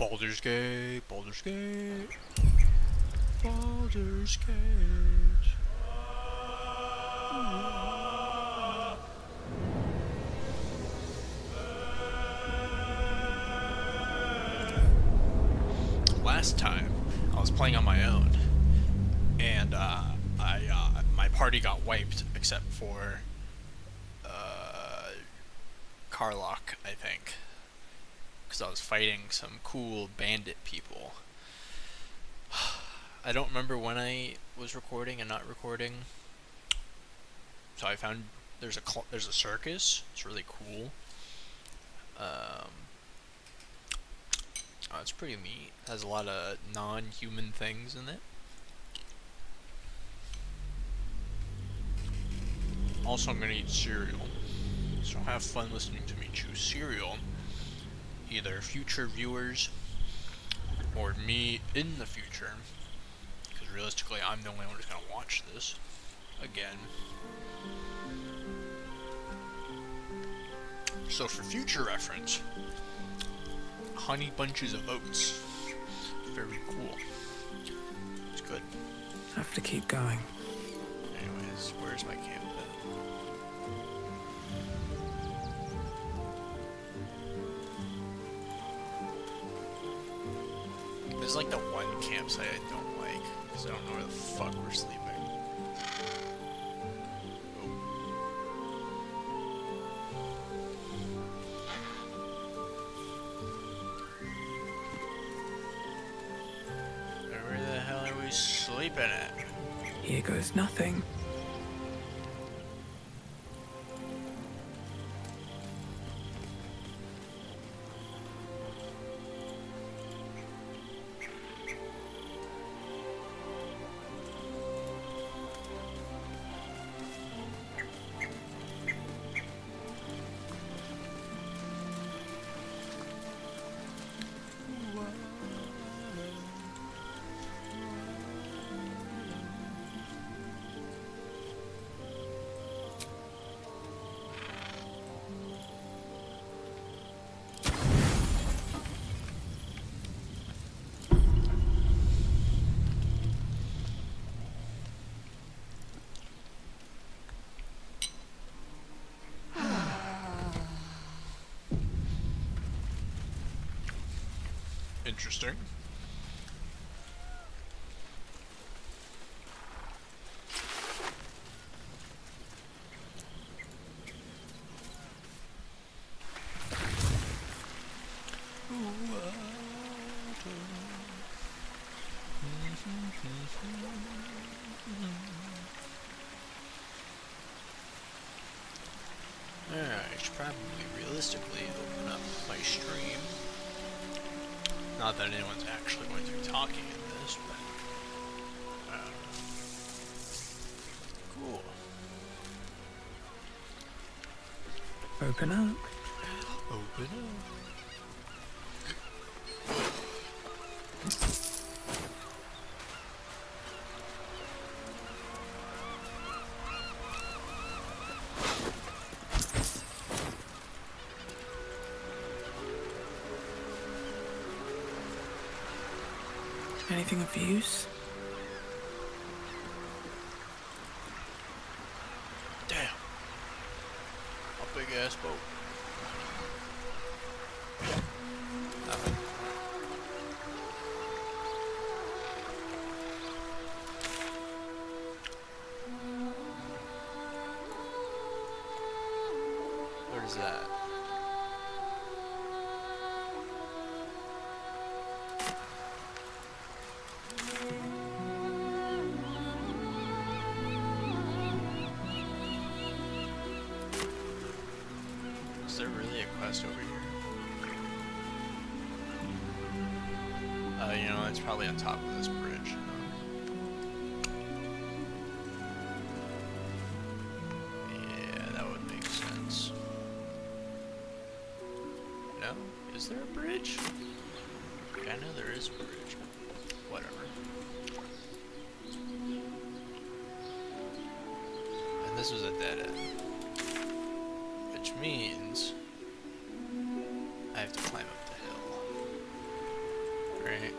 Baldur's Gate, Baldur's Gate, Baldur's Gate. Last time, I was playing on my own, and my party got wiped except for Carlock, I think, because I was fighting some cool bandit people. I don't remember when I was recording and not recording. So I found there's a circus. It's really cool. Oh, it's pretty neat. It has a lot of non-human things in it. Also, I'm gonna eat cereal. So have fun listening to me chew cereal. Either future viewers or me in the future. Because realistically, I'm the only one who's gonna watch this again. So for future reference, honey bunches of oats. Very cool. It's good. I have to keep going. Anyways, where's my camp then? This is like the one campsite I don't like, because I don't know where the fuck we're sleeping. Where the hell are we sleeping at? Here goes nothing. Interesting. Alright, I should probably realistically open up my stream. Not that anyone's actually going to be talking in this, but cool. Open up. Open up. Anything of use? Damn. A big ass boat. Nothing. What is that? Is there really a quest over here? You know, it's probably on top of this bridge. Yeah, that would make sense. No? Is there a bridge? Yeah, I know there is a bridge. Whatever. And this was a dead end. Which means I have to climb up the hill. Great.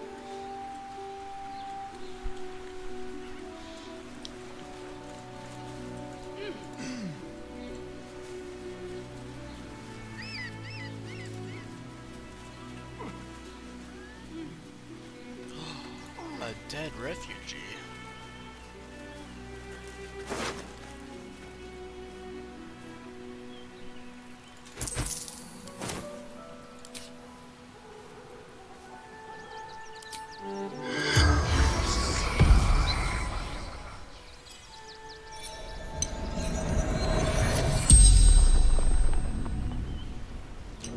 A dead refugee.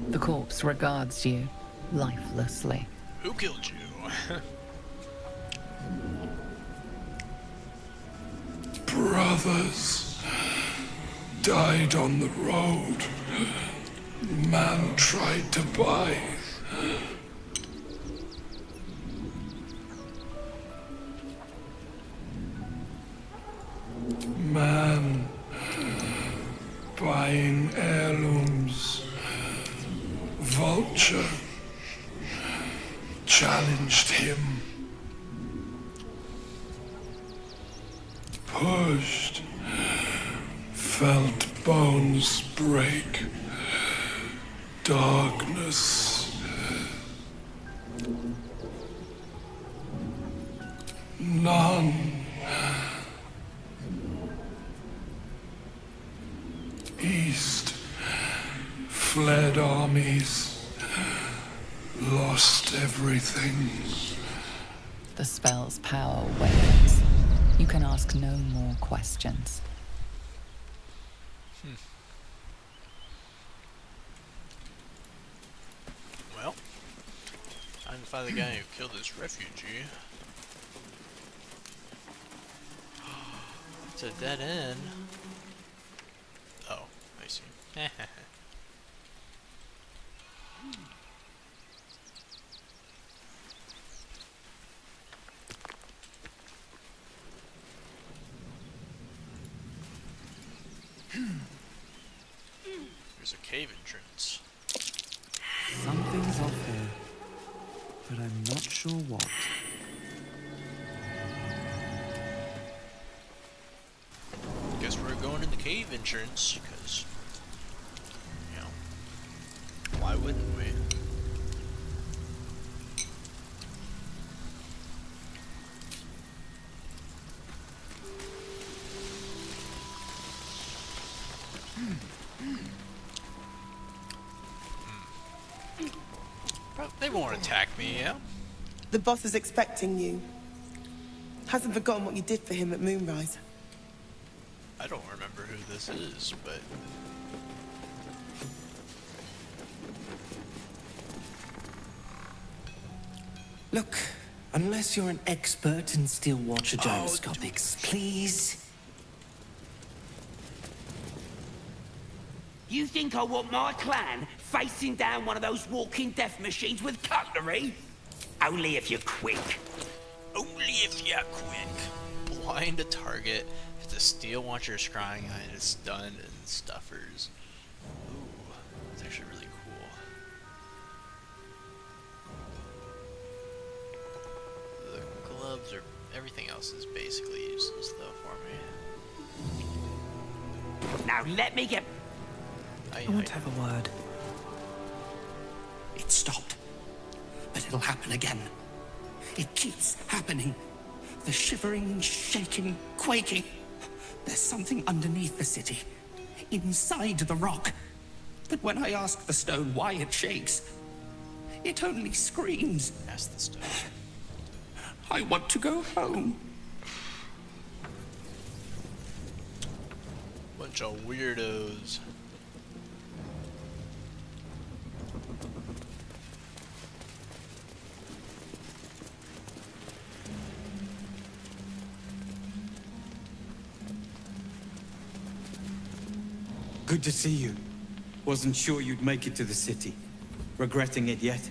The corpse regards you lifelessly. Who killed you? Brothers died on the road. Man tried to buy. Man buying heirlooms. Vulture challenged him. Pushed. Felt bones break. Darkness. None. East. Fled armies. Lost everything. The spell's power wanes. You can ask no more questions. Well, time to find the guy who killed this refugee. It's a dead end. Oh, I see. There's a cave entrance. Something's off here, but I'm not sure what. Guess we're going in the cave entrance, because, you know, why wouldn't we? They won't attack me, yeah? The boss is expecting you. Hasn't forgotten what you did for him at Moonrise. I don't remember who this is, but... Look, unless you're an expert in steel watcher gyroscopics, please. You think I want my clan facing down one of those walking death machines with cutlery? Only if you're quick. Only if you're quick. Blind a target if the steel watcher is crying and it's stunned and stuffers. Ooh, that's actually really cool. The gloves are... everything else is basically useless though for me. Now let me get... I want to have a word. It stopped, but it'll happen again. It keeps happening. The shivering, shaking, quaking. There's something underneath the city, inside the rock. But when I ask the stone why it shakes, it only screams. Ask the stone. I want to go home. Bunch of weirdos. Good to see you. Wasn't sure you'd make it to the city. Regretting it yet?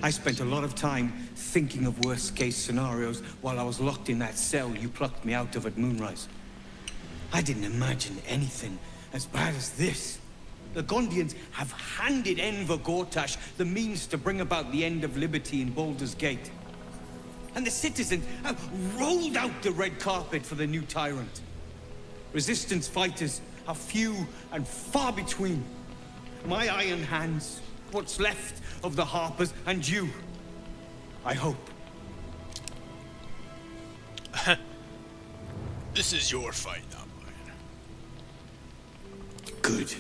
I spent a lot of time thinking of worst-case scenarios while I was locked in that cell you plucked me out of at Moonrise. I didn't imagine anything as bad as this. The Gondians have handed Enver Gortash the means to bring about the end of liberty in Baldur's Gate. And the citizens have rolled out the red carpet for the new tyrant. Resistance fighters are few and far between. My iron hands, what's left of the Harpers, and you, I hope. This is your fight, not mine. Good.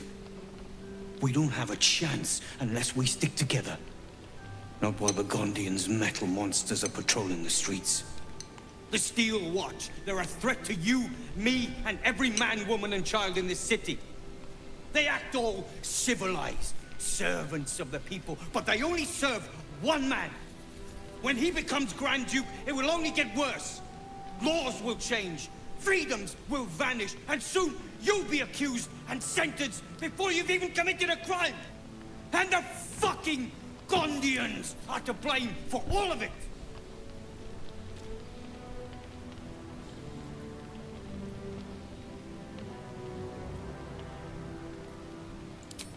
We don't have a chance unless we stick together. Not while the Gondians' metal monsters are patrolling the streets. The Steel Watch, they're a threat to you, me, and every man, woman, and child in this city. They act all civilized, servants of the people, but they only serve one man. When he becomes Grand Duke, it will only get worse. Laws will change, freedoms will vanish, and soon you'll be accused and sentenced before you've even committed a crime. And the fucking Gondians are to blame for all of it.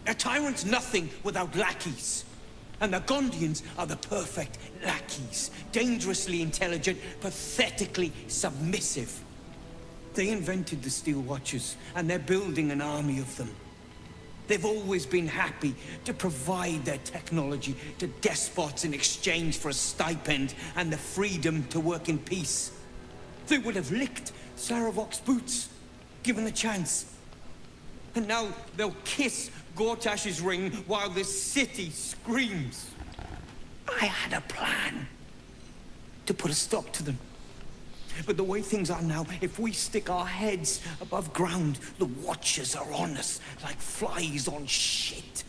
A tyrant's nothing without lackeys. And the Gondians are the perfect lackeys. Dangerously intelligent, pathetically submissive. They invented the Steel Watchers, and they're building an army of them. They've always been happy to provide their technology to despots in exchange for a stipend and the freedom to work in peace. They would have licked Saravok's boots, given a chance. And now they'll kiss Gortash's ring while the city screams. I had a plan to put a stop to them. But the way things are now, if we stick our heads above ground, the Watchers are on us like flies on shit.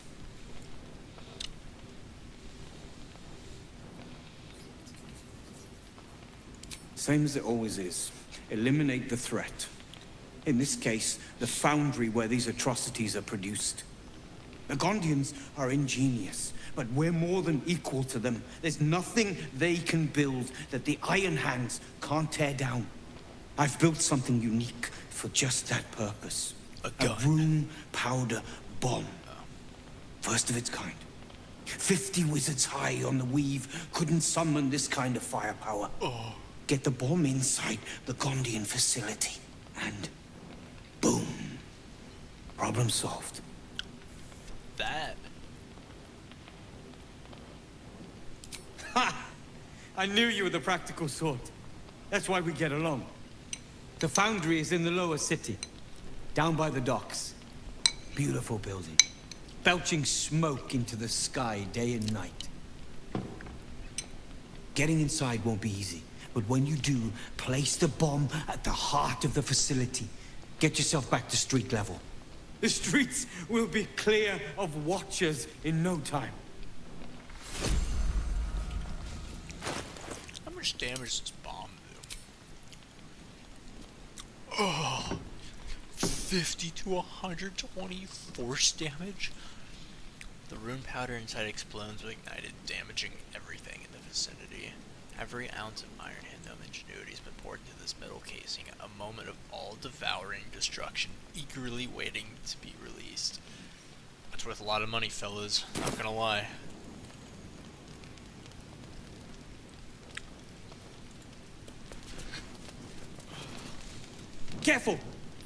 Same as it always is. Eliminate the threat. In this case, the foundry where these atrocities are produced. The Gondians are ingenious, but we're more than equal to them. There's nothing they can build that the Iron Hands can't tear down. I've built something unique for just that purpose. A gun. A room powder bomb. First of its kind. 50 wizards high on the weave couldn't summon this kind of firepower. Oh. Get the bomb inside the Gondian facility, and boom. Problem solved. That. Ha! I knew you were the practical sort. That's why we get along. The foundry is in the lower city, down by the docks. Beautiful building, belching smoke into the sky day and night. Getting inside won't be easy, but when you do, place the bomb at the heart of the facility. Get yourself back to street level. The streets will be clear of Watchers in no time. How much damage does this bomb do? Oh, 50 to 120 force damage? The rune powder inside explodes when ignited, damaging everything in the vicinity. Every ounce of Iron Hand Gnome ingenuity has been poured into this metal casing, a moment of all-devouring destruction, eagerly waiting to be released. That's worth a lot of money, fellas, not gonna lie. Careful!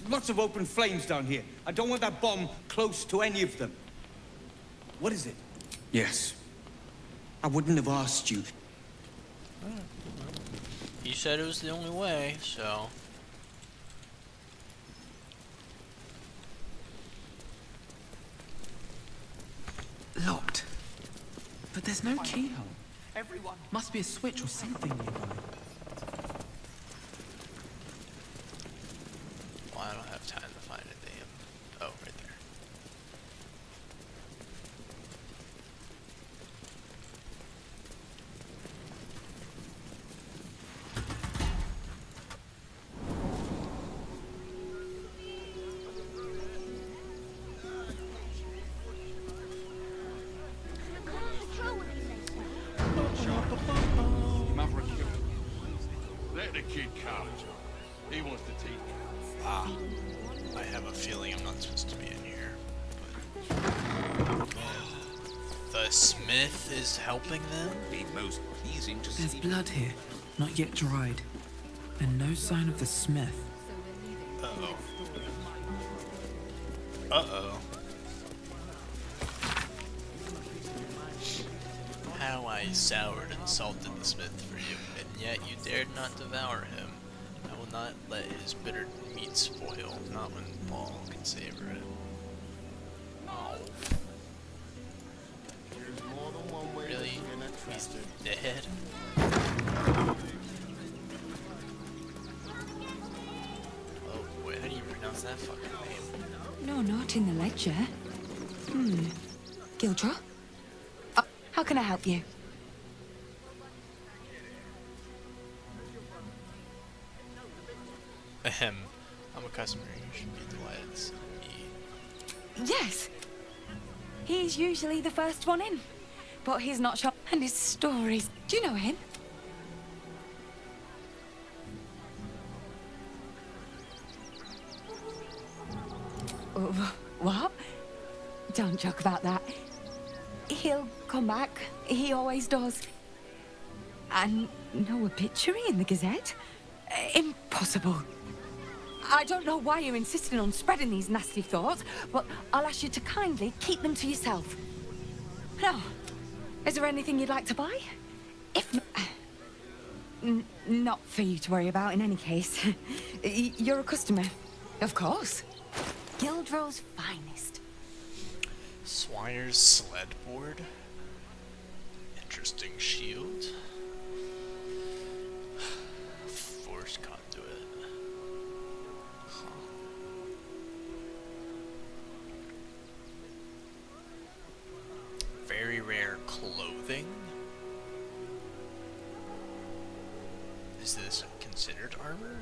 Lots of open flames down here. I don't want that bomb close to any of them. What is it? Yes. I wouldn't have asked you. He said it was the only way, so... Locked. But there's no keyhole. Must be a switch or something nearby. Well, I don't have time to find it, damn. Oh, right there. Let the kid come. He wants to teach me. I have a feeling I'm not supposed to be in here. But the smith is helping them? Be most pleasing to There's see. blood here, not yet dried. And no sign of the smith. Uh-oh. Uh-oh. How I soured and salted the smith for you, and yet you dared not devour him. I will not let his bitter meat spoil, not when Paul can savor it. Oh. Really? He's dead? Oh boy, how do you pronounce that fucking name? No, not in the ledger. Gildra? How can I help you? Ahem. I'm a customer. You should be delighted to see me. Yes. He's usually the first one in. But he's not sure. And his stories. Do you know him? What? Don't joke about that. He'll come back. He always does. And no obituary in the Gazette? Impossible. I don't know why you're insisting on spreading these nasty thoughts, but I'll ask you to kindly keep them to yourself. Now, is there anything you'd like to buy? If not, not for you to worry about in any case. You're a customer. Of course. Gildro's finest. Swire's sled board. Interesting shield. Force conduit. Huh. Very rare clothing. Is this considered armor?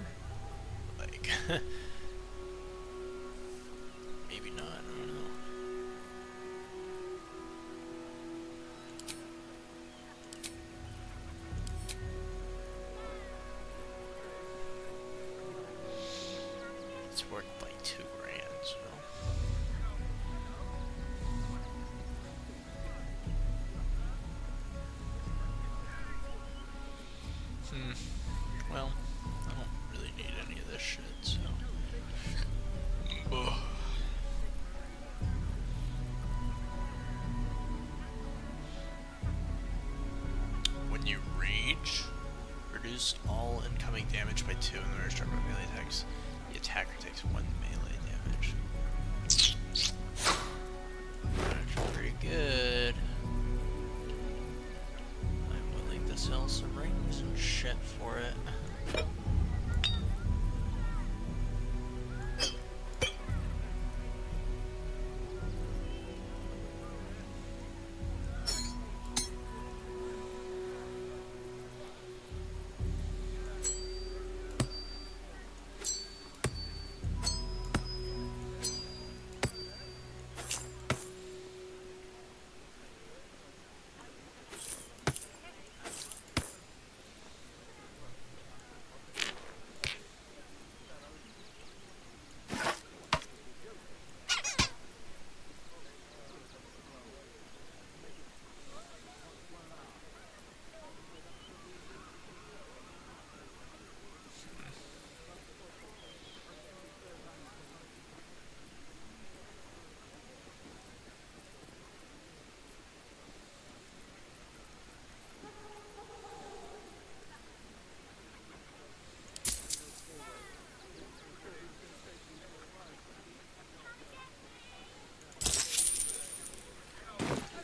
Like, maybe not, I don't know. It's worth like $2 grand, so. Well, I don't really need any of this shit, so. Ugh. When you rage, reduce all incoming damage by 2 and the rest struck by melee attacks. The attacker takes 1 melee damage. That's pretty good. I'm willing to sell some rings and shit for it.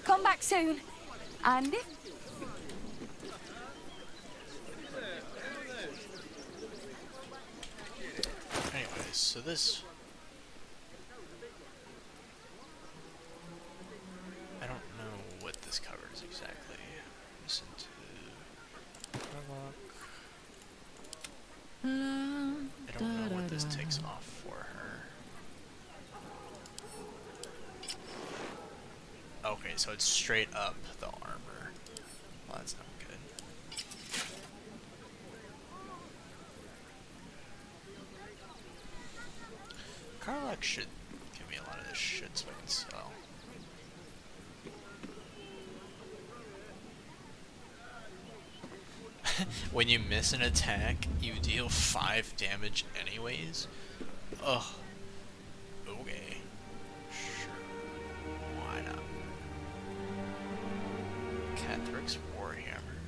Come back soon. And if... Anyways, so this... I don't know what this covers exactly. Listen to... I don't know what this takes off for her. Okay, so it's straight up the armor. Well, that's not good. Carlock should give me a lot of this shit so I can sell. when you miss an attack, you deal 5 damage anyways? Ugh. Okay. Sure. Why not? Cathrix Warhammer.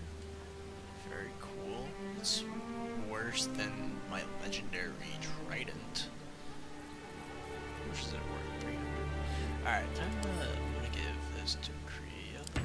Very cool. It's worse than my legendary Trident. Which is it worth 300? Alright, I'm gonna give this to Kriella.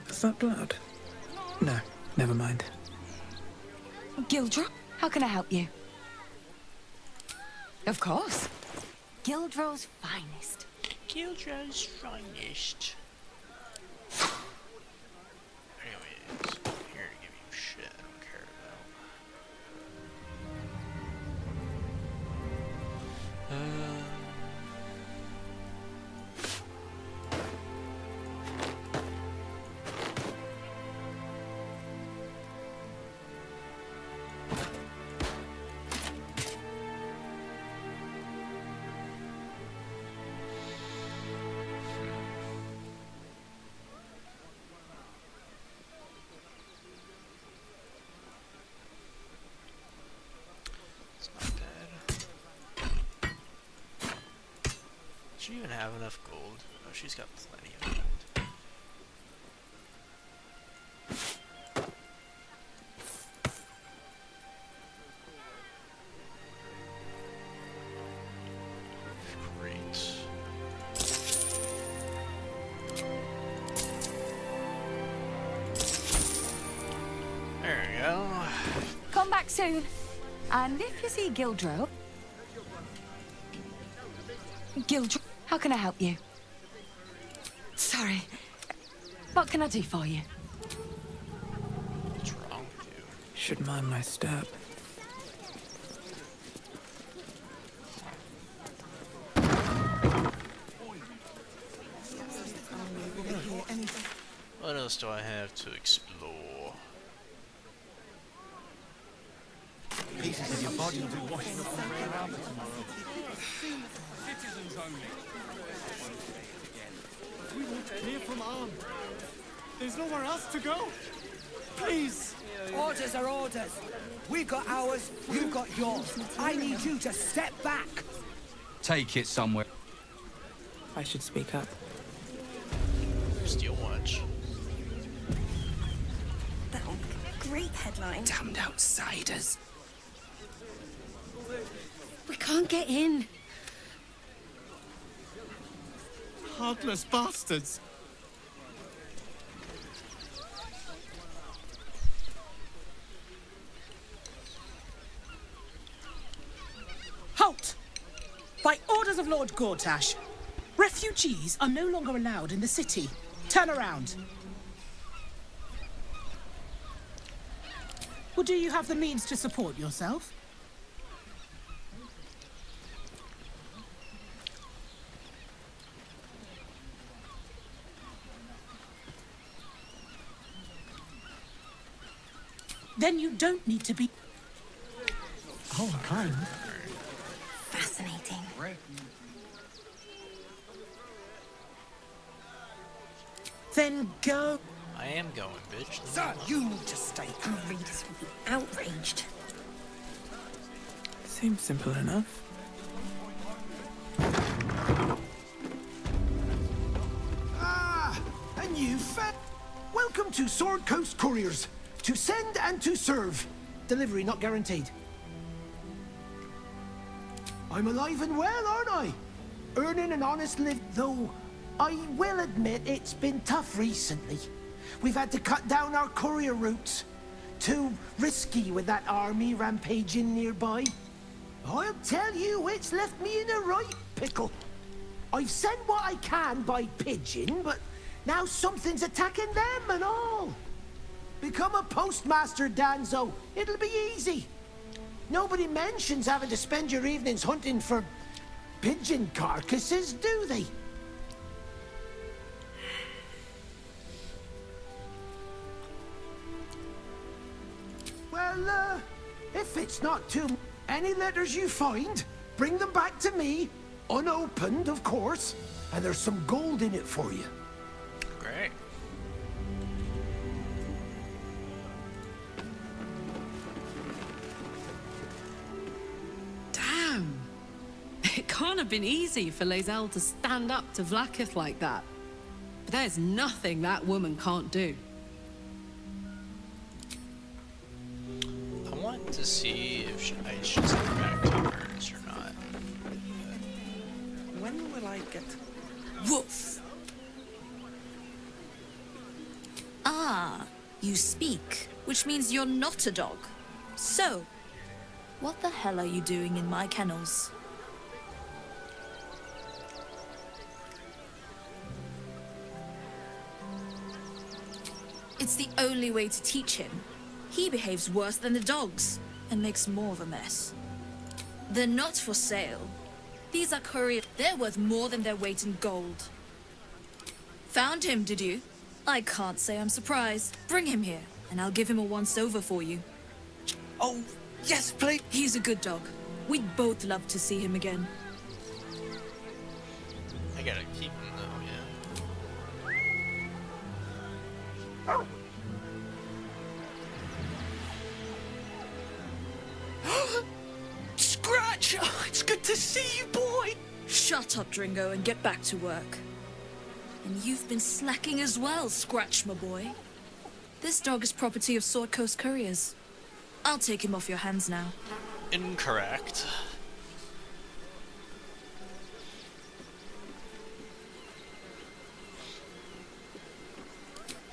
Is that blood? No, never mind. Gildro, how can I help you? Of course. Gildro's finest. Gildro's finest. Anyways, I'm here to give you shit I don't care about. It's not dead. Does she even have enough gold? Oh, she's got plenty of gold. Great. There we go. Come back soon. And if you see Gildro... Gildro, how can I help you? Sorry. What can I do for you? What's wrong with you? Should mind my step. What else do I have to explore? Pieces of your body will be washing up on the Red Arbor tomorrow. Citizens only. We want to clear from arm. There's nowhere else to go. Please. Orders are orders. We've got ours, you've got yours. I need you to step back. Take it somewhere. I should speak up. Steel watch. Great headline. Damned outsiders. We can't get in. Heartless bastards. Halt! By orders of Lord Gortash, refugees are no longer allowed in the city. Turn around. Well, do you have the means to support yourself? Then you don't need to be... Oh, kind. Fascinating. Then go. I am going, bitch. Sir, you need to stay Our readers will be outraged. Seems simple enough. Ah! to Sword Coast Couriers. To send and to serve. Delivery not guaranteed. I'm alive and well, aren't I? Earning an honest living, though I will admit it's been tough recently. We've had to cut down our courier routes. Too risky with that army rampaging nearby. I'll tell you, it's left me in a right pickle. I've sent what I can by pigeon, but now something's attacking them and all. Become a postmaster, Danzo. It'll be easy. Nobody mentions having to spend your evenings hunting for pigeon carcasses, do they? Well, if it's not too... Any letters you find, bring them back to me. Unopened, of course. And there's some gold in it for you. Great. Damn. It can't have been easy for Lae'zel to stand up to Vlaakith like that. But there's nothing that woman can't do. I want to see if I should send her back to hers or not. When will I get... Woof! Ah, you speak, which means you're not a dog. So, what the hell are you doing in my kennels? It's the only way to teach him. He behaves worse than the dogs, and makes more of a mess. They're not for sale. These are couriers. They're worth more than their weight in gold. Found him, did you? I can't say I'm surprised. Bring him here, and I'll give him a once-over for you. Oh, yes, please. He's a good dog. We'd both love to see him again. I gotta keep him though, yeah. Scratch! Oh, it's good to see you, boy! Shut up, Dringo, and get back to work. And you've been slacking as well, Scratch, my boy. This dog is property of Sword Coast Couriers. I'll take him off your hands now. Incorrect.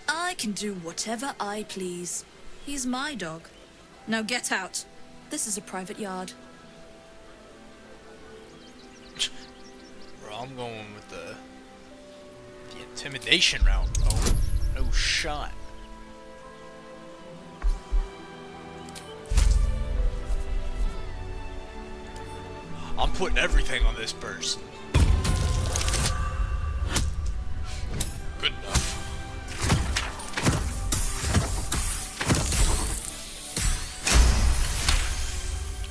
I can do whatever I please. He's my dog. Now get out. This is a private yard. Bro, I'm going with the intimidation route, bro. No shot. I'm putting everything on this person. Good enough.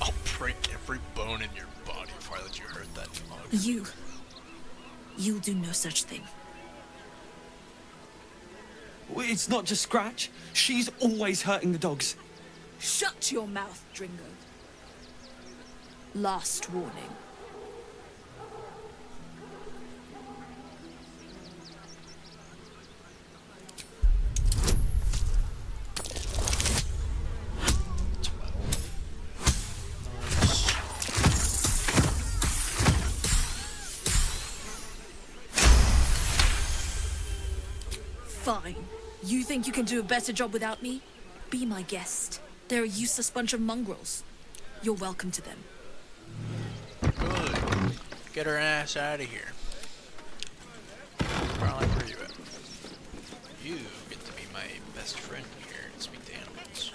I'll break every bone in your body if I let you hurt that dog. You'll do no such thing. It's not just Scratch. She's always hurting the dogs. Shut your mouth, Dringo. Last warning. Fine. You think you can do a better job without me? Be my guest. They're a useless bunch of mongrels. You're welcome to them. Good. Get her ass out of here. Probably where you at. You get to be my best friend here and speak to animals.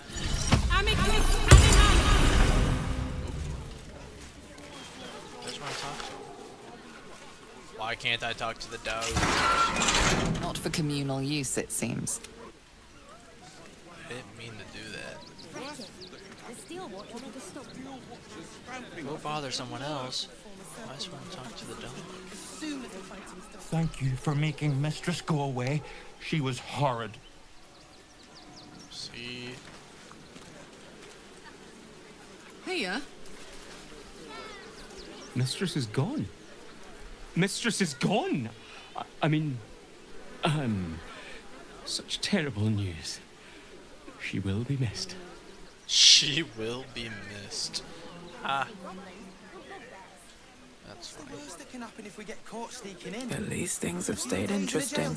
That's what I talk to. Why can't I talk to the dog? Not for communal use, it seems. I didn't mean to do that. Go bother someone else. I just want to talk to the dog. Thank you for making Mistress go away. She was horrid. See? Hiya. Mistress is gone. Mistress is gone. I mean, Such terrible news. She will be missed. She will be missed. Ah. That's funny. What's the worst that can happen if we get caught sneaking in? At least things have stayed interesting.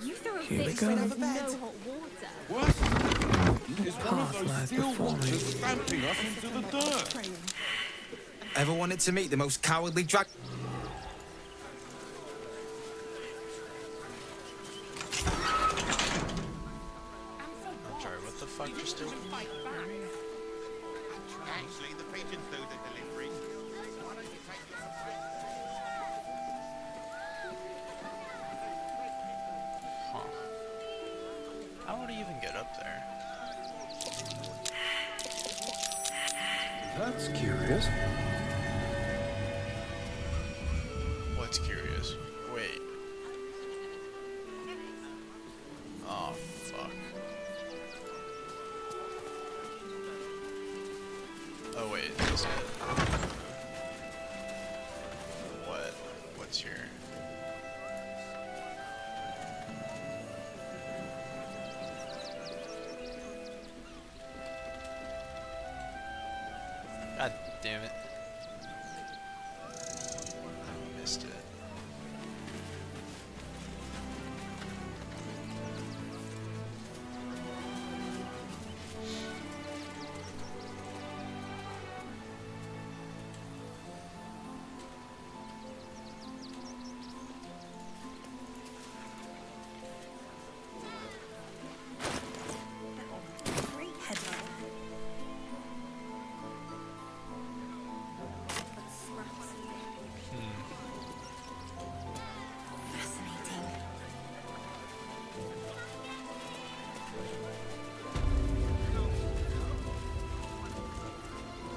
You throw a Here we fit go. when there's no hot water. Is Path lies before me. stamping us into the dirt. Ever wanted to meet the most cowardly drag? I'm sorry, what the fuck just did? Actually, the pigeons do the delivery. Huh. How would he even get up there? That's curious. What's curious? Wait. Oh, fuck. Oh, wait, is it? What? What's here? God damn it. I missed it. Great headline. Fascinating.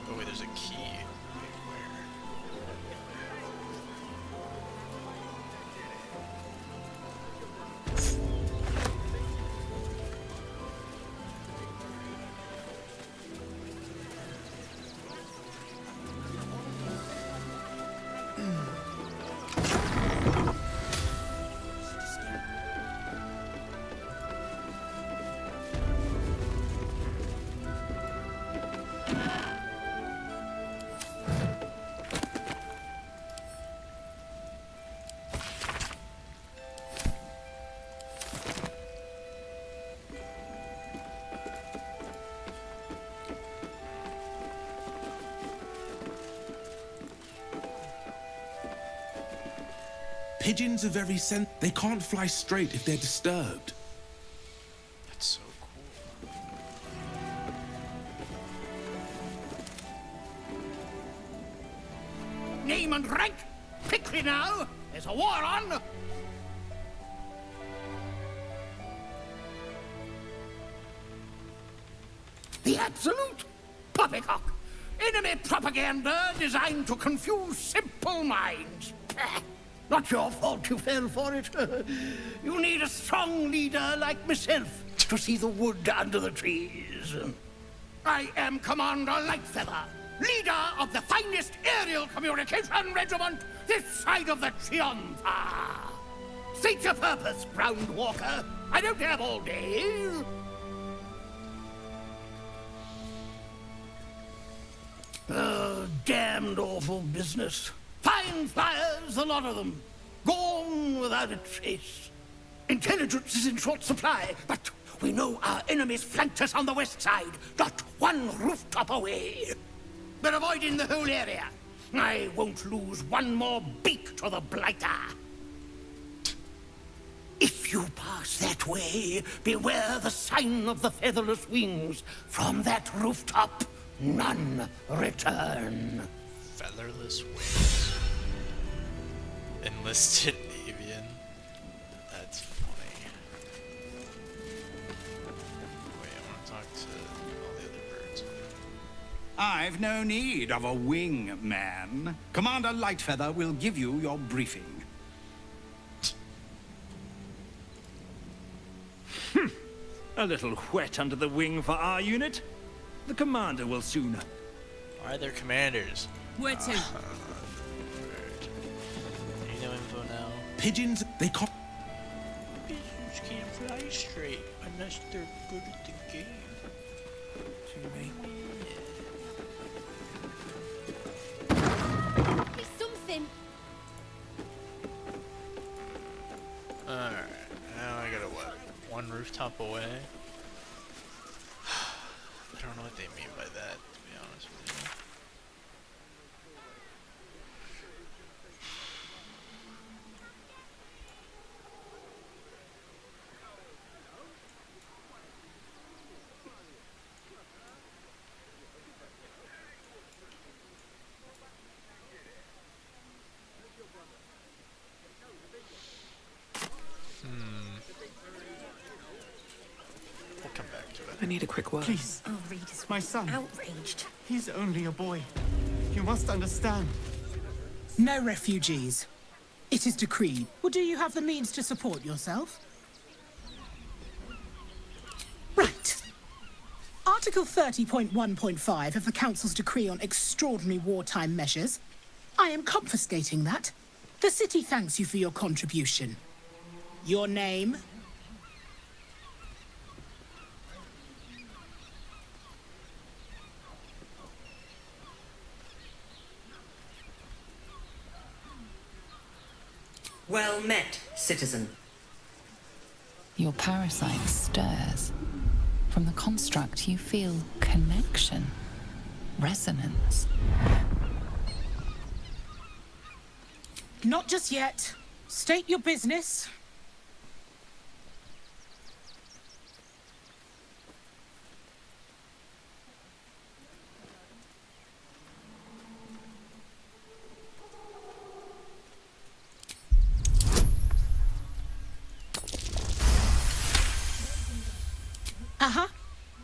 Oh wait, there's a key. Wait, where? Pigeons are very they can't fly straight if they're disturbed. That's so cool. Name and rank! Quickly now! There's a war on! The absolute poppycock! Enemy propaganda designed to confuse simple minds. Not your fault you fell for it. You need a strong leader like myself to see the wood under the trees. I am Commander Lightfeather, leader of the finest aerial communication regiment this side of the Triumpha. State your purpose, Groundwalker. I don't have all day. Damned awful business. Fine flyers, a lot of them. Gone without a trace. Intelligence is in short supply, but we know our enemies flanked us on the west side, not one rooftop away. They're avoiding the whole area. I won't lose one more beak to the blighter. If you pass that way, beware the sign of the featherless wings. From that rooftop, none return. Featherless wings. Enlisted avian. That's funny. Wait, I want to talk to all the other birds. I've no need of a wing man. Commander Lightfeather will give you your briefing. A little wet under the wing for our unit. The commander will soon. Why are there commanders? Where to? Do you know info now? Pigeons, they can't. Pigeons can't fly straight. Unless they're good at the game. It's something. Alright, now I gotta what? One rooftop away? I don't know what they mean by that, to be honest with you. We'll come back to it. I need a quick word. Please. Oh, Reed is My son. outraged. He's only a boy. You must understand. No refugees. It is decreed. Well, do you have the means to support yourself? Right. Article 30.1.5 of the Council's decree on extraordinary wartime measures. I am confiscating that. The city thanks you for your contribution. Your name? Well met, citizen. Your parasite stirs. From the construct, you feel connection, resonance. Not just yet. State your business.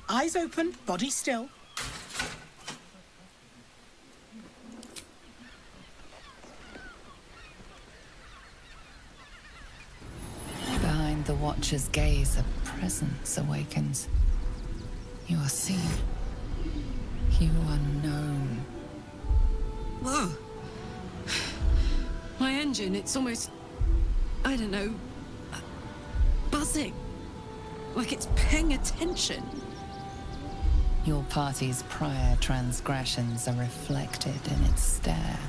Eyes open, body still. Behind the watcher's gaze, a presence awakens. You are seen. You are known. Whoa. My engine, it's almost, I don't know, buzzing. Like it's paying attention. Your party's prior transgressions are reflected in its stare,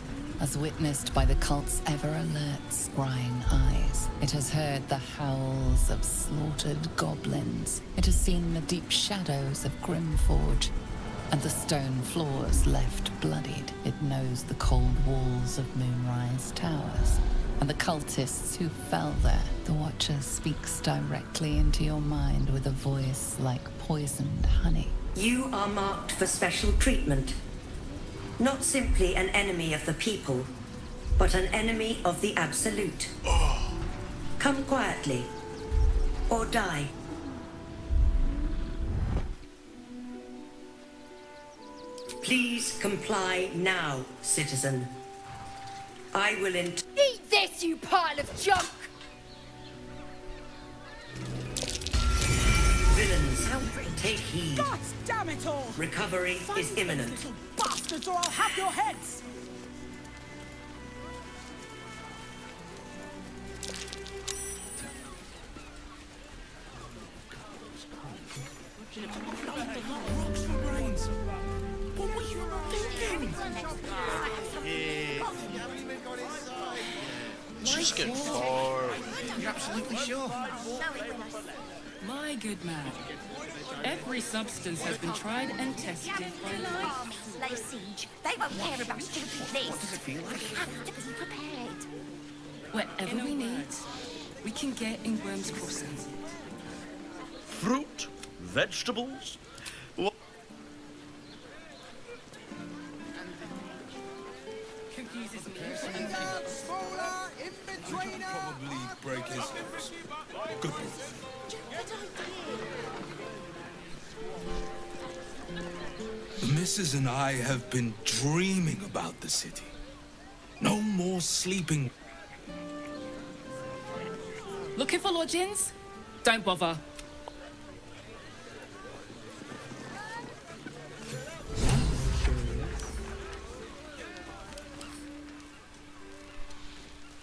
as witnessed by the cult's ever-alert, scrying eyes. It has heard the howls of slaughtered goblins. It has seen the deep shadows of Grimforge, and the stone floors left bloodied. It knows the cold walls of Moonrise Towers, and the cultists who fell there. The Watcher speaks directly into your mind with a voice like poisoned honey. You are marked for special treatment. Not simply an enemy of the people, but an enemy of the Absolute. Come quietly, or die. Please comply now, citizen. I will Eat this, you pile of junk! Villains, take heed. God damn it all! Recovery is imminent. Little bastards, or I'll have your heads! What were you thinking? Just get far away. You're absolutely sure? My good man. Every substance has been tried and tested by life. Lay siege. They won't care about stupid this. What does it feel like? We have to be prepared. Whatever we need, we can get in Worm's Crossing. Fruit, vegetables. Probably break his nose. Good move. The missus and I have been dreaming about the city. No more sleeping. Looking for lodgings? Don't bother.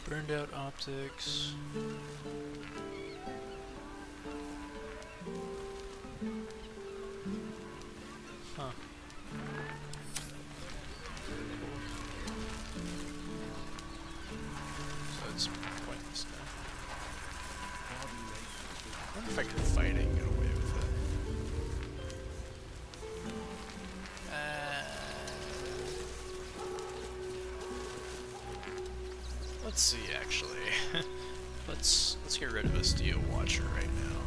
Burned out optics. let's see. Actually, let's get rid of a Steel Watcher right now.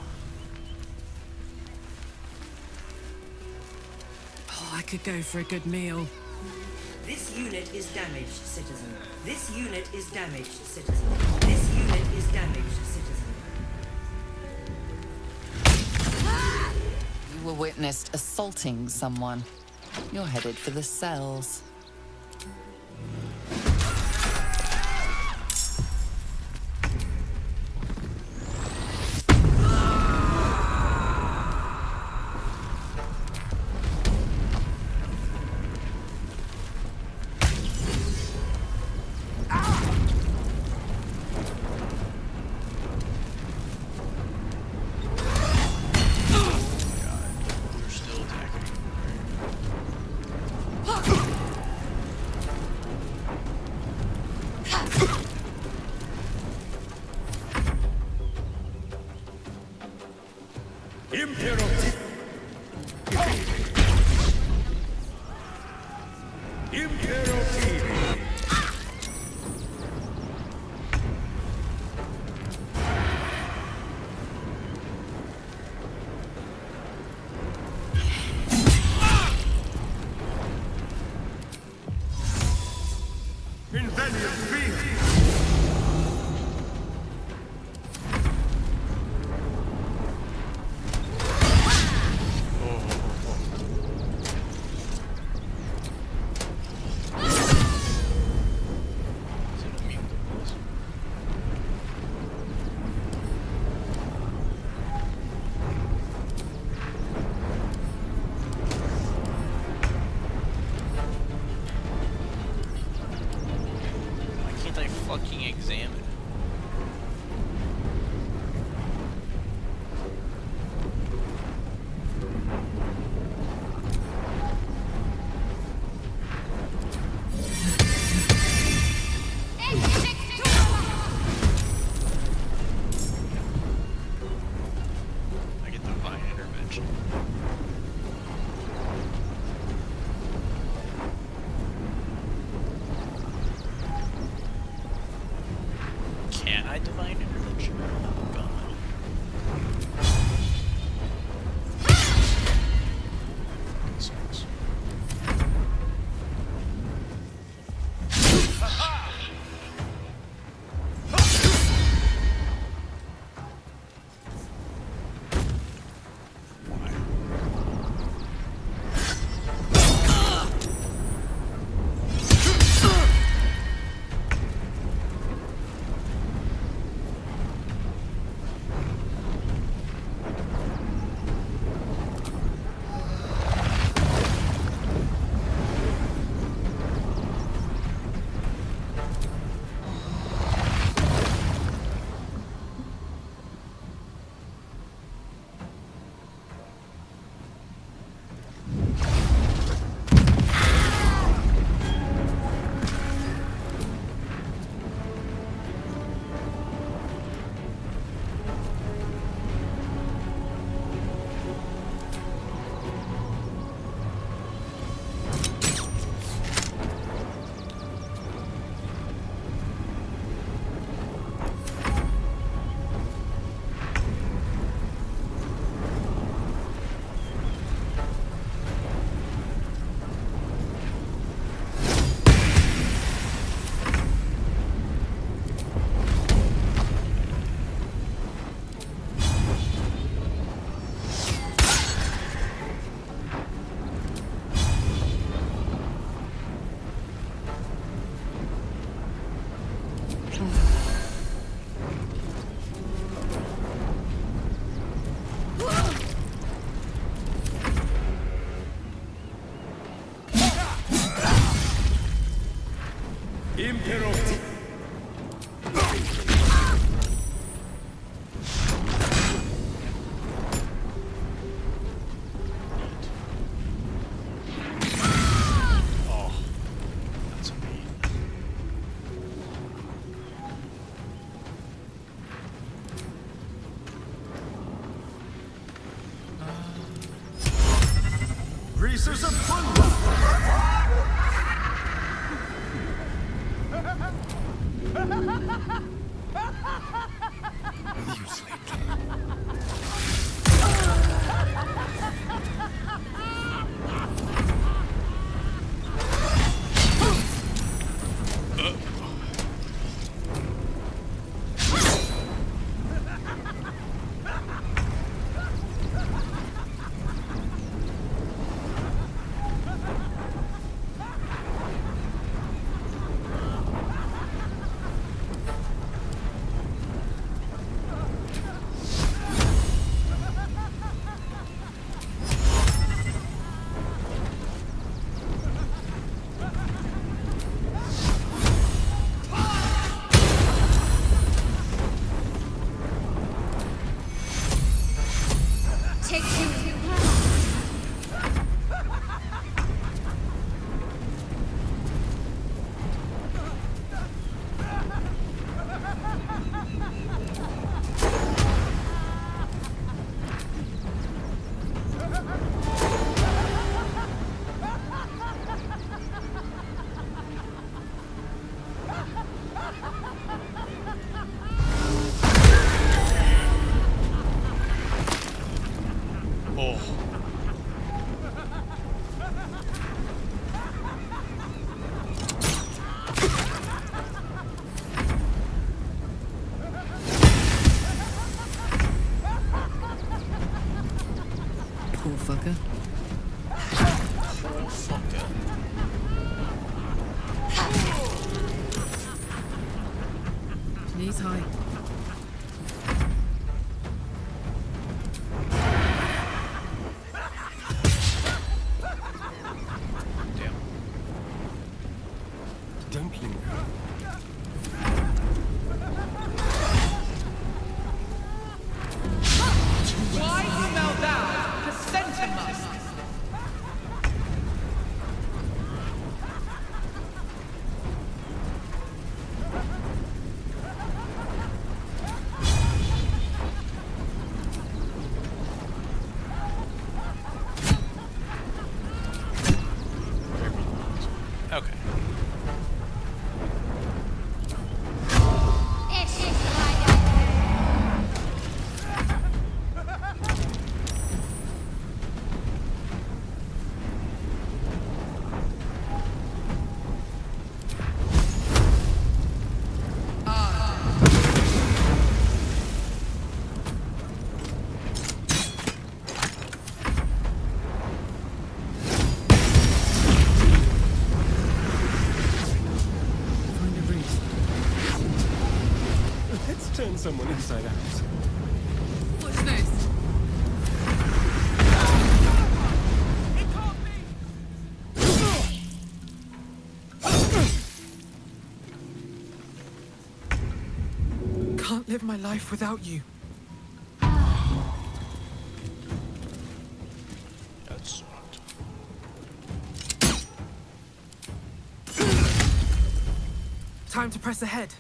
Oh, I could go for a good meal. This unit is damaged, citizen. This unit is damaged, citizen. This unit is damaged, citizen. You were witnessed assaulting someone. You're headed for the cells. Fucking examine. I get divine intervention. Can I divine intervention? Oh god. Sucks. Greasers of Plunga! Levels high. Don't linger. Why smell thou chrysanthemums? Okay. Let's turn someone inside out. What's this? Can't live my life without you. That's not. Time to press ahead.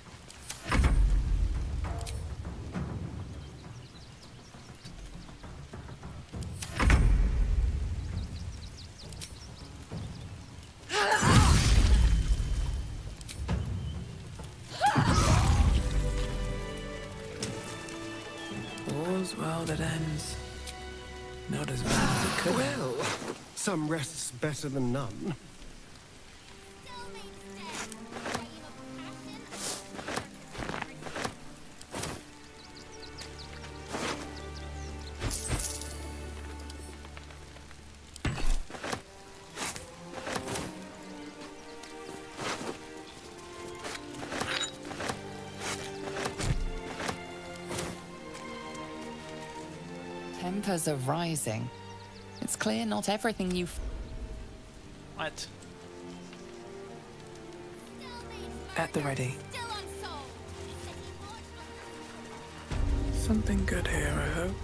All's well that ends. Not as bad as it could. Well, some rest's better than none. Tempers are rising. It's clear not everything you've... What? At the ready. Something good here, I hope.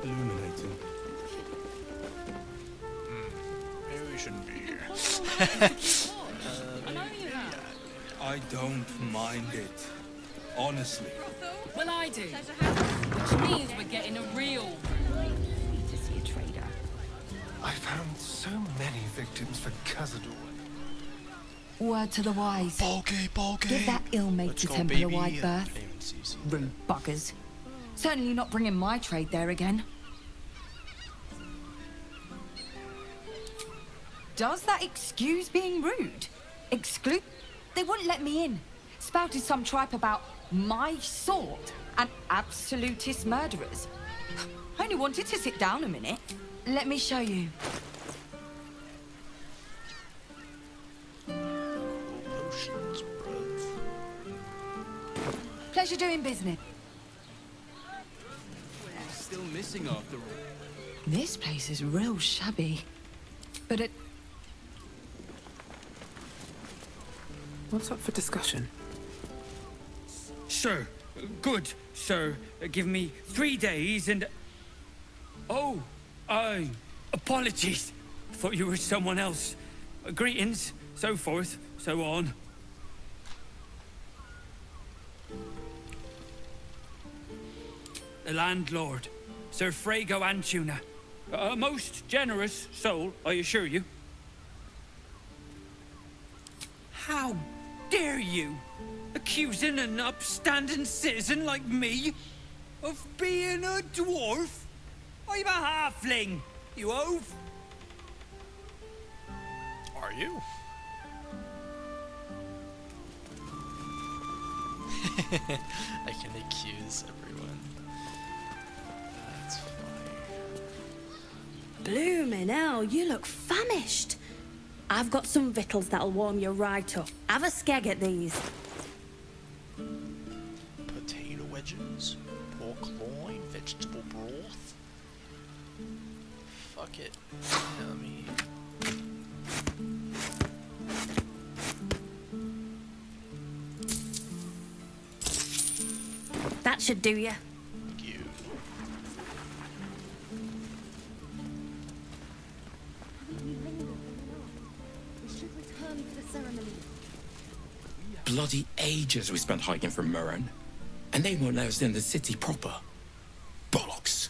Illuminating. Maybe we shouldn't be here. I don't mind it. Honestly. Well, I do. Which means we're getting a real... Need to see a trader. I found so many victims for Khazad-dûr. Word to the wise. Ballgame. Give that ill-mate Let's to go, Temple baby. a wide berth. Payment season. Rude buggers. Certainly not bringing my trade there again. Does that excuse being rude? Exclude? They wouldn't let me in. Spouted some tripe about my sort and absolutist murderers. I only wanted to sit down a minute. Let me show you. Potions, bruv. Pleasure doing business. Still missing after all. This place is real shabby. But it... What's up for discussion? Sir, good, sir. Give me 3 days and... Oh, apologies. Thought you were someone else. Greetings, so forth, so on. The landlord, Sir Frago Antuna. A most generous soul, I assure you. How dare you? Accusing an upstanding citizen like me of being a dwarf? I'm a halfling, you oaf. Are you? I can accuse everyone. That's fine. Bloomin' hell, you look famished. I've got some victuals that'll warm you right up. Have a skeg at these. Potato wedges, pork loin, vegetable broth. Fuck it. Yummy. That should do you. Thank you. Bloody ages we spent hiking from Murren, and they won't let us in the city proper. Bollocks.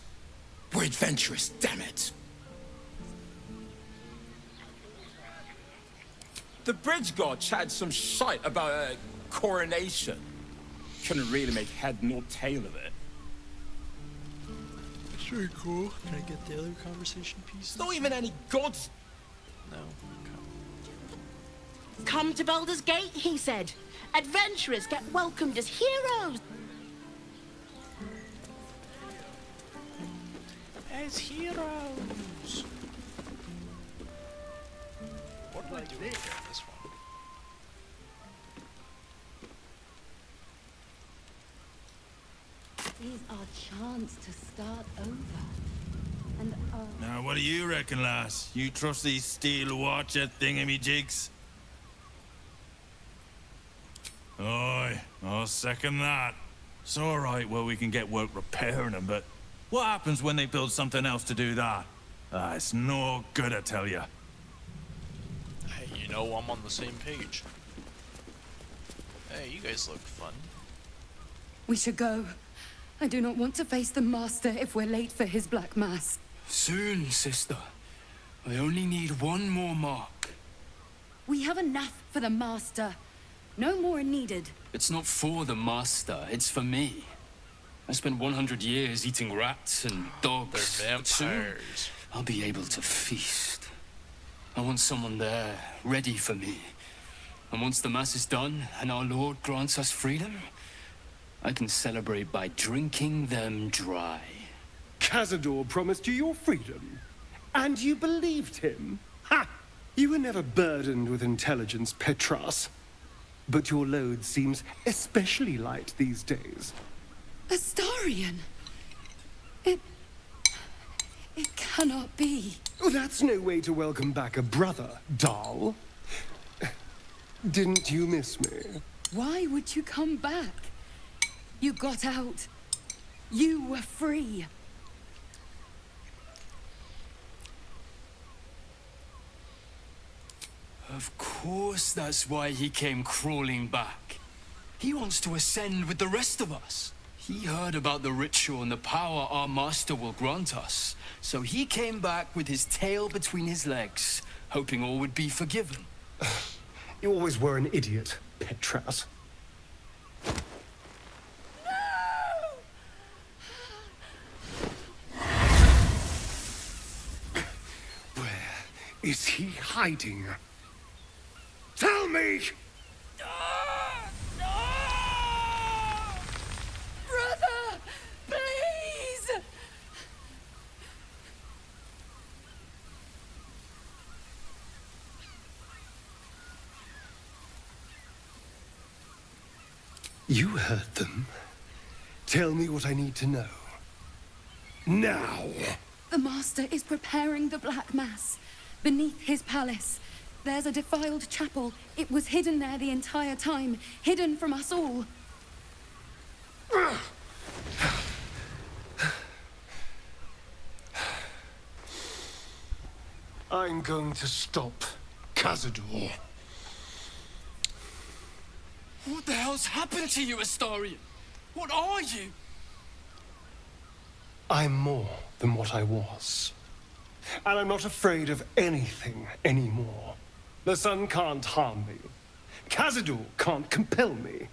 We're adventurous, damn it. The bridge god chatted some shite about a coronation. Couldn't really make head nor tail of it. That's very cool. Can I get the other conversation piece? It's not even any gods. No. Come to Baldur's Gate, he said. Adventurers get welcomed as heroes. As heroes. What do I do with this one? Is our chance to start over. And Now, what do you reckon, lass? You trust these steel watcher thingamajigs? Aye, I'll second that. It's all right, well, we can get work repairing them, but what happens when they build something else to do that? It's no good, I tell you. Hey, you know I'm on the same page. Hey, you guys look fun. we should go. I do not want to face the Master if we're late for his Black Mass. Soon, sister. I only need one more mark. We have enough for the Master. No more needed. It's not for the Master, it's for me. I spent 100 years eating rats and dogs. They're but soon vampires. I'll be able to feast. I want someone there, ready for me. And once the Mass is done, and our Lord grants us freedom, I can celebrate by drinking them dry. Cazador promised you your freedom. And you believed him? Ha! You were never burdened with intelligence, Petras. But your load seems especially light these days. Astarion! It cannot be. Oh, that's no way to welcome back a brother, doll. Didn't you miss me? Why would you come back? You got out. You were free. Of course that's why he came crawling back. He wants to ascend with the rest of us. He heard about the ritual and the power our master will grant us. So he came back with his tail between his legs, hoping all would be forgiven. You always were an idiot, Petras. Where is he hiding? Tell me! Brother! Please! You heard them. Tell me what I need to know. Now! The Master is preparing the Black Mass. Beneath his palace, there's a defiled chapel. It was hidden there the entire time, hidden from us all. I'm going to stop Cazador. What the hell's happened to you, Astarion? What are you? I'm more than what I was. And I'm not afraid of anything anymore. The sun can't harm me. Cazador can't compel me.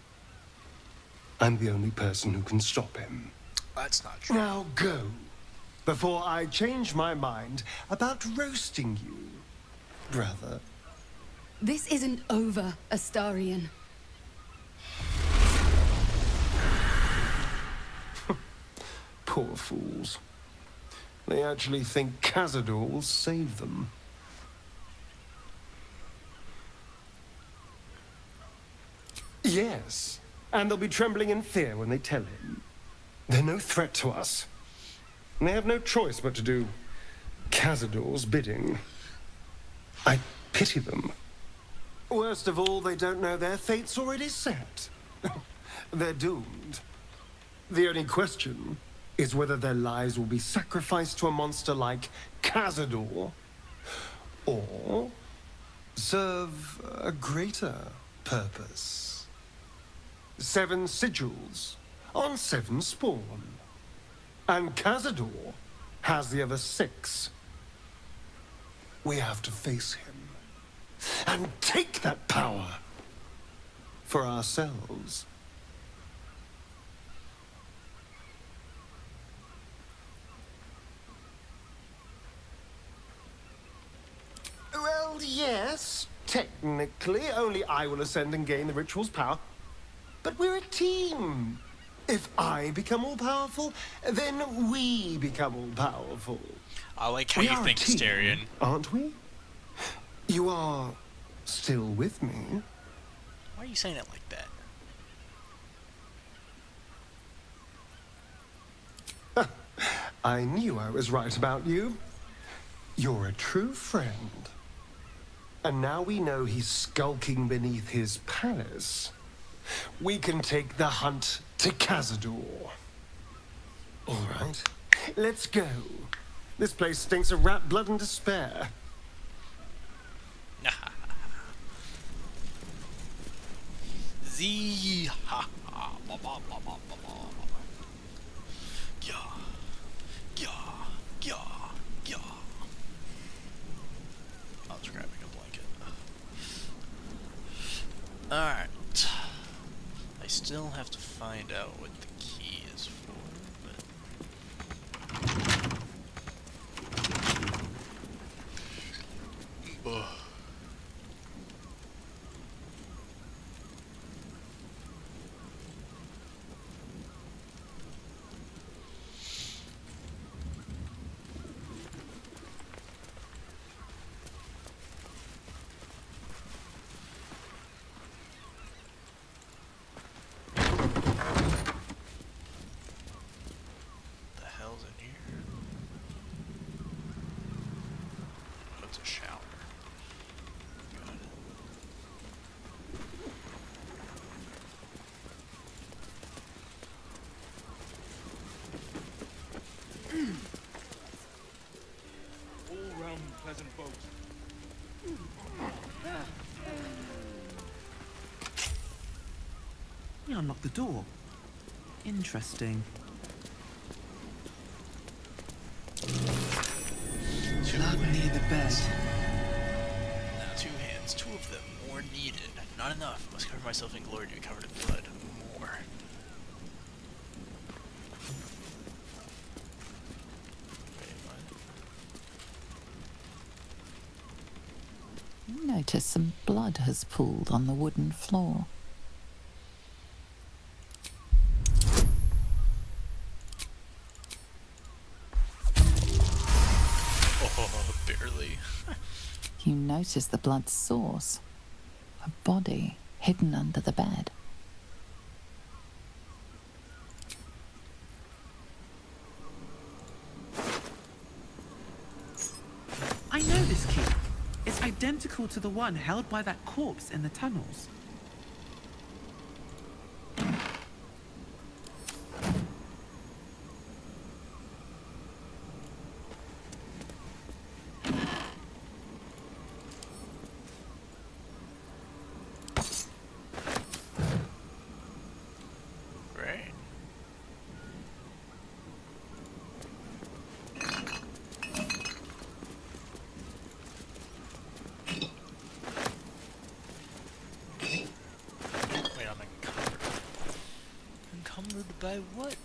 I'm the only person who can stop him. That's not true. Now go, before I change my mind about roasting you, brother. This isn't over, Astarion. Poor fools. They actually think Cazador will save them. Yes, and they'll be trembling in fear when they tell him. They're no threat to us. And they have no choice but to do Cazador's bidding. I pity them. Worst of all, they don't know their fate's already set. They're doomed. The only question is whether their lives will be sacrificed to a monster like Cazador, or serve a greater purpose. 7 sigils on 7 spawn. And Cazador has the other 6. We have to face him and take that power for ourselves. Well, yes, technically, only I will ascend and gain the ritual's power. But we're a team. If I become all powerful, then we become all powerful. I like how We you are a think, team, Starion. aren't we? You are still with me? Why are you saying it like that? I knew I was right about you. You're a true friend. And now we know he's skulking beneath his palace. We can take the hunt to Cazador. All right, let's go. This place stinks of rat blood and despair. Z ha ha ba ba ba ba ba ba. Yeah. Yeah. Yeah. Yeah. I was grabbing a blanket. Alright. I still have to find out what the key is for, but... Ugh. The hell's in here? Oh, it's a shower. Got it. All round pleasant folks. You unlocked the door. Interesting. Blood near the bed. Now 2 hands, 2 of them, more needed. Not enough. Must cover myself in glory to be covered in blood. More. Wait, what? You notice some blood has pooled on the wooden floor. Oh, barely. You notice the blood's source. A body hidden under the bed. I know this key. It's identical to the one held by that corpse in the tunnels. Right. Wait, I'm encumbered. Encumbered by what?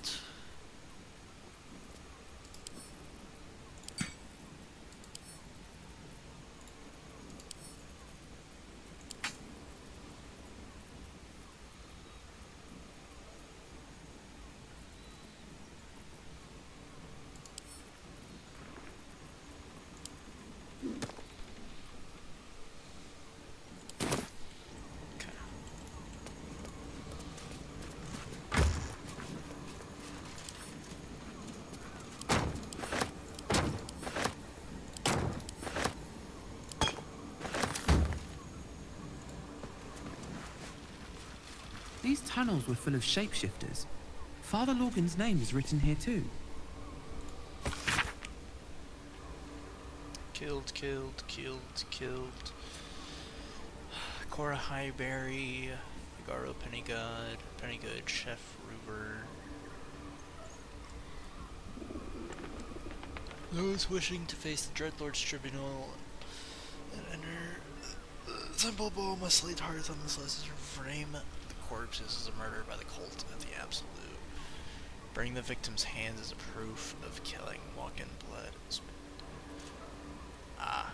These tunnels were full of shapeshifters. Father Lorgan's name is written here too. Killed. Cora Highberry, Figaro Pennygood, Chef Ruber. Those wishing to face the Dreadlord's tribunal and enter the Temple Ball must lay hearth on this lesser frame the corpses as a murder by the cult at the Absolute. Burning the victim's hands as a proof of killing. Walk in blood. Ah.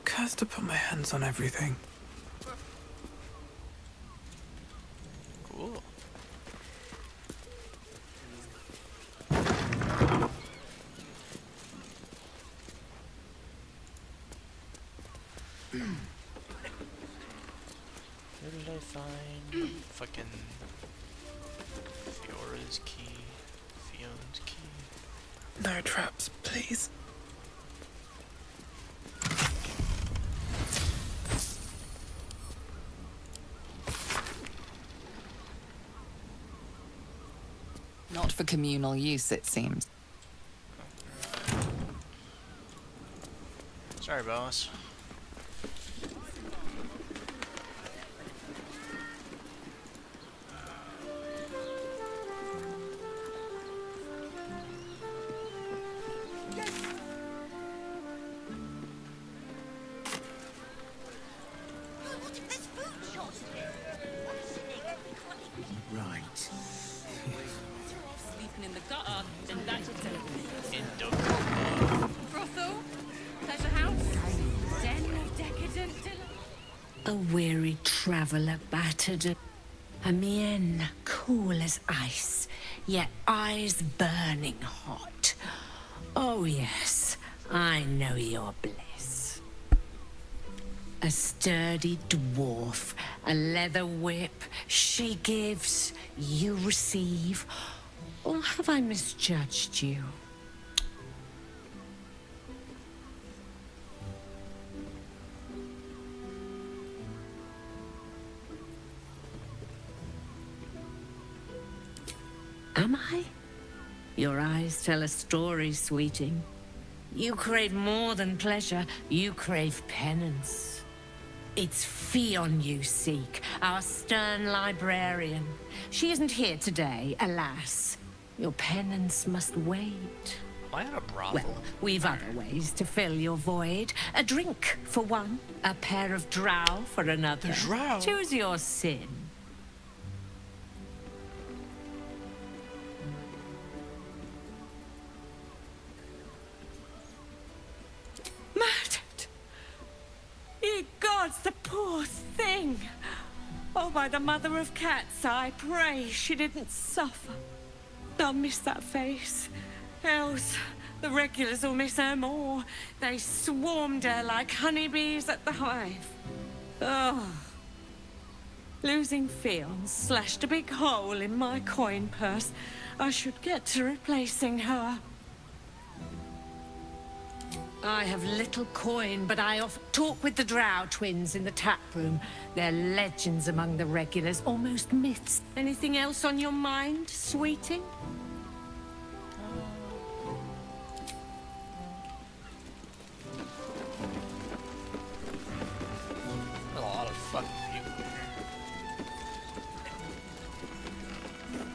Cursed to put my hands on everything. Cool. Where did I find fucking Fiora's key? Fiona's key? No traps, please. Not for communal use, it seems. Sorry, boss. Sleeping in the gutter, then that's your In Dover. brothel, pleasure house, den of decadent A weary traveller battered, a mien cool as ice, yet eyes burning hot. Oh yes, I know your bliss. A sturdy dwarf, a leather whip, she gives, you receive. Or have I misjudged you? Am I? Your eyes tell a story, sweeting. You crave more than pleasure, you crave penance. It's Fionn you seek, our stern librarian. She isn't here today, alas. Your penance must wait. Am I at a brothel? Well, we've other ways to fill your void. A drink for one, a pair of drow for another. The drow? Choose your sin. Murdered! Ye gods, the poor thing! Oh, by the mother of cats, I pray she didn't suffer. I'll miss that face. Else, the regulars will miss her more. They swarmed her like honeybees at the hive. Oh. Losing Fionn slashed a big hole in my coin purse. I should get to replacing her. I have little coin, but I often talk with the Drow twins in the tap room. They're legends among the regulars, almost myths. Anything else on your mind, sweeting? A lot of fucking people here.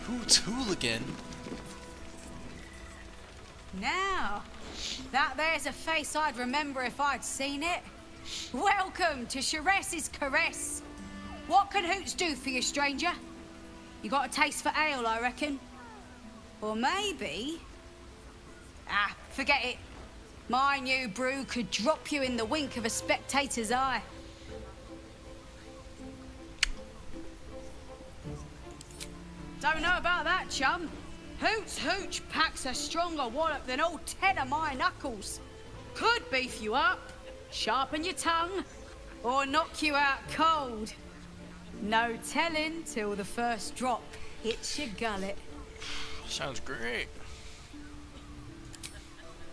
Who's Hooligan? Now, that there's a face I'd remember if I'd seen it. Welcome to Sharess's Caress. What can Hoots do for you, stranger? You got a taste for ale, I reckon? Or maybe... Ah, forget it. My new brew could drop you in the wink of a spectator's eye. Don't know about that, chum. Hoots Hooch packs a stronger wallop than all 10 of my knuckles. Could beef you up, sharpen your tongue, or knock you out cold. No telling till the first drop hits your gullet. Sounds great.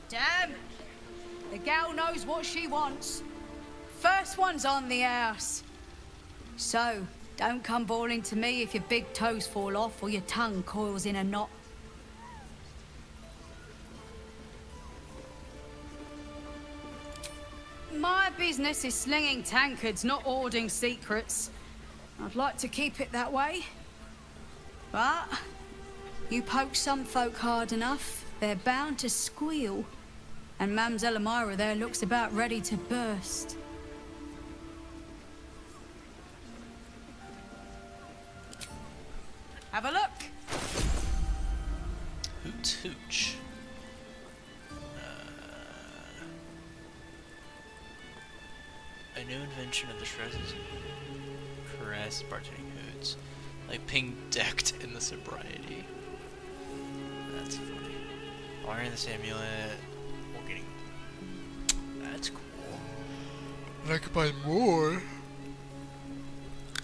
Damn! The gal knows what she wants. First one's on the house. So, don't come bawling to me if your big toes fall off or your tongue coils in a knot. My business is slinging tankards, not hoarding secrets. I'd like to keep it that way. But you poke some folk hard enough, they're bound to squeal. And Mamselle Elmira there looks about ready to burst. Have a look. Hoots hooch. A new invention of the Shrezz's caress bartending hoots. Like ping decked in the sobriety. That's funny. Wearing this amulet. We're getting. That's cool. I could buy more.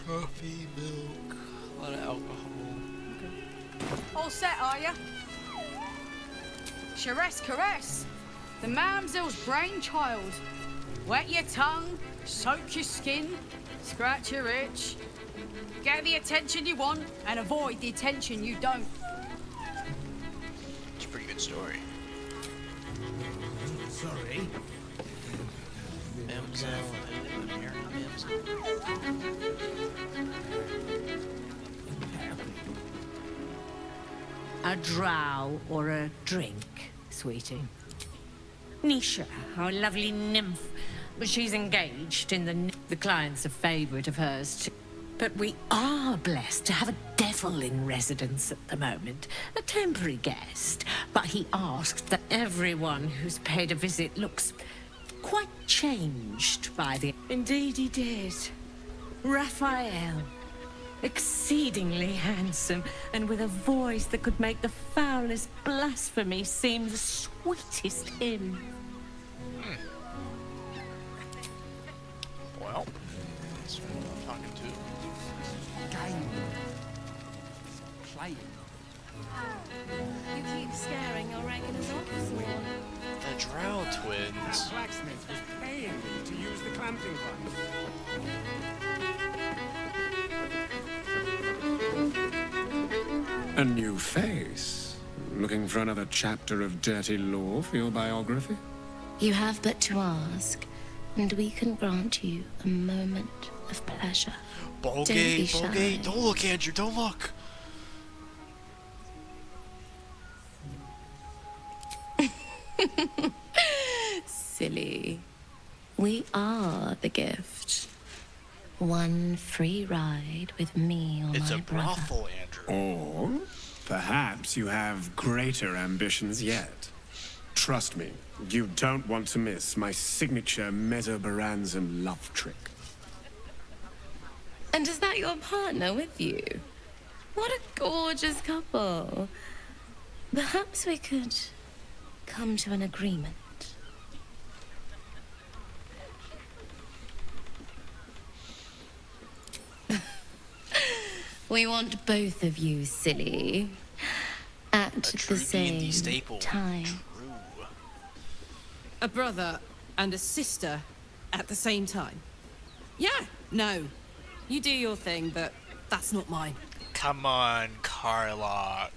Coffee, milk, a lot of alcohol. All set, are ya? Charess caress. The Mamselle's brainchild. Wet your tongue, soak your skin, scratch your itch. Get the attention you want and avoid the attention you don't. It's a pretty good story. Sorry. Mamselle, here, Mamselle. A drow or a drink, sweetie? Nisha, our lovely nymph. She's engaged in the client's a favourite of hers too. But we are blessed to have a devil in residence at the moment. A temporary guest. But he asked that everyone who's paid a visit looks quite changed by the... Indeed he did. Raphael. Exceedingly handsome, and with a voice that could make the foulest blasphemy seem the sweetest hymn. Well, that's who I'm talking to. Game. Playing. You keep scaring your regulars off, Swan. The Drow twins. That blacksmith was paying me to use the clamping device. A new face? Looking for another chapter of dirty lore for your biography? You have but to ask, and we can grant you a moment of pleasure. Bolgate, don't look, Andrew, don't look. Silly. We are the gift. One free ride with me or It's my a brother. brothel, Andrew. Or perhaps you have greater ambitions yet. Trust me, you don't want to miss my signature Mesobaranzan love trick. And is that your partner with you? What a gorgeous couple. Perhaps we could come to an agreement. We want both of you, silly, at the same time. A brother and a sister at the same time. Yeah, no. You do your thing, but that's not mine. Come on, Carlock.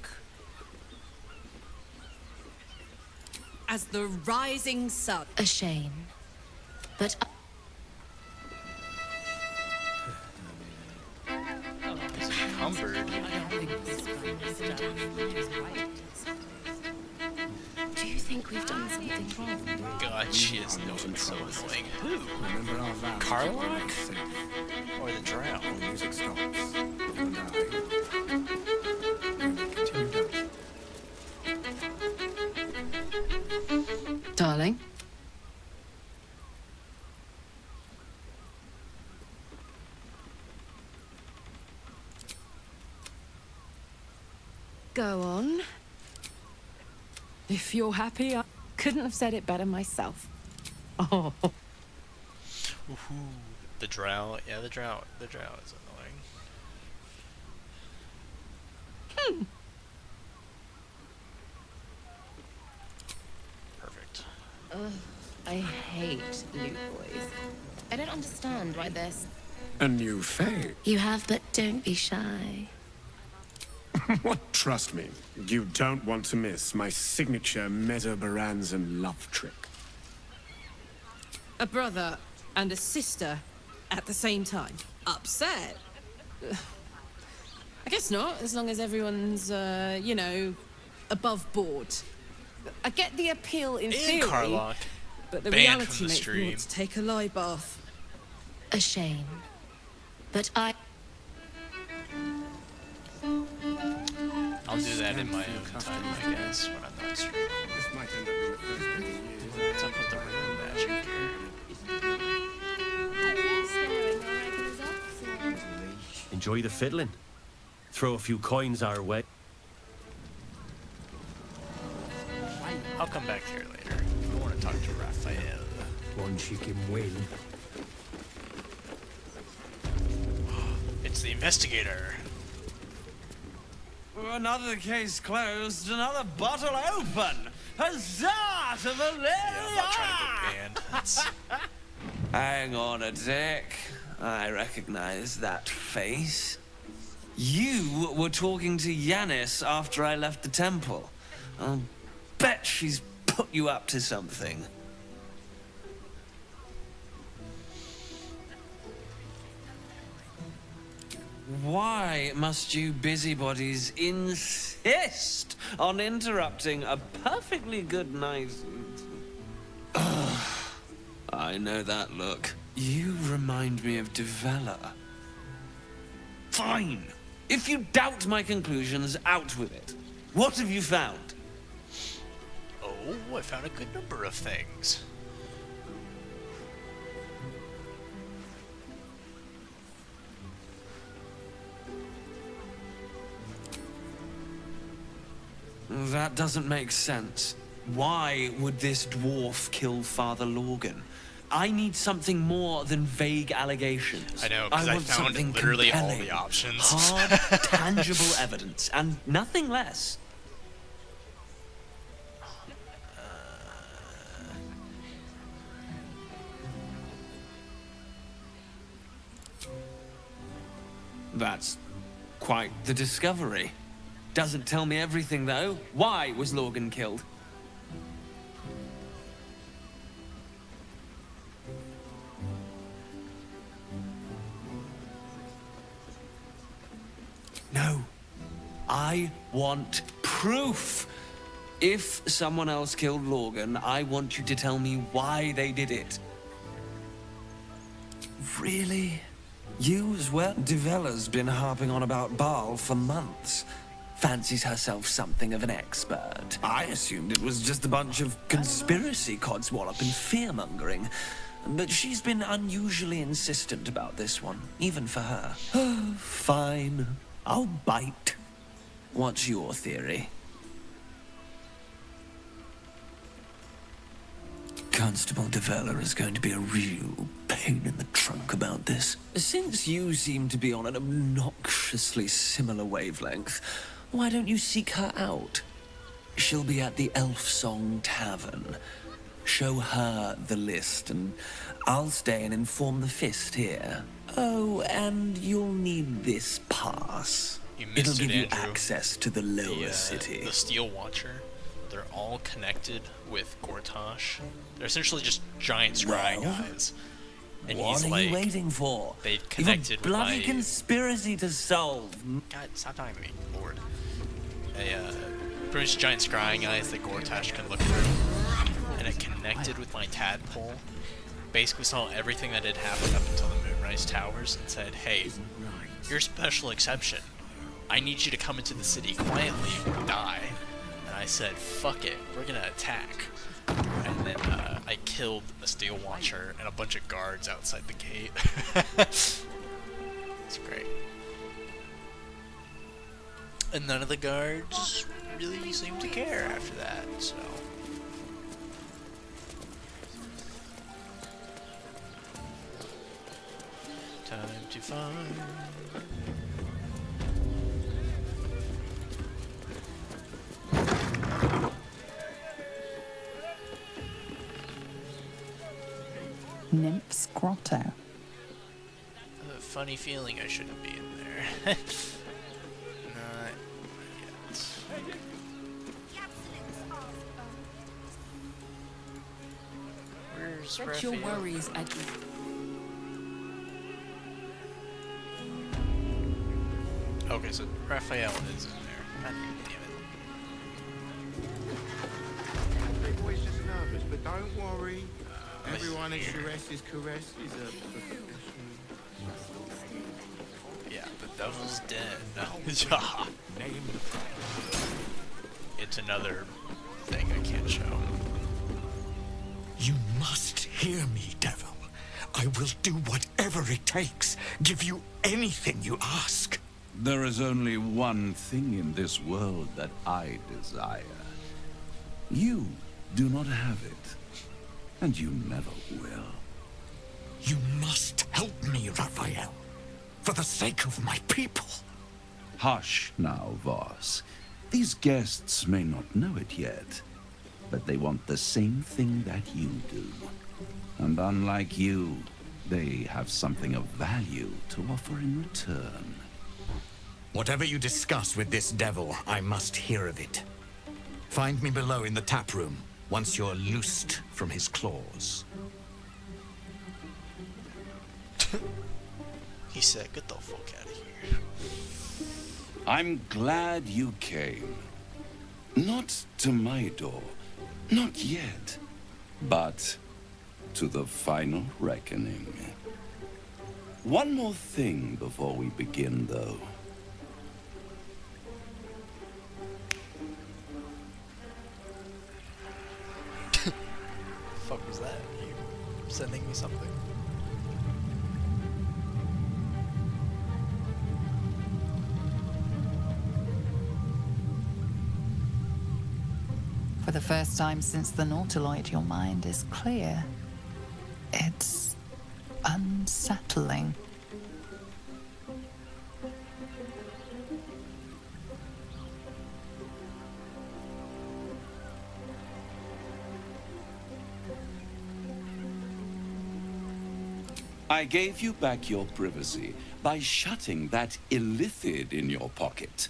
As the rising sun. A shame. But Is it encumbered? do you think we've done something wrong? God, she is no one so annoying. Who? Carlock? Or the Drow? Music stops. Darling? Go on. If you're happy, I couldn't have said it better myself. Oh. The drow, yeah, the drow is annoying. Perfect. Ugh, I hate loot boys. I don't understand why this. A new fate. You have, but don't be shy. What? Trust me, you don't want to miss my signature Mesobaranzan love trick. A brother and a sister at the same time. Upset? I guess not, as long as everyone's, you know, above board. I get the appeal in theory, Carlock, but the banned from reality the makes me stream. want to take a lie bath. A shame. But I... I'll do that in my own time, I guess, when I'm not streaming. This might end up being the first bit of years. What's up with the rune magic here? Enjoy the fiddling. Throw a few coins our way. I'll come back here later. I want to talk to Raphael. One chicken win. It's the investigator. Another case closed, another bottle open. Huzzah to Valeria! Yeah, I'm not trying to get banned. That's... Hang on a tick. I recognize that face. You were talking to Yanis after I left the temple. I'll bet she's put you up to something. Why must you busybodies insist on interrupting a perfectly good night? I know that look. You remind me of Devella. Fine. If you doubt my conclusions, out with it. What have you found? Oh, I found a good number of things. That doesn't make sense. Why would this dwarf kill Father Lorgan? I need something more than vague allegations. I know, because I want found something literally all compelling, the options. Hard, tangible evidence, and nothing less. That's quite the discovery. Doesn't tell me everything, though. Why was Lorgan killed? No. I want proof. If someone else killed Lorgan, I want you to tell me why they did it. Really? You as well? Devella's been harping on about Baal for months. Fancies herself something of an expert. I assumed it was just a bunch of conspiracy codswallop and fear-mongering. But she's been unusually insistent about this one, even for her. Fine. I'll bite. What's your theory? Constable Devella is going to be a real pain in the trunk about this. Since you seem to be on an obnoxiously similar wavelength, why don't you seek her out? She'll be at the Elf Song Tavern. Show her the list, and I'll stay and inform the Fist here. Oh, and you'll need this pass. It'll give you access to the lower city. The Steel Watcher, they're all connected with Gortash. They're essentially just giant scrying guys. And What he's are like, you waiting for? They You've connected a bloody with my... conspiracy to solve. God, stop talking to me, Lord. Pretty much giant scrying eyes that Gortash can look through. And it connected with my tadpole. Basically saw everything that had happened up until the Moonrise Towers and said, hey, you're a special exception. I need you to come into the city quietly or die. And I said, fuck it, we're gonna attack. And then I killed a Steel Watcher and a bunch of guards outside the gate. It's great. And none of the guards really seemed to care after that, so... Time to find. Nymph's Grotto. A funny feeling I shouldn't be in there. Not yet. Where's Set your Raphael? worries at ease. Okay, so Raphael is in there. God damn Everybody's just nervous, but don't worry. Everyone at Sharess's Caress is a professional. Yeah, the devil's dead. Yeah. It's another thing I can't show. You must hear me, devil. I will do whatever it takes. Give you anything you ask. There is only one thing in this world that I desire. You do not have it, and you never will. You must help me, Raphael. For the sake of my people. Hush now, Voss. These guests may not know it yet, but they want the same thing that you do. And unlike you, they have something of value to offer in return. Whatever you discuss with this devil, I must hear of it. Find me below in the tap room, once you're loosed from his claws. He said, get the fuck out of here. I'm glad you came. Not to my door, not yet, but to the final reckoning. One more thing before we begin, though. Fuck was that? You sending me something? For the first time since the Nautiloid, your mind is clear. It's unsettling. I gave you back your privacy by shutting that illithid in your pocket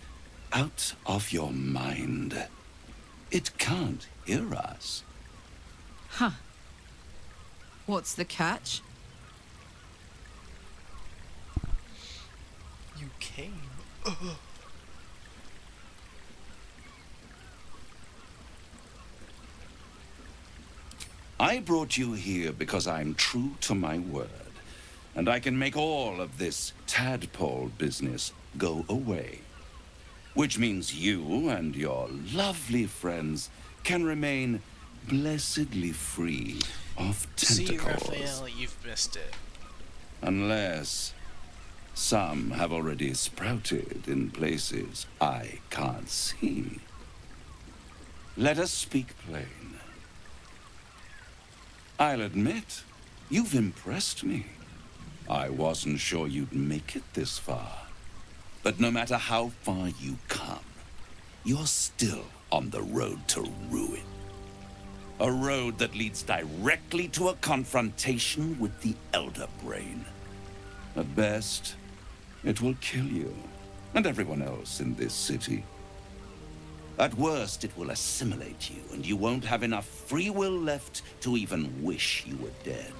out of your mind. It can't hear us. Huh. What's the catch? You came. I brought you here because I'm true to my word, and I can make all of this tadpole business go away. Which means you and your lovely friends can remain blessedly free of tentacles. See, Raphael, you've missed it. Unless some have already sprouted in places I can't see. Let us speak plain. I'll admit, you've impressed me. I wasn't sure you'd make it this far. But no matter how far you come, you're still on the road to ruin. A road that leads directly to a confrontation with the Elder Brain. At best, it will kill you, and everyone else in this city. At worst, it will assimilate you, and you won't have enough free will left to even wish you were dead.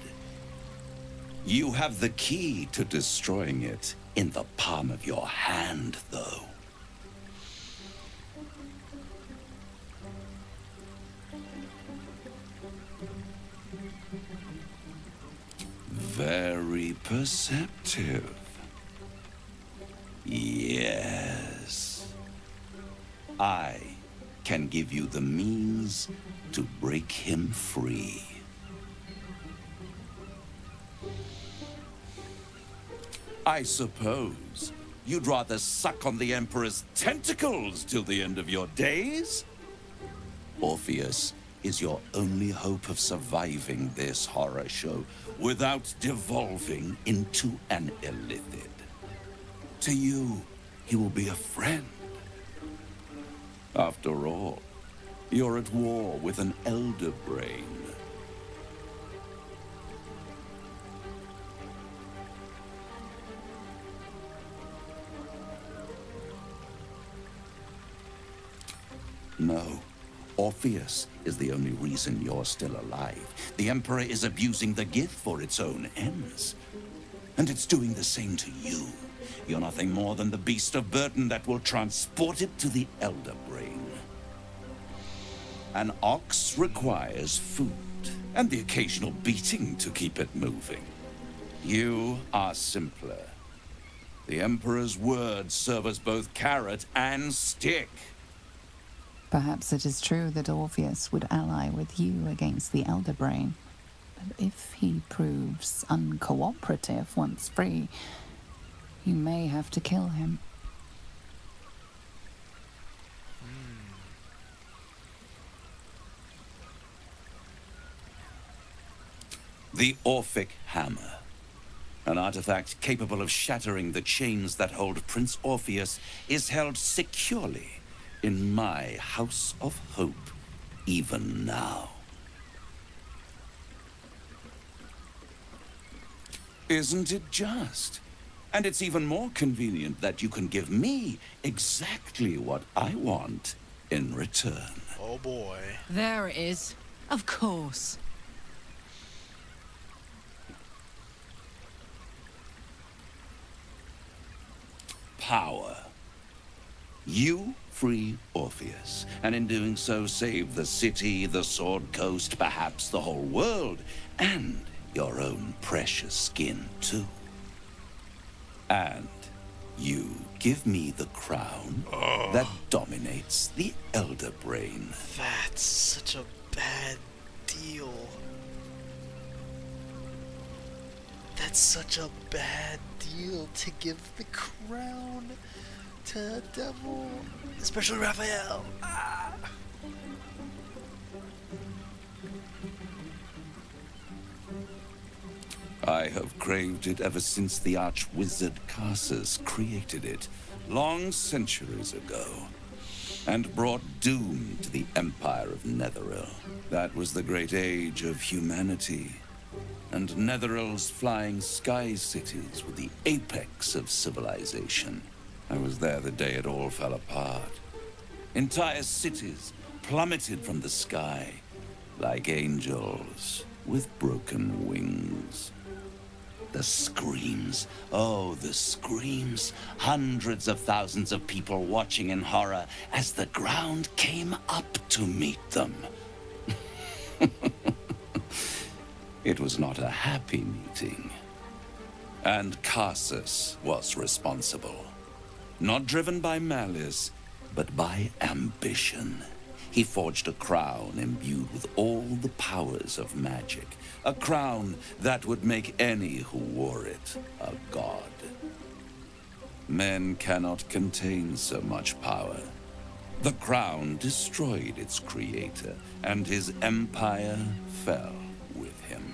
You have the key to destroying it in the palm of your hand, though. Very perceptive. Yes. I can give you the means to break him free. I suppose you'd rather suck on the Emperor's tentacles till the end of your days? Orpheus, is your only hope of surviving this horror show without devolving into an illithid. To you, he will be a friend. After all, you're at war with an elder brain. No. Orpheus is the only reason you're still alive. The Emperor is abusing the gift for its own ends. And it's doing the same to you. You're nothing more than the beast of burden that will transport it to the Elder Brain. An ox requires food, and the occasional beating to keep it moving. You are simpler. The Emperor's words serve as both carrot and stick. Perhaps it is true that Orpheus would ally with you against the Elder Brain. But if he proves uncooperative once free, you may have to kill him. The Orphic Hammer. An artifact capable of shattering the chains that hold Prince Orpheus is held securely in my House of Hope, even now. Isn't it just? And it's even more convenient that you can give me exactly what I want in return. Oh boy. There it is. Of course. Power. You free Orpheus, and in doing so save the city, the Sword Coast, perhaps the whole world, and your own precious skin too. And you give me the crown that dominates the Elder Brain. That's such a bad deal. That's such a bad deal to give the crown to Devil, especially Raphael. Ah. I have craved it ever since the arch-wizard Carsus created it, long centuries ago, and brought doom to the Empire of Netheril. That was the great age of humanity, and Netheril's flying sky cities were the apex of civilization. I was there the day it all fell apart. Entire cities plummeted from the sky like angels with broken wings. The screams, oh, the screams. Hundreds of thousands of people watching in horror as the ground came up to meet them. It was not a happy meeting. And Carsus was responsible. Not driven by malice, but by ambition. He forged a crown imbued with all the powers of magic. A crown that would make any who wore it a god. Men cannot contain so much power. The crown destroyed its creator, and his empire fell with him.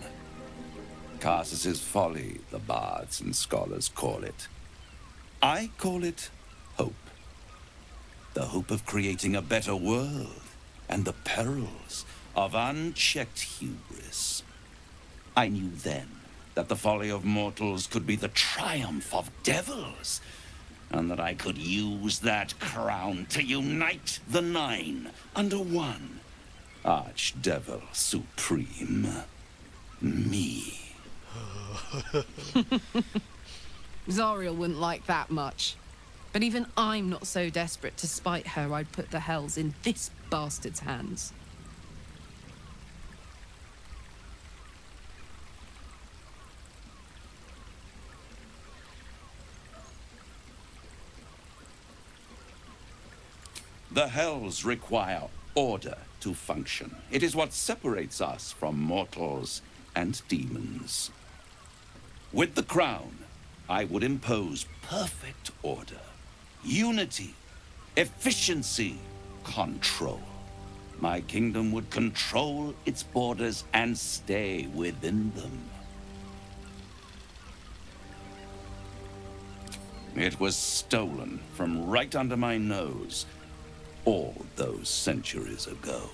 Carsus's folly, the bards and scholars call it. I call it hope. The hope of creating a better world, and the perils of unchecked hubris. I knew then that the folly of mortals could be the triumph of devils, and that I could use that crown to unite the Nine under one Archdevil Supreme. Me. Zariel wouldn't like that much. But even I'm not so desperate to spite her I'd put the hells in this bastard's hands. The hells require order to function. It is what separates us from mortals and demons. With the crown, I would impose perfect order, unity, efficiency, control. My kingdom would control its borders and stay within them. It was stolen from right under my nose all those centuries ago.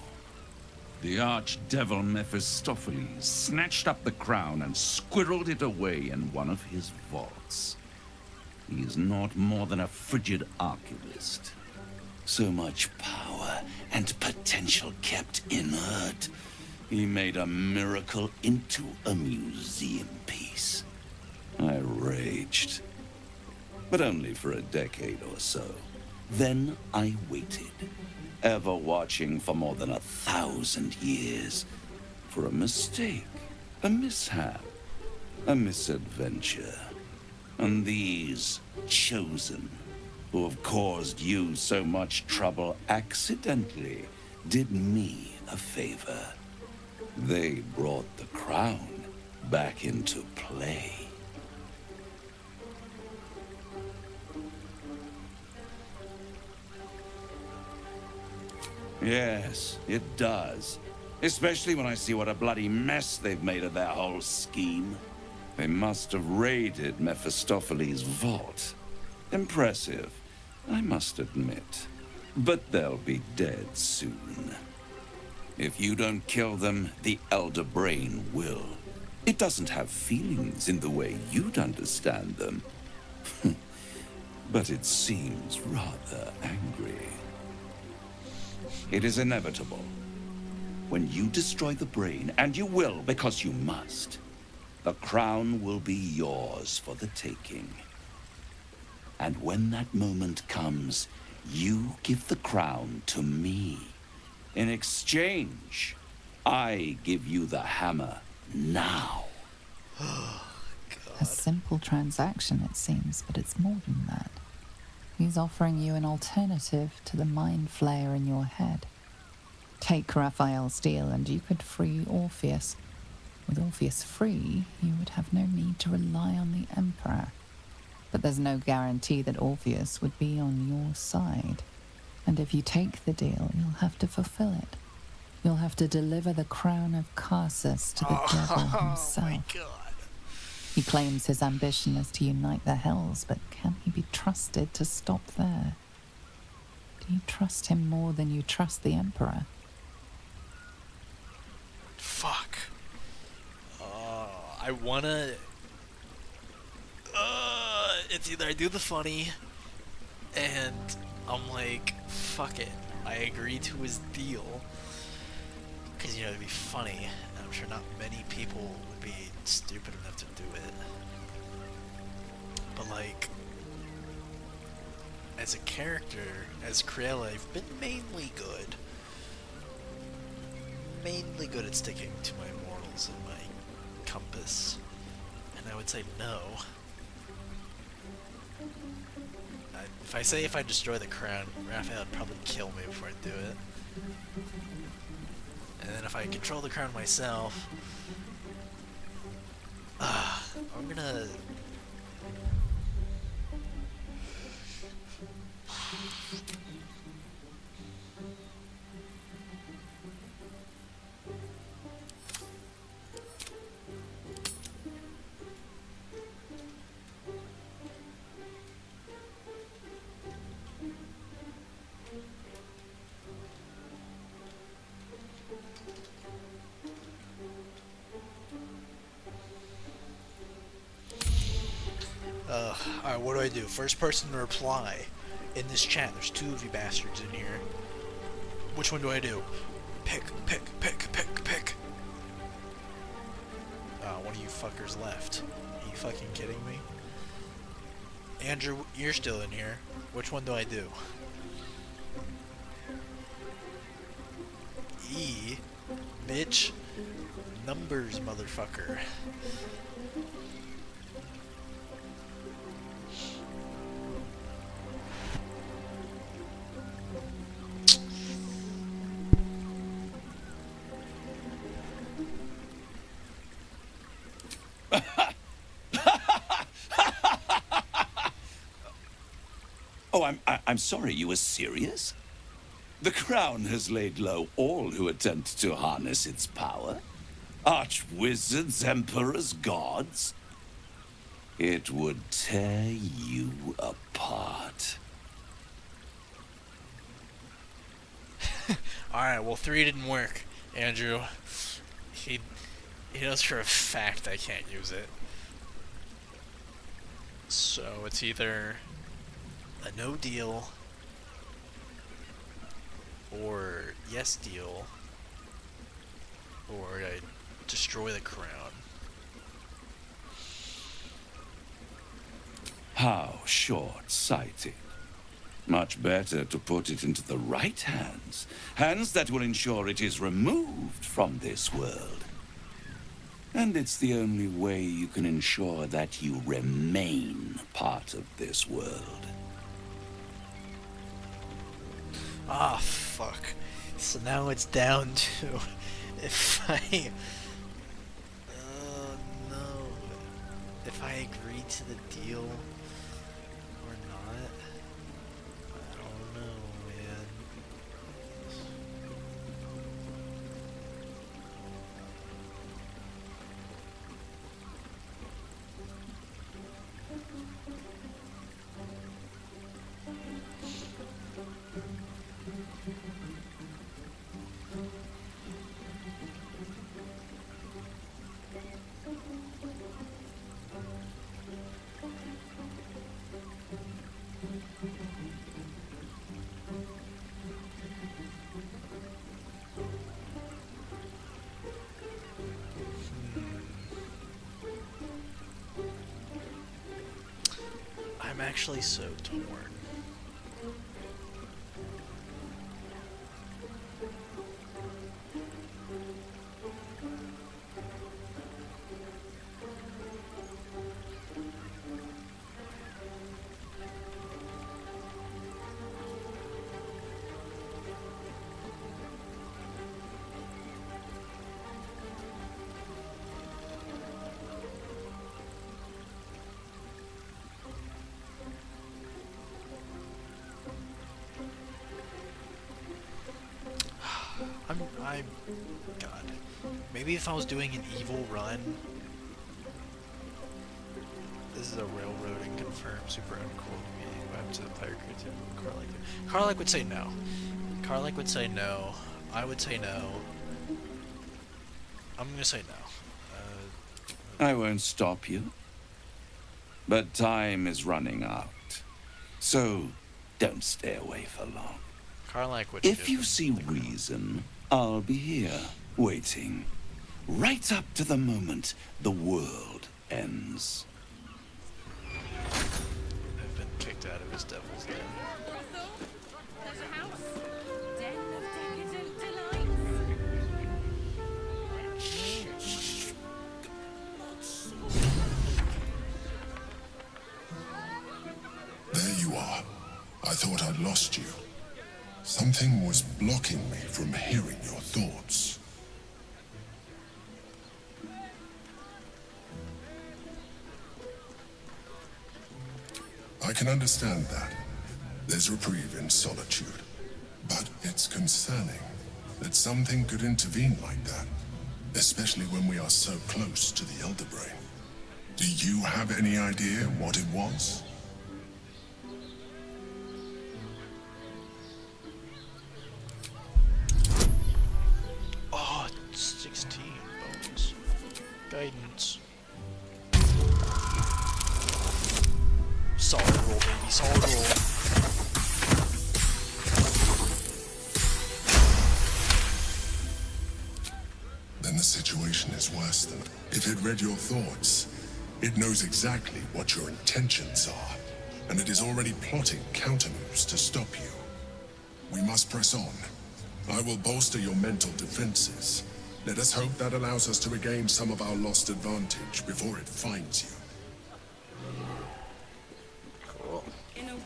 The archdevil Mephistopheles snatched up the crown and squirreled it away in one of his vaults. He is not more than a frigid archivist. So much power and potential kept inert. He made a miracle into a museum piece. I raged. But only for a decade or so. Then I waited, ever watching for more than 1,000 years, for a mistake, a mishap, a misadventure. And these chosen, who have caused you so much trouble accidentally, did me a favor. They brought the crown back into play. Yes, it does. Especially when I see what a bloody mess they've made of their whole scheme. They must have raided Mephistopheles' vault. Impressive, I must admit. But they'll be dead soon. If you don't kill them, the Elder Brain will. It doesn't have feelings in the way you'd understand them. But it seems rather angry. It is inevitable. When you destroy the brain, and you will because you must, the crown will be yours for the taking. And when that moment comes, you give the crown to me. In exchange, I give you the hammer now. A simple transaction, it seems, but it's more than that. He's offering you an alternative to the mind flayer in your head. Take Raphael's deal and you could free Orpheus. With Orpheus free, you would have no need to rely on the Emperor. But there's no guarantee that Orpheus would be on your side. And if you take the deal, you'll have to fulfill it. You'll have to deliver the crown of Carsus to the devil himself. My God. He claims his ambition is to unite the Hells, but can he be trusted to stop there? Do you trust him more than you trust the Emperor? Fuck. I wanna... it's either I do the funny, and I'm like, fuck it. I agree to his deal. Because, it'd be funny. And I'm sure not many people would be stupid enough to do it. But, like, as a character, as Cruella, I've been mainly good. Mainly good at sticking to my morals and my compass. And I would say no. If I destroy the crown, Raphael would probably kill me before I do it. And then if I control the crown myself, I'm gonna... Alright, what do I do? First person to reply in this chat. There's two of you bastards in here. Which one do I do? Pick. One of you fuckers left. Are you fucking kidding me? Andrew, you're still in here. Which one do I do? E. Bitch. Numbers, motherfucker. Oh, I'm sorry, you were serious? The crown has laid low all who attempt to harness its power. Archwizards, emperors, gods. It would tear you apart. Alright, well 3 didn't work, Andrew. He knows for a fact I can't use it. So it's either a no deal or yes deal or I destroy the crown. How short-sighted. Much better to put it into the right hands. Hands that will ensure it is removed from this world. And it's the only way you can ensure that you remain part of this world. Ah, fuck. So now it's down to if I... Oh, no. If I agree to the deal or not. I don't know, man. I'm actually so torn. God. Maybe if I was doing an evil run. This is a railroading confirmed super uncool meeting. Web to the player creativity. Karlach would say no. Karlach would say no. I would say no. I'm gonna say no. I won't stop you. But time is running out. So, don't stay away for long. Karlach would If you see reason, I'll be here, waiting. Right up to the moment the world ends. I've been kicked out of his devil's den. There's a house. Den of decadent delights. There you are. I thought I'd lost you. Something was blocking me from hearing your thoughts. I can understand that. There's reprieve in solitude. But it's concerning that something could intervene like that, especially when we are so close to the Elder Brain. Do you have any idea what it was? Oh, 16 bones. Guidance. Solid roll, baby. Solid roll. Then the situation is worse than... If it read your thoughts, it knows exactly what your intentions are, and it is already plotting countermoves to stop you. We must press on. I will bolster your mental defenses. Let us hope that allows us to regain some of our lost advantage before it finds you. Cool. In a word.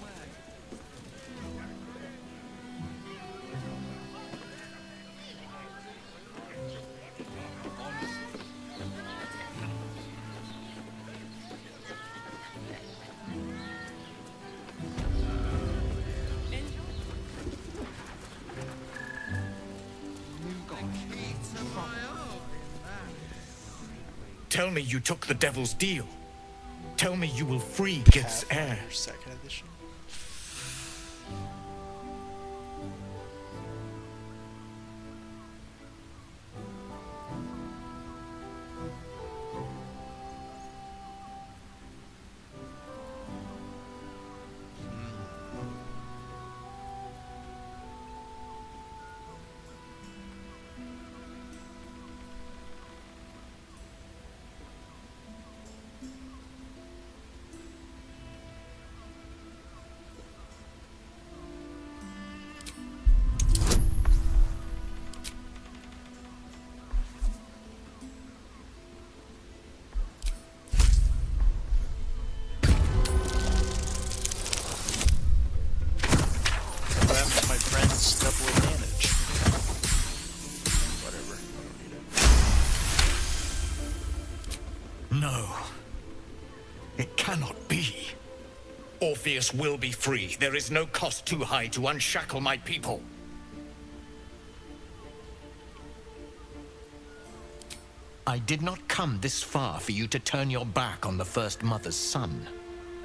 Tell me you took the devil's deal. Tell me you will free Gith's heir. Second edition. Double advantage. Whatever. I don't need it. No. It cannot be. Orpheus will be free. There is no cost too high to unshackle my people. I did not come this far for you to turn your back on the First Mother's son.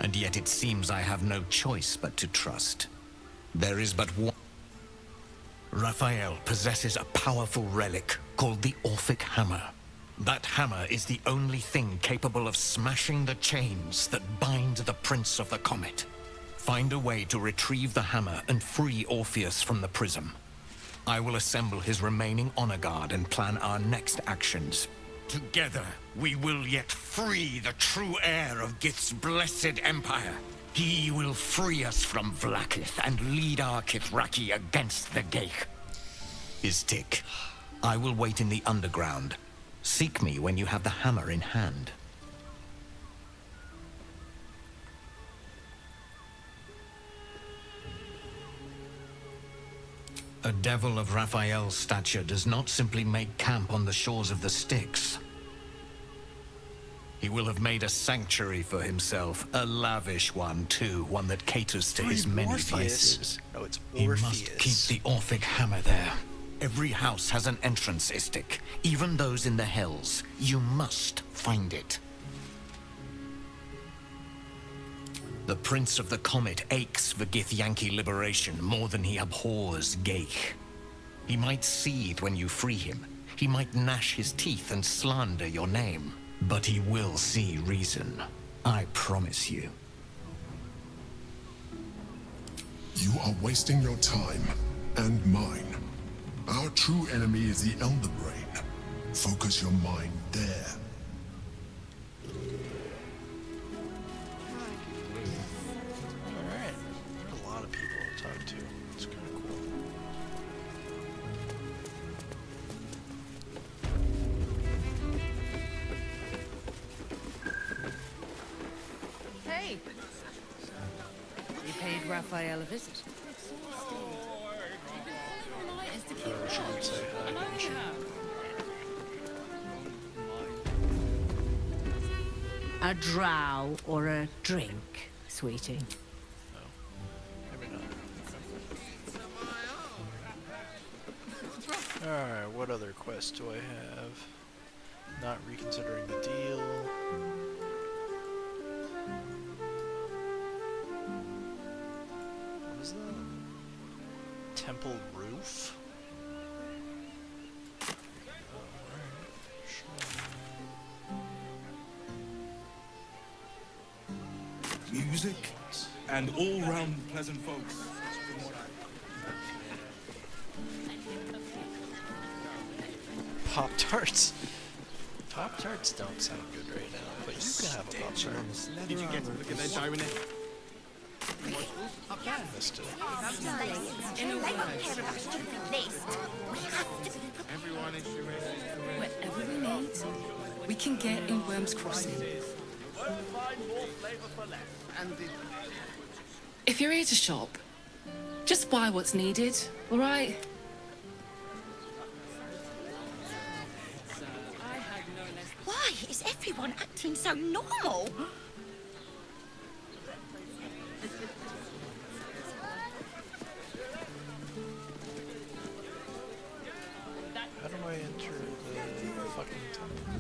And yet it seems I have no choice but to trust. There is but one. Raphael possesses a powerful relic called the Orphic Hammer. That hammer is the only thing capable of smashing the chains that bind the Prince of the Comet. Find a way to retrieve the hammer and free Orpheus from the prism. I will assemble his remaining honor guard and plan our next actions. Together, we will yet free the true heir of Gith's blessed empire. He will free us from Vlaakith and lead our Kithraki against the Geich. Istik, I will wait in the underground. Seek me when you have the hammer in hand. A devil of Raphael's stature does not simply make camp on the shores of the Styx. He will have made a sanctuary for himself, a lavish one too, one that caters to his many vices. No, it's He Orpheus. must keep the Orphic hammer there. Every house has an entrance, Istik, even those in the Hells. You must find it. The Prince of the Comet aches for Githyanki liberation more than he abhors Geich. He might seethe when you free him. He might gnash his teeth and slander your name. But he will see reason. I promise you. You are wasting your time, and mine. Our true enemy is the Elder Brain. Focus your mind there. Alright. A lot of people to talk to. It's kind of cool. Hey! You paid Raphael a visit. Or should we say hi, didn't you? A drow or a drink, sweetie? Maybe not. Alright, what other quests do I have? Not reconsidering the deal. What is that? Temple roof? Music and all-round pleasant folks. Pop-Tarts. Pop-Tarts don't sound good right now, but you can have a Pop-Tart. Did you get to look at that diamond? Missed it. Everyone is Shiraz. Whatever we need, we can get in Worm's Crossing. If you're here to shop, just buy what's needed, all right? Why is everyone acting so normal? How do I enter the fucking temple?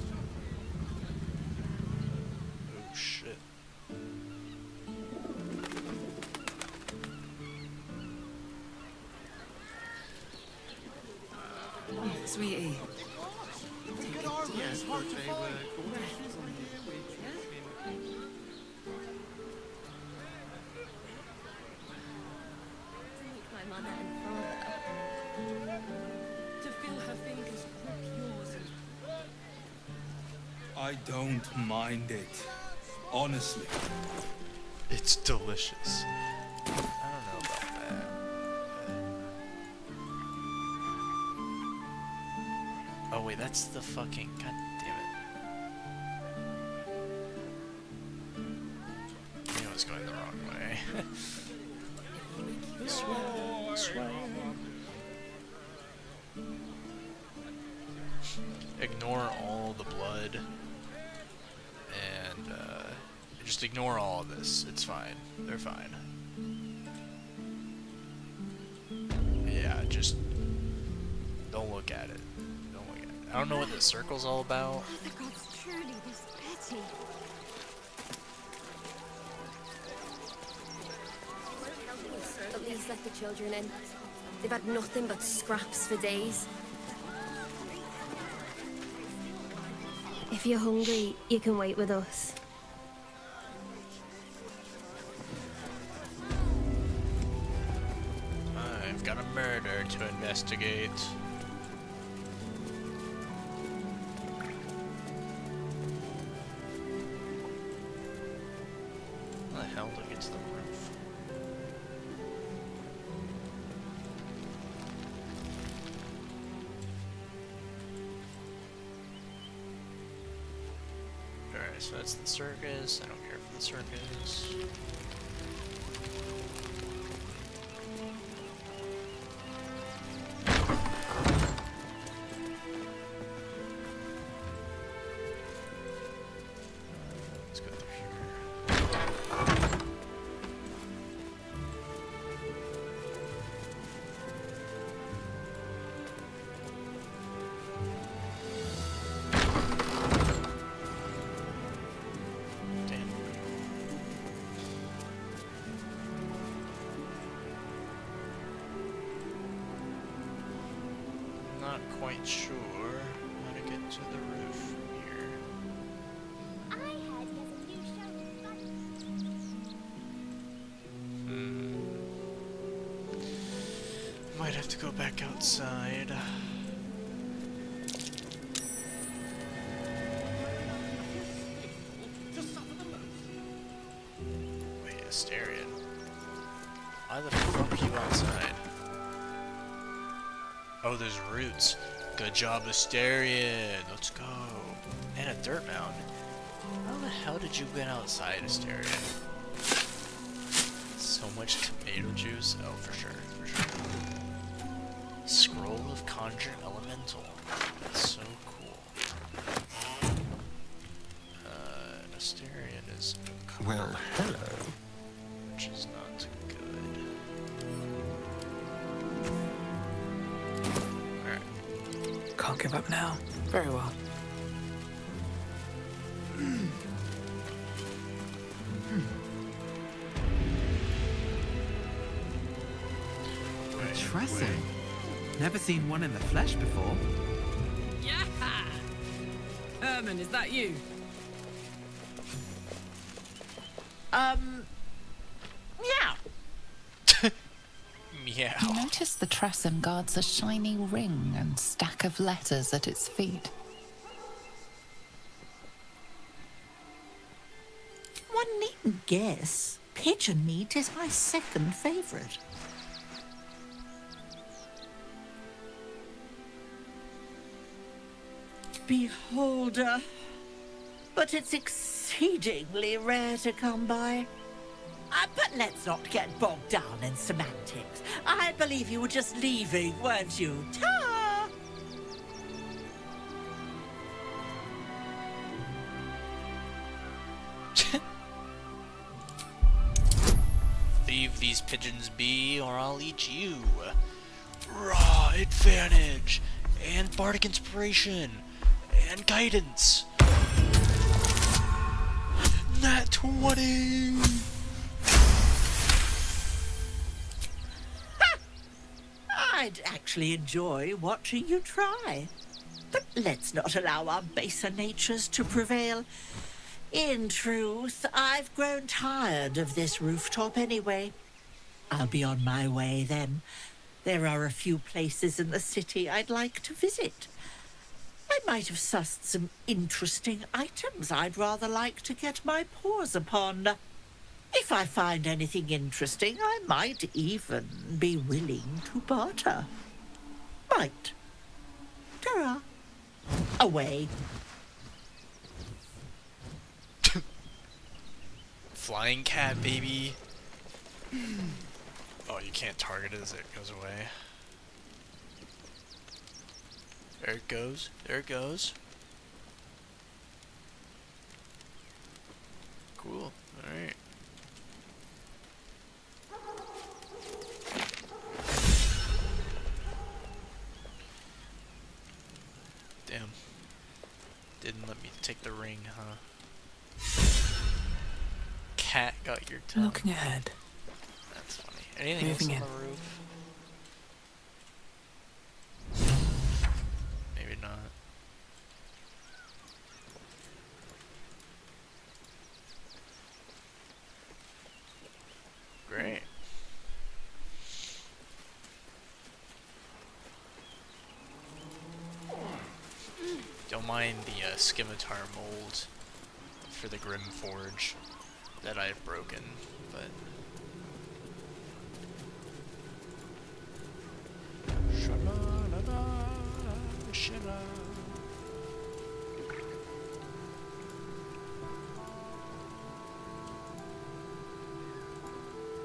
Sweetie. Yes, but they were My mother and father. To feel her fingers grip yours and I don't mind it. Honestly. It's delicious. I don't know about that. Oh wait, that's the fucking... God damn it. I knew I was going the wrong way. This way, this way. Ignore all the blood. And, just ignore all of this. It's fine. They're fine. Yeah, just... don't look at it. Don't look at it. I don't know what this circle's all about. Oh, the gods truly this petty. But these let the children in. They've had nothing but scraps for days. If you're hungry, you can wait with us. I've got a murder to investigate. How the hell do I get to the roof? Alright, so that's the circus. I don't care for the circus. Let's go through here. Damn. Not quite sure how to get to the roof here. Might have to go back outside. Wait, Asterion. Why the fuck are you outside? Oh, there's roots. Good job, Asterion. Let's go. And a dirt mound. How the hell did you get outside, Asterion? So much tomato juice. Oh, for sure, for sure. Scroll of Conjure Elemental. That's so cool. Asterion is Well, hello. which is not good. Alright. Can't give up now. Very well. A Tressel? Never seen one in the flesh before. Yeah! Herman, is that you? Meow. You notice the Tressum guards a shiny ring and stack of letters at its feet. One needn't guess. Pigeon meat is my second favourite. Beholder. But it's exceedingly rare to come by. But let's not get bogged down in semantics. I believe you were just leaving, weren't you? Ta! Leave these pigeons be, or I'll eat you. Raw advantage, and bardic inspiration, and guidance. Nat 20! I I'd actually enjoy watching you try. But let's not allow our baser natures to prevail. In truth, I've grown tired of this rooftop anyway. I'll be on my way then. There are a few places in the city I'd like to visit. I might have sussed some interesting items I'd rather like to get my paws upon. If I find anything interesting, I might even be willing to barter. Might. Ta-ra. Away. Flying cat, baby. Oh, you can't target it as it goes away. There it goes. There it goes. Cool. Alright. Damn. Didn't let me take the ring, huh? Cat got your tongue. Looking ahead. That's funny. Anything Moving else in. on the roof? Maybe not. Great. Don't mind the scimitar mold for the Grim Forge that I've broken, but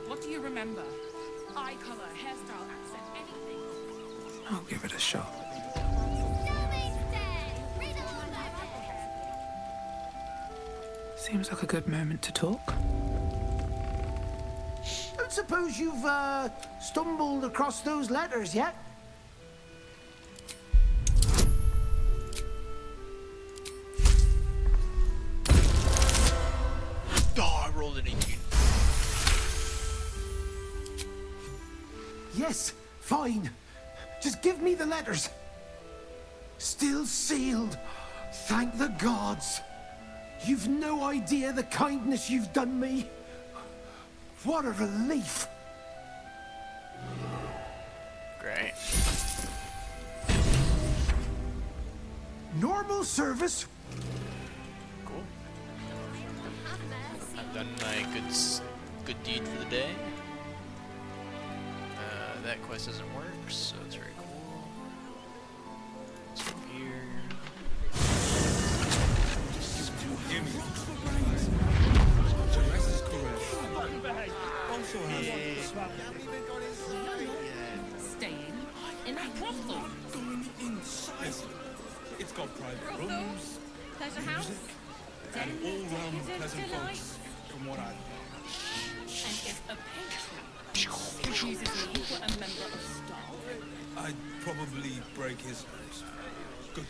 What do you remember? Eye color, hairstyle, accent, anything. I'll give it a shot. Seems like a good moment to talk. Don't suppose you've stumbled across those letters yet? oh, I rolled an 18. Yes, fine. Just give me the letters. Still sealed. Thank the gods. You've no idea the kindness you've done me. What a relief. Great. Normal service. Cool. I've done my good deed for the day. That quest doesn't work, so it's very cool. Let's go here. Staying in a brothel. Going inside. It's got private rooms, Pleasure house. and all-round pleasant folks, from what I've heard. And if a patron accuses me for a member of staff, I'd probably break his nose. Good.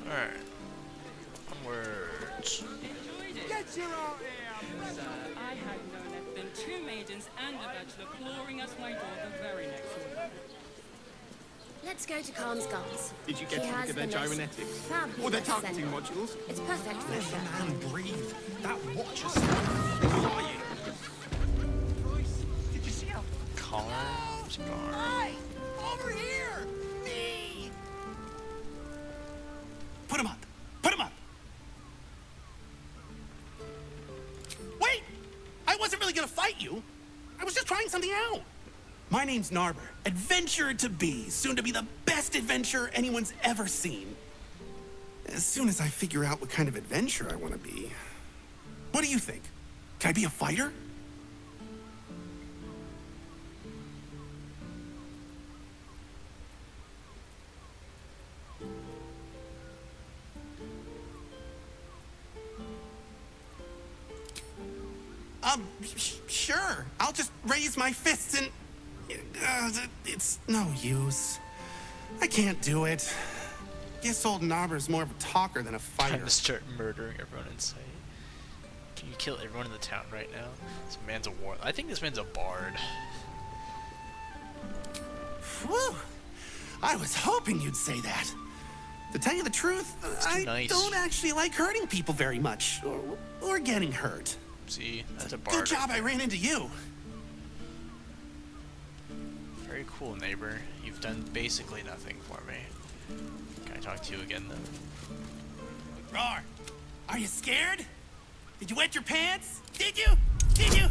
Alright. Onwards. Get your own air! Sir, I had no less than 2 maidens and a bachelor clawing at my door the very next morning. Let's go to Khan's guards. Did you get He to look has at their the most gyrometics? fabulous Or their targeting scent. modules? It's perfect for a Let show. the man breathe. That watch is lying. Did you see how? Car's bar. Hey! Over here! Me! Put him up! Put him up! Wait! I wasn't really gonna fight you. I was just trying something out. My name's Narber, adventurer to be, soon to be the best adventurer anyone's ever seen. As soon as I figure out what kind of adventurer I want to be. What do you think? Can I be a fighter? Sure. I'll just raise my fists and... it's no use. I can't do it. Guess old Narber's more of a talker than a fighter. Time to start murdering everyone in sight. Can you kill everyone in the town right now? This man's a war. I think this man's a bard. Whew. I was hoping you'd say that. To tell you the truth, I don't actually like hurting people very much, or getting hurt. See, that's a bard. Good job I ran into you. Very cool, neighbor. You've done basically nothing for me. Can I talk to you again, though? Roar, are you scared? Did you wet your pants? Did you? Did you?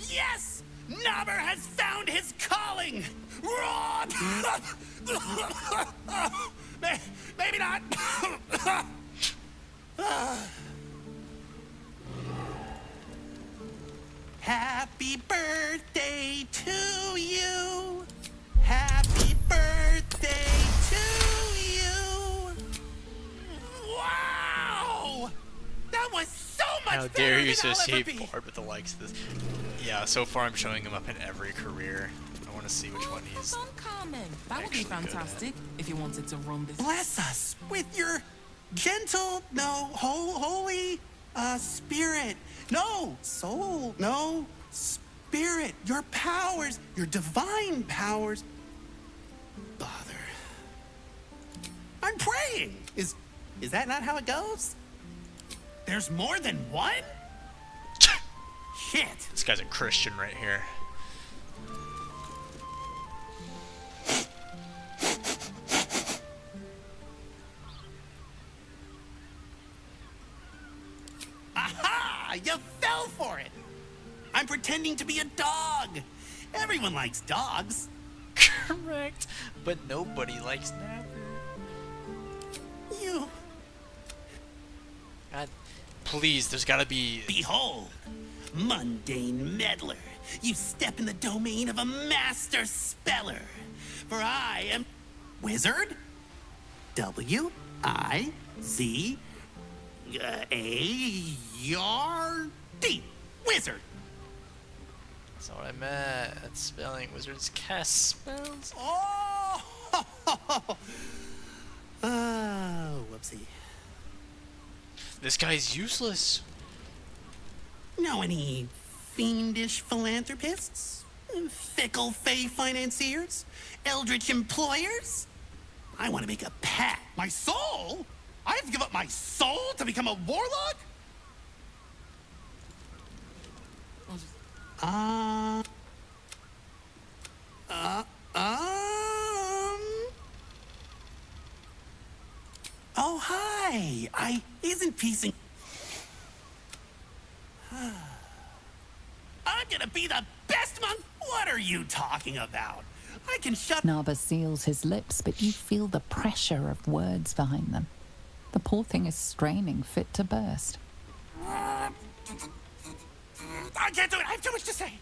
Yes! Nobber has found his calling! Roar! Maybe not. Happy birthday to you. Happy birthday to you. Wow! That was so much How better dare you than I'll ever associate be. Bard with the likes of this? Yeah, so far I'm showing him up in every career. I want to see which one he's That would be actually good at. fantastic if you wanted to run this. Bless us with your gentle, holy spirit. No, soul, no, spirit. Your powers, your divine powers. Bother. I'm praying. Is that not how it goes? There's more than one? Shit. This guy's a Christian right here. Aha! You fell for it! I'm pretending to be a dog. Everyone likes dogs. Correct. But nobody likes Snapper. You. God, please, there's gotta be... Behold, mundane meddler. You step in the domain of a master speller. For I am... Wizard? W-I-Z-A-R-D. Wizard. That's not what I meant. That's spelling. Wizards cast spells. Oh! Whoopsie. This guy's useless. Know any fiendish philanthropists? Fickle fey financiers? Eldritch employers? I want to make a pact. My soul? I have to give up my soul to become a warlock? Oh, hi. I isn't piecing. I'm gonna be the best monk. What are you talking about? I can shut. Narba seals his lips, but you feel the pressure of words behind them. The poor thing is straining, fit to burst. I can't do it. I have too much to say.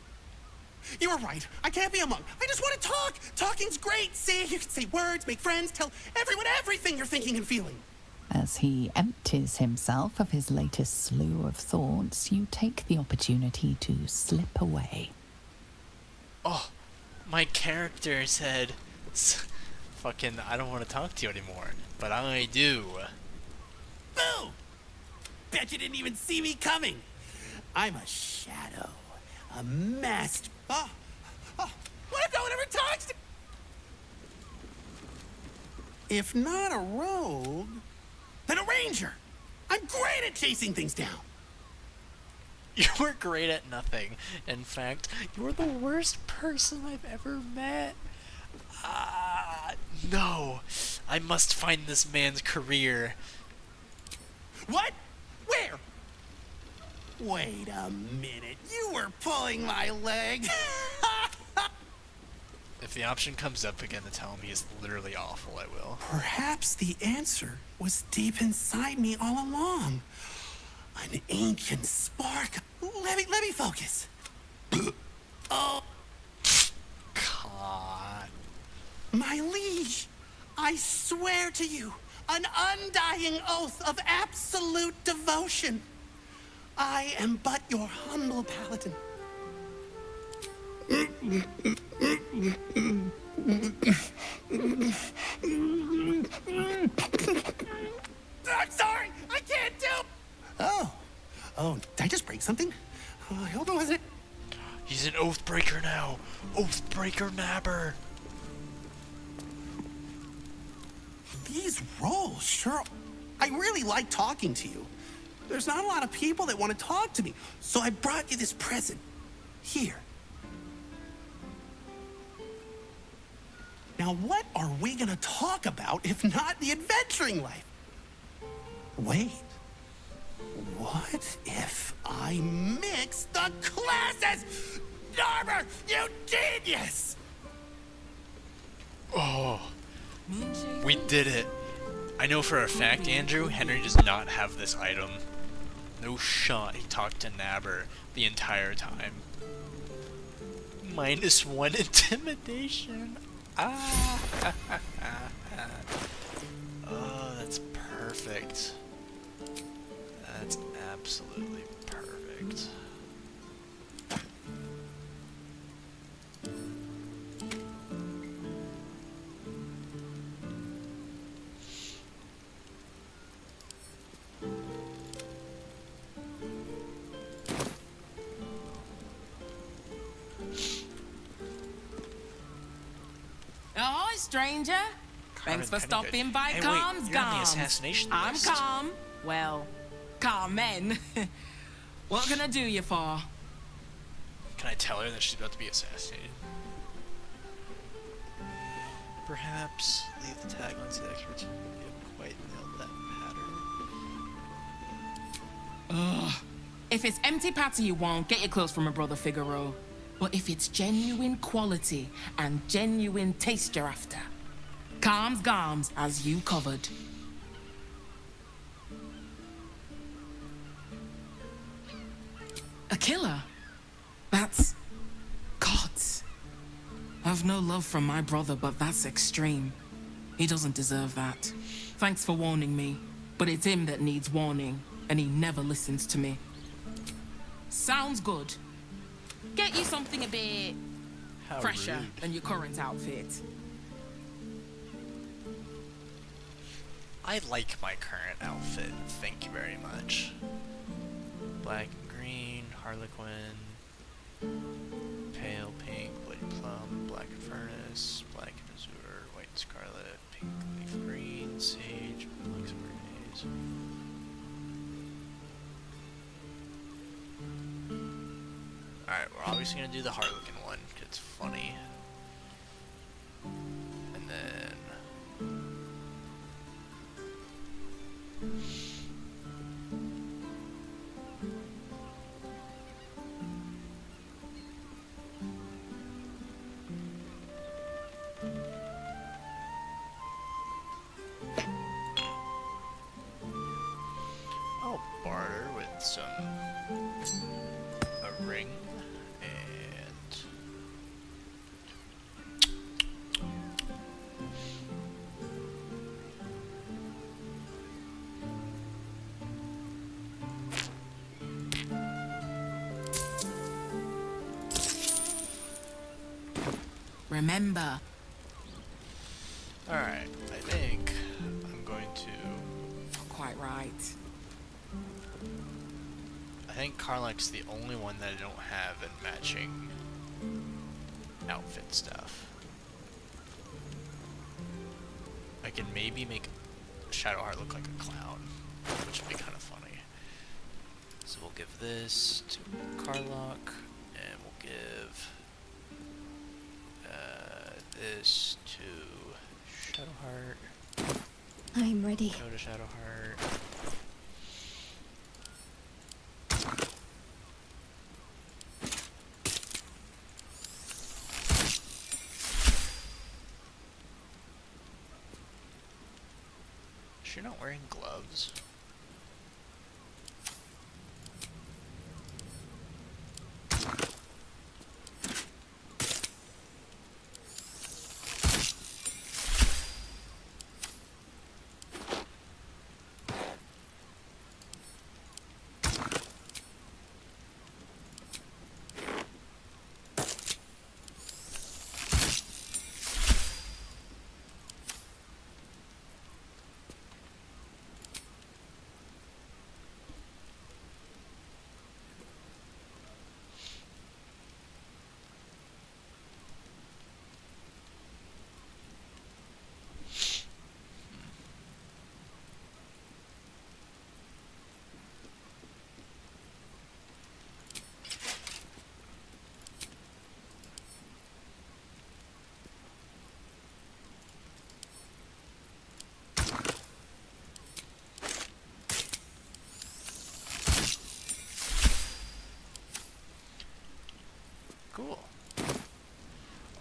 You were right. I can't be a monk. I just want to talk. Talking's great. See, you can say words, make friends, tell everyone everything you're thinking and feeling. As he empties himself of his latest slew of thoughts, you take the opportunity to slip away. Oh, my character said, fucking, I don't want to talk to you anymore. But I do. Boo! Bet you didn't even see me coming. I'm a shadow. A masked... what if no one ever talks to... If not a rogue, then a ranger. I'm great at chasing things down. You're great at nothing. In fact, you're the worst person I've ever met. No. I must find this man's career. What? Where? Wait a minute. You were pulling my leg. If the option comes up again to tell him he is literally awful, I will. Perhaps the answer was deep inside me all along. An ancient spark. Let me focus. Oh. God. My liege, I swear to you, an undying oath of absolute devotion. I am but your humble paladin. I'm sorry, I can't do. Oh, did I just break something? I hope it wasn't. He's an Oathbreaker now. Oathbreaker Nabber. These rolls, sure. I really like talking to you. There's not a lot of people that want to talk to me, so I brought you this present. Here. Now, what are we gonna talk about if not the adventuring life? Wait. What if I mix the classes? Narber, you genius! Oh, we did it. I know for a fact, Andrew, Henry does not have this item. No shot he talked to Nabber the entire time. -1 intimidation. Ah. Oh, that's perfect. That's absolutely perfect. Ahoy, stranger. Thanks for stopping by Hey, wait, Calm's you're on the Gums. assassination I'm list. Calm. Well, Carmen. What can I do you for? Can I tell her that she's about to be assassinated? Perhaps leave the tagline to the experts who have quite nailed that pattern. Ugh. If it's empty patter you want, get your clothes from my brother Figaro. But if it's genuine quality and genuine taste you're after, Calm's Gums has you covered. A killer? That's... gods. I've no love from my brother, but that's extreme. He doesn't deserve that. Thanks for warning me, but it's him that needs warning, and he never listens to me. Sounds good. Get you something a bit How fresher rude. than your current outfit. I like my current outfit, thank you very much. Black and green, Harlequin, pale pink, bloody plum, black and furnace, black and azure, white and scarlet, pink leaf green, sage, black summer days. Alright, we're obviously gonna do the Harlequin one, 'cause it's funny. And then... I'll barter with a ring and Remember. Alright, I think I'm going to... Not quite right. I think Karlach's the only one that I don't have in matching outfit stuff. I can maybe make Shadowheart look like a clown, which would be kind of funny. So we'll give this to Karlach, and we'll give this to Shadowheart. I'm ready. Go to Shadowheart. Is she not wearing gloves?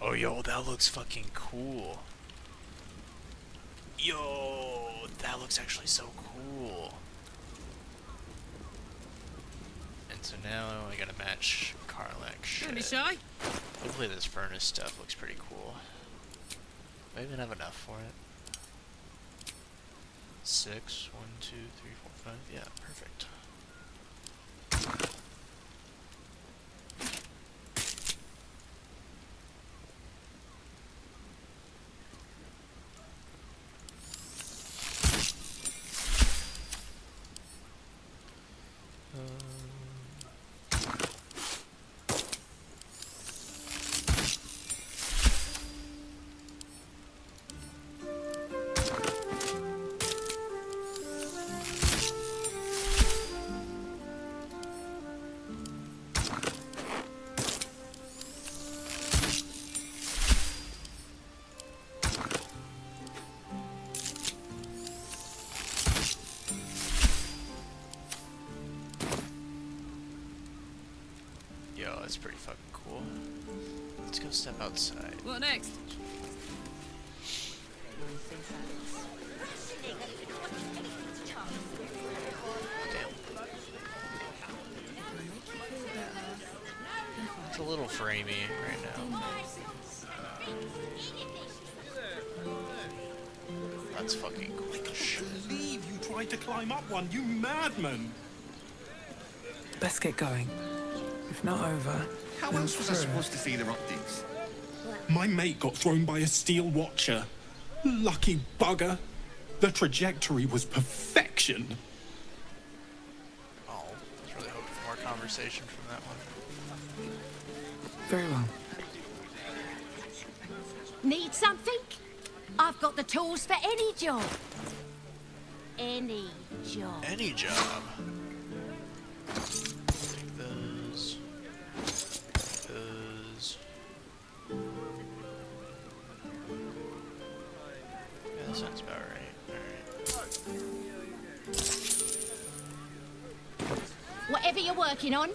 Oh, yo, that looks fucking cool. Yo, that looks actually so cool. And so now I gotta match Karlach shit. Don't be shy. Hopefully this furnace stuff looks pretty cool. Do I even have enough for it? 6, 1, 2, 3, 4, 5. Yeah, perfect. Yo, that's pretty fucking cool. Let's go step outside. What next? It's a little framey right now. That's fucking cool. I can't believe you tried to climb up one, you madman! Let's get going. If not over, How then else was I through. supposed to see the optics? My mate got thrown by a steel watcher. Lucky bugger. The trajectory was perfection. Oh, I was really hoping for more conversation from that one. Very well. Need something? I've got the tools for any job. Any job. Any job. Take those. Those. Yeah, that sounds about right. Alright. Whatever you're working on.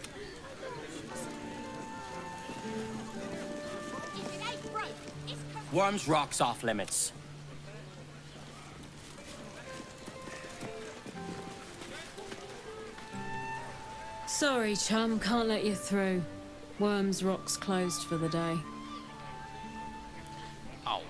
Worms rocks off limits. Sorry, chum, can't let you through. Worms Rock's closed for the day. Ow.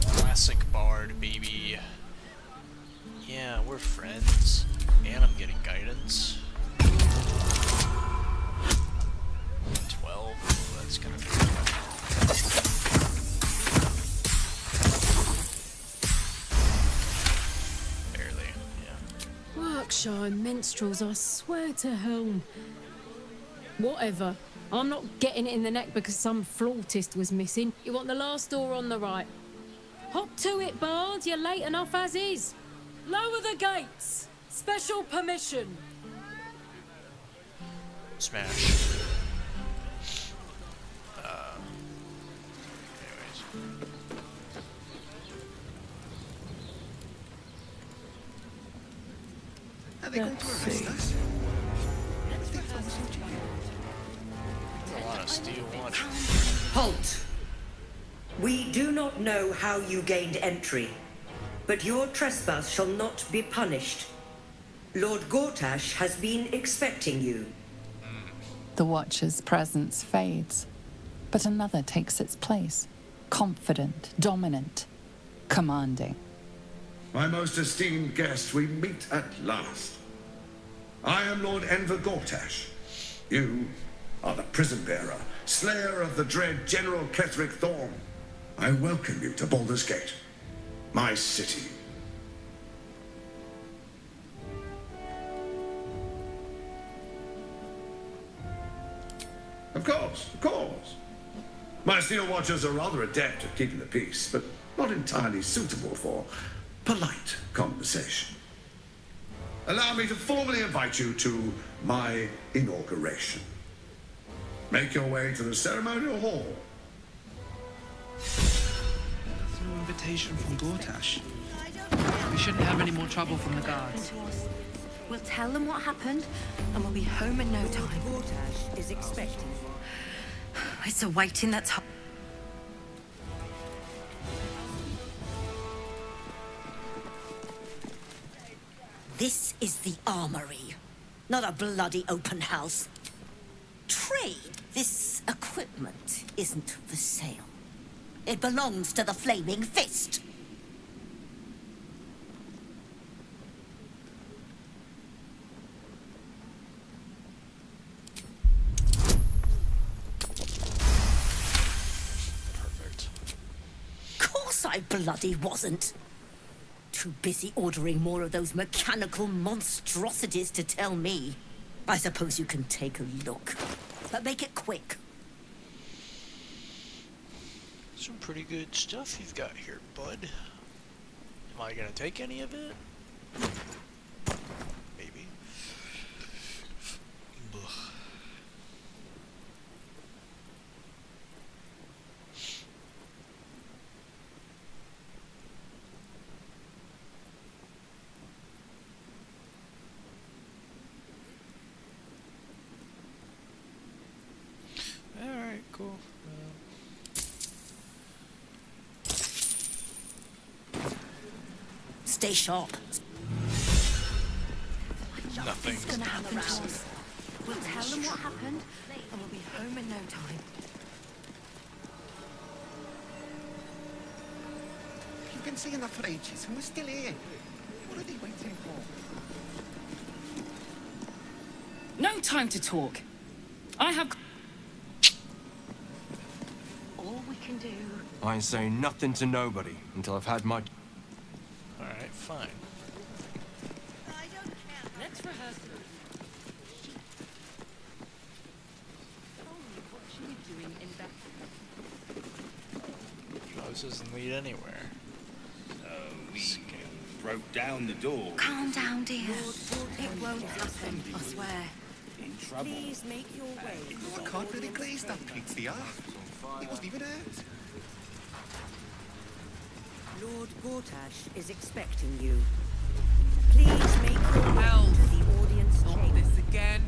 Classic bard, baby. Yeah, we're friends. And I'm getting guidance. 12. Ooh, that's gonna be barely, yeah. Berkshire minstrels, I swear to hell. Whatever. I'm not getting it in the neck because some flautist was missing. You want the last door on the right. Hop to it, Bard. You're late enough as is. Lower the gates. Special permission. Smash. Anyways. Are they going to arrest us? A lot of steel watching. Halt! We do not know how you gained entry, but your trespass shall not be punished. Lord Gortash has been expecting you. The Watcher's presence fades, but another takes its place. Confident, dominant, commanding. My most esteemed guest, we meet at last. I am Lord Enver Gortash. You are the prison bearer, slayer of the dread General Ketheric Thorn. I welcome you to Baldur's Gate, my city. Of course, of course. My Steel Watchers are rather adept at keeping the peace, but not entirely suitable for polite conversation. Allow me to formally invite you to my inauguration. Make your way to the ceremonial hall. There's no invitation from Gortash. We shouldn't have any more trouble from the guards. We'll tell them what happened, and we'll be home in no time. Gortash is expecting. It's a waiting that's hard. This is the armory, not a bloody open house. Trade. This equipment isn't for sale. It belongs to the Flaming Fist. Perfect. Course I bloody wasn't. Too busy ordering more of those mechanical monstrosities to tell me. I suppose you can take a look, but make it quick. Some pretty good stuff you've got here, bud. Am I gonna take any of it? Maybe. Ugh. Alright, cool. Stay sharp. Nothing. It's gonna happen to us. We'll tell them what happened, and we'll be home in no time. You've been saying that for ages, and we're still here. What are they waiting for? No time to talk. I have... All we can do. I ain't saying nothing to nobody until I've had my... Alright, fine. Let's rehearse. Oh, this doesn't lead anywhere. We broke down the door. Calm down, dear. It won't happen, I swear. In trouble. Please make your way. I can't really glaze that pizza. It wasn't even hurt. Lord Gortash is expecting you. Please make your way to the audience chamber. This again.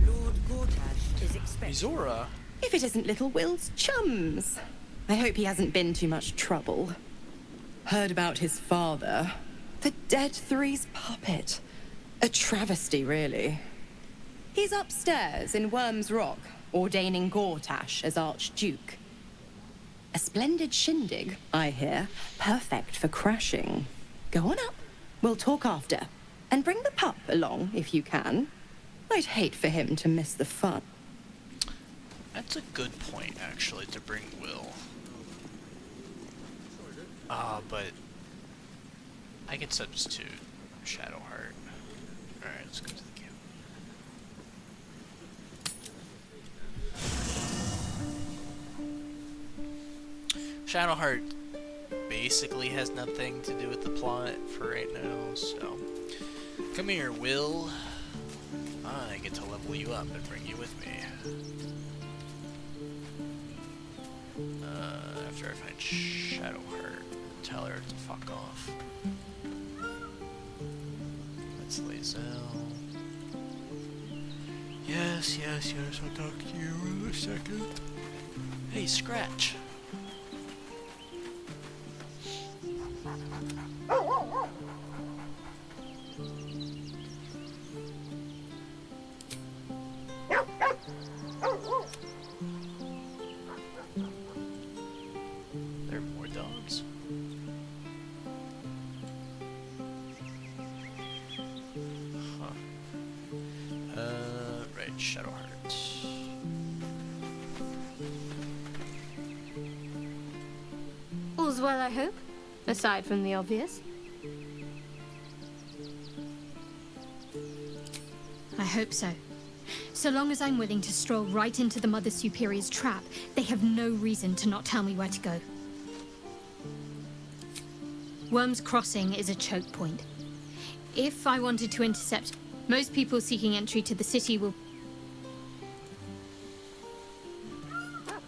Lord Gortash is expecting Mizora? If it isn't little Will's chums. I hope he hasn't been too much trouble. Heard about his father. The Dead Three's puppet. A travesty, really. He's upstairs in Worm's Rock, ordaining Gortash as Archduke. A splendid shindig, I hear. Perfect for crashing. Go on up. We'll talk after. And bring the pup along, if you can. I'd hate for him to miss the fun. That's a good point, actually, to bring Will. But I could substitute Shadowheart. Alright, let's go to the camp. Shadowheart basically has nothing to do with the plot for right now, so... Come here, Will. I get to level you up and bring you with me. After I find Shadowheart, tell her to fuck off. Let's Lazel. Yes, I'll talk to you in a second. Hey, Scratch. There are more dogs. Huh. Right, Shadowheart. All's well, I hope, aside from the obvious. I hope so. So long as I'm willing to stroll right into the Mother Superior's trap, they have no reason to not tell me where to go. Worm's Crossing is a choke point. If I wanted to intercept, most people seeking entry to the city will...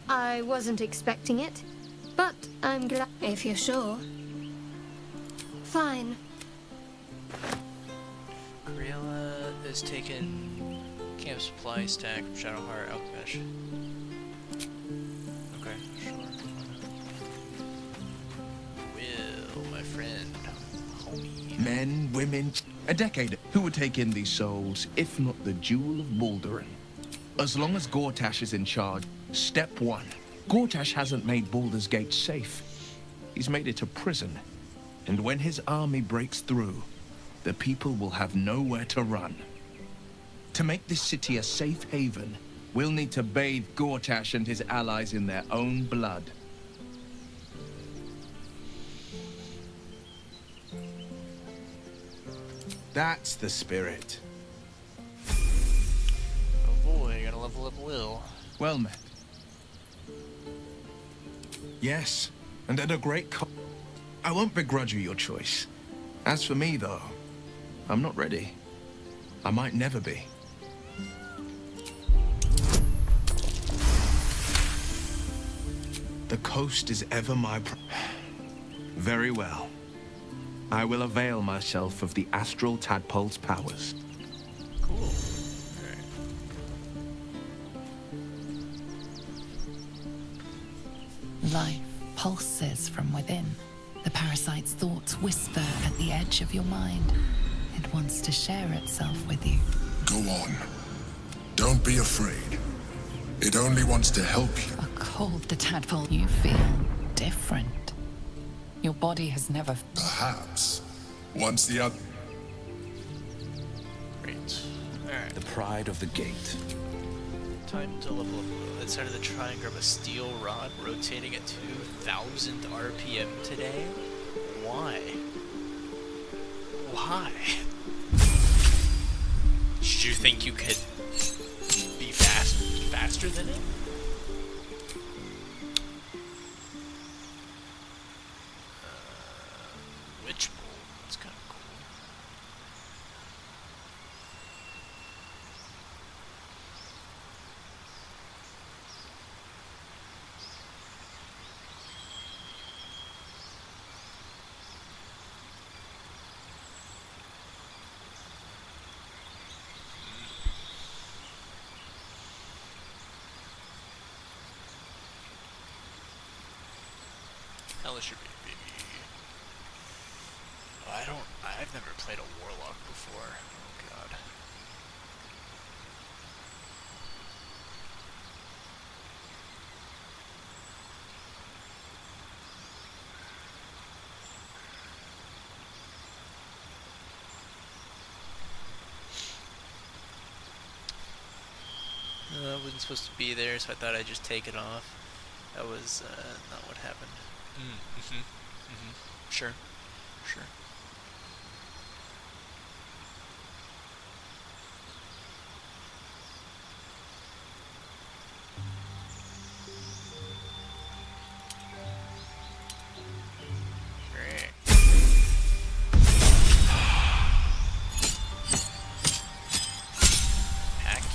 I wasn't expecting it, but I'm glad... If you're sure. Fine. Craella is taken camp supply stack from Shadowheart Alchemist. Okay, sure. Will, my friend, homie. Men, women, a decade. Who would take in these souls, if not the Jewel of Baldur'S? As long as Gortash is in charge, step one. Gortash hasn't made Baldur's Gate safe. He's made it a prison. And when his army breaks through, the people will have nowhere to run. To make this city a safe haven, we'll need to bathe Gortash and his allies in their own blood. That's the spirit. Oh boy, gotta level up Will. Well met. Yes, and at a great cost. I won't begrudge you your choice. As for me, though, I'm not ready. I might never be. The coast is ever my Very well. I will avail myself of the astral tadpole's powers. Cool. Life pulses from within. The parasite's thoughts whisper at the edge of your mind. It wants to share itself with you. Go on. Don't be afraid. It only wants to help you. A cold the tadpole, you feel different. Your body has never... Perhaps. Once the other... Great. Alright. The pride of the gate. Time to level up. Inside of the triangle of a steel rod rotating at 2,000 RPM today? Why? Why? Did you think you could be faster than it? Witch bolt. That's kind of cool. Hellish your baby. I've never played a warlock before. Oh god. I wasn't supposed to be there, so I thought I'd just take it off. That was not what happened. Sure. Sure. Great. Packed.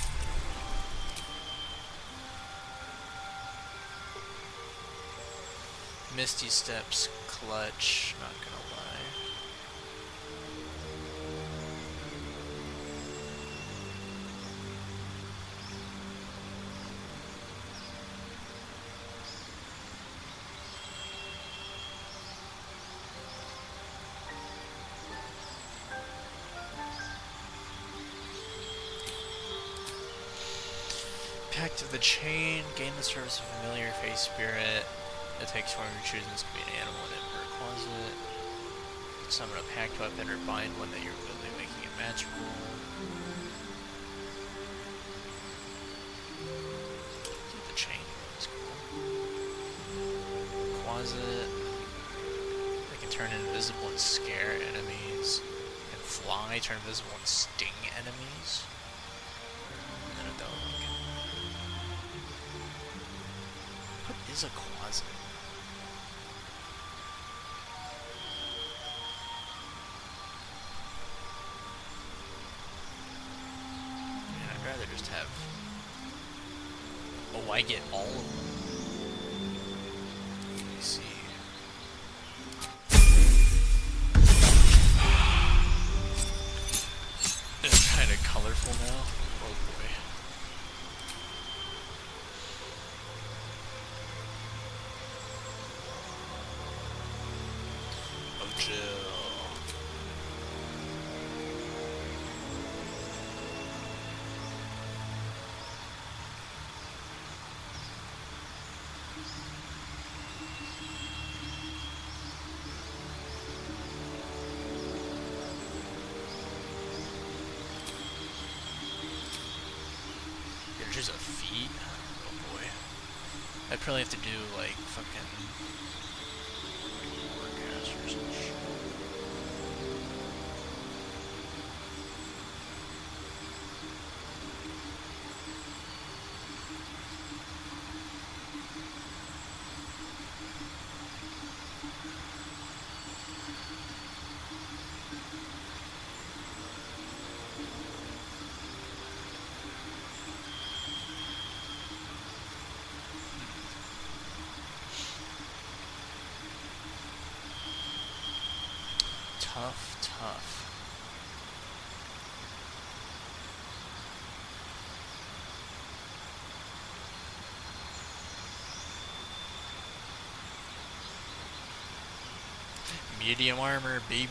Misty Steps, clutch, not gonna lie. Pact of the Chain, gain the service of familiar face spirit. It takes one of your choosing. This could be an animal in her closet. Summon a packed weapon or bind one that you're wielding, making it magical. The chain is cool. Closet. They can turn invisible and scare enemies. Can fly, turn invisible and sting enemies. And then a dog. What is a closet? have... Oh, I get all of them. Let me see. It's kind of colorful now. Oh boy. Oh, Jill. Just a feat? Oh boy. I'd probably have to do like fucking forecasters and shit. Tough. Medium armor, baby.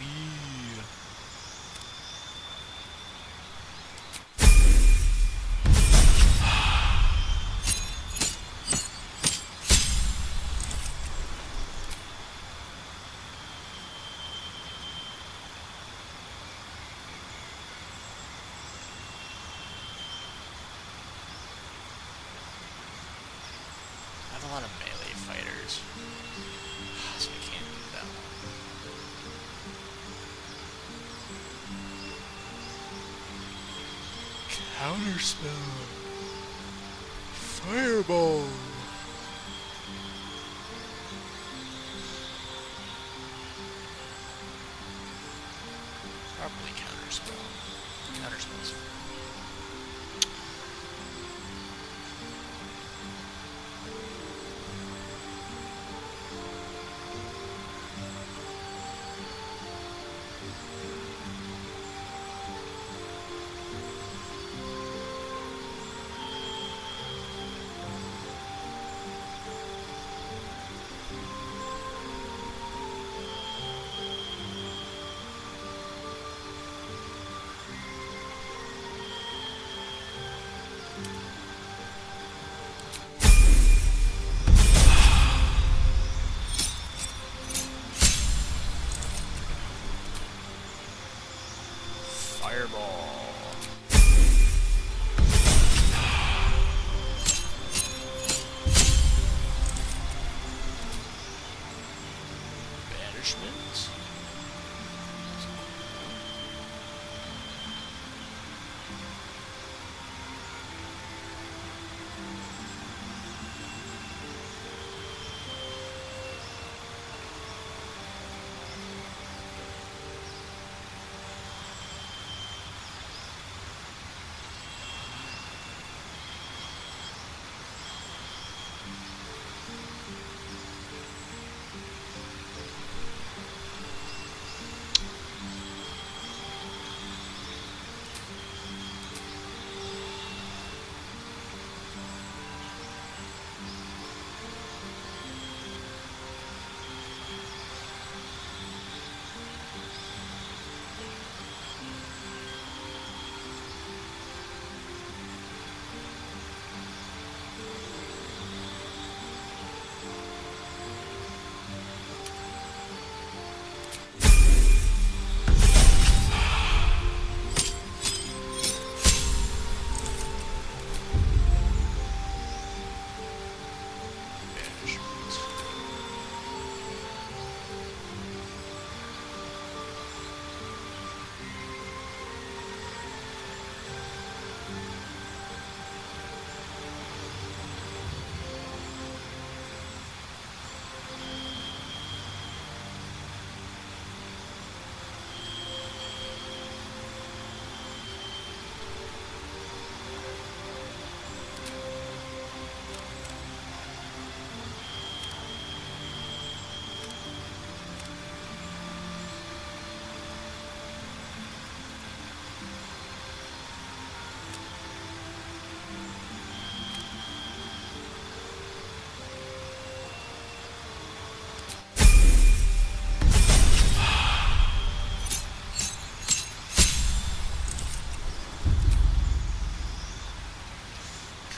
A lot of melee fighters, so I can't do that one. Counter spell. Fireball. Probably counter spell. Counter spells.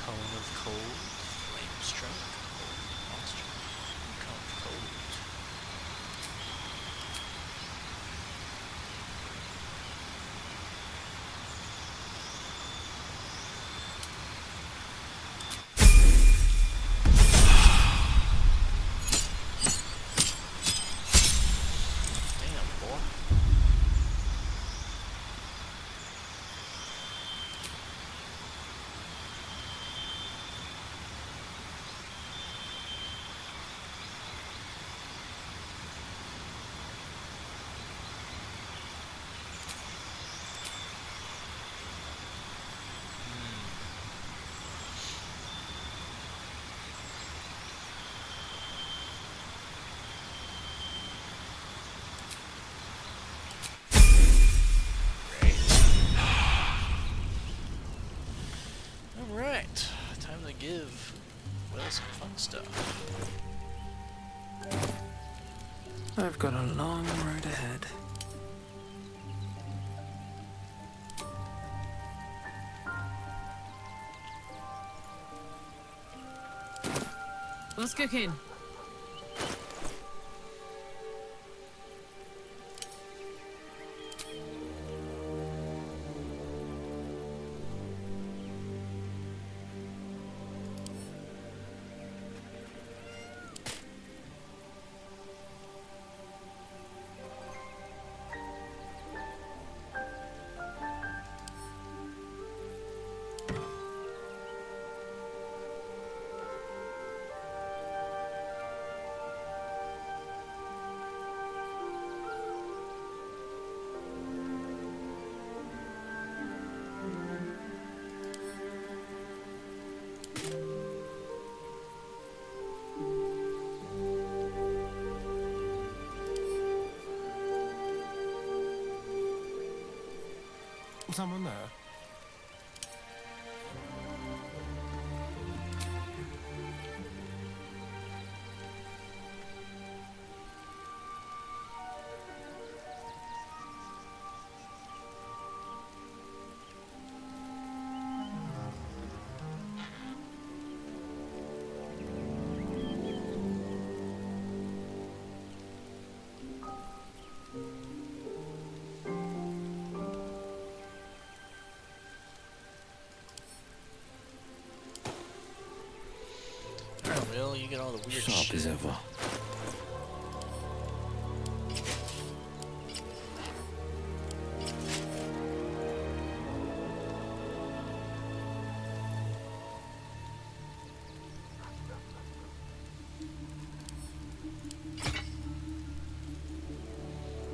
Cone of cold, flame strike, monster, cone of cold. Alright, time to give Will some fun stuff. I've got a long road ahead. What's cooking? Someone there? Will, you get all the weird Sharp shit. as ever.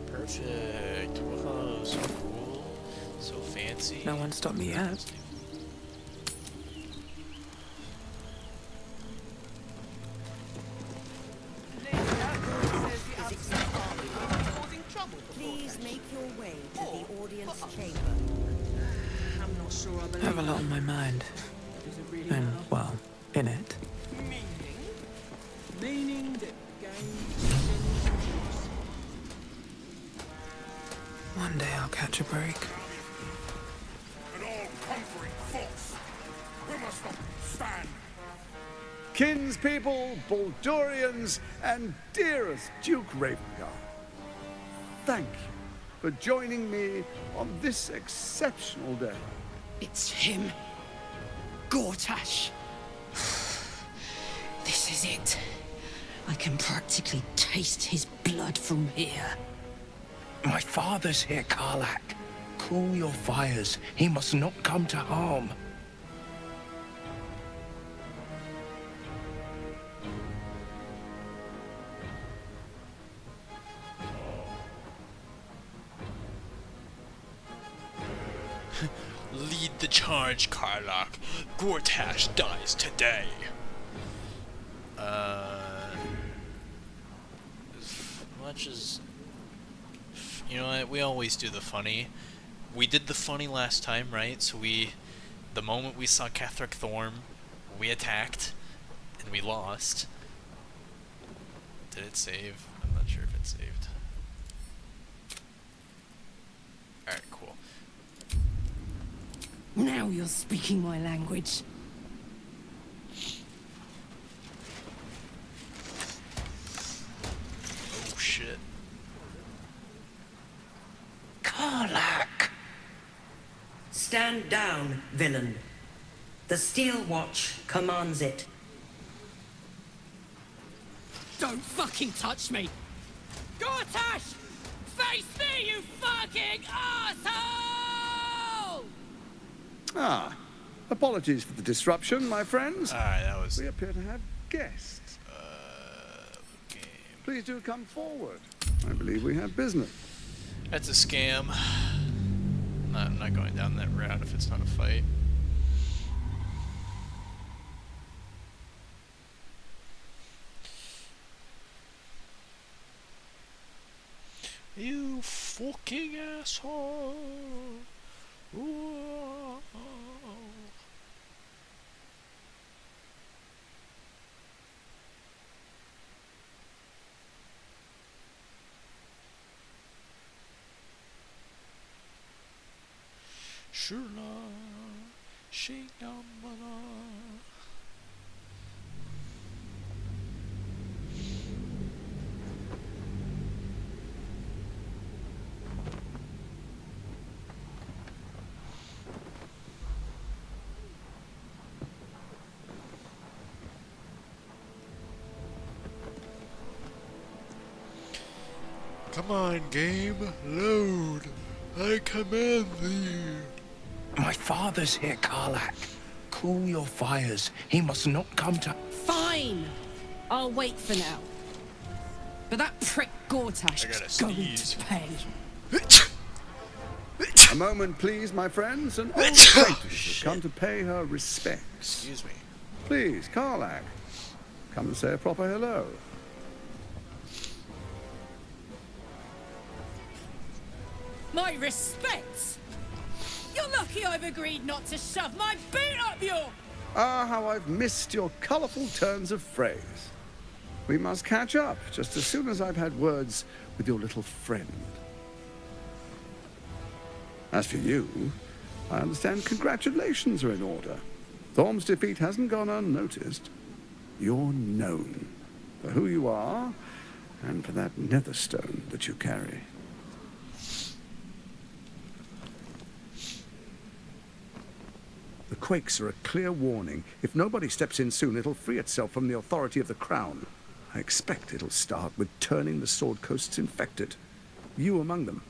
Perfect. Whoa, so cool. So fancy. No one stopped me yet. Please make your way to the audience chamber. I'm not sure I believe I have a lot on my mind. And, well, in it. Meaning that game. One day I'll catch a break. An all-conquering force. We must not stand. Kinspeople, Baldurians, and dearest Duke Ravengard, thank you for joining me on this exceptional day. It's him. Gortash. This is it. I can practically taste his blood from here. My father's here, Karlak. Cool your fires. He must not come to harm. Lead the charge, Karlak. Gortash dies today. As much as... You know what, we always do the funny. We did the funny last time, right? So the moment we saw Catherick Thorm, we attacked, and we lost. Did it save? I'm not sure if it saved. Alright, cool. Now you're speaking my language. Stand down, villain. The Steel Watch commands it. Don't fucking touch me! Gortash! Face me, you fucking asshole! Ah, apologies for the disruption, my friends. That was... We appear to have guests. Okay. Please do come forward. I believe we have business. That's a scam. I'm not going down that route if it's not a fight. You fucking asshole! Whoa. Shula, Shingamana. Come on, game, load. I command thee. My father's here, Karlak. Cool your fires. He must not come to... Fine. I'll wait for now. But that prick Gortash is going to pay. A moment, please, my friends. An old acquaintance has come to pay her respects. Excuse me. Please, Karlak, come and say a proper hello. My respects! You're lucky I've agreed not to shove my boot up your... Ah, how I've missed your colourful turns of phrase. We must catch up just as soon as I've had words with your little friend. As for you, I understand congratulations are in order. Thorm's defeat hasn't gone unnoticed. You're known for who you are and for that netherstone that you carry. The quakes are a clear warning. If nobody steps in soon, it'll free itself from the authority of the crown. I expect it'll start with turning the Sword Coasts infected. You among them.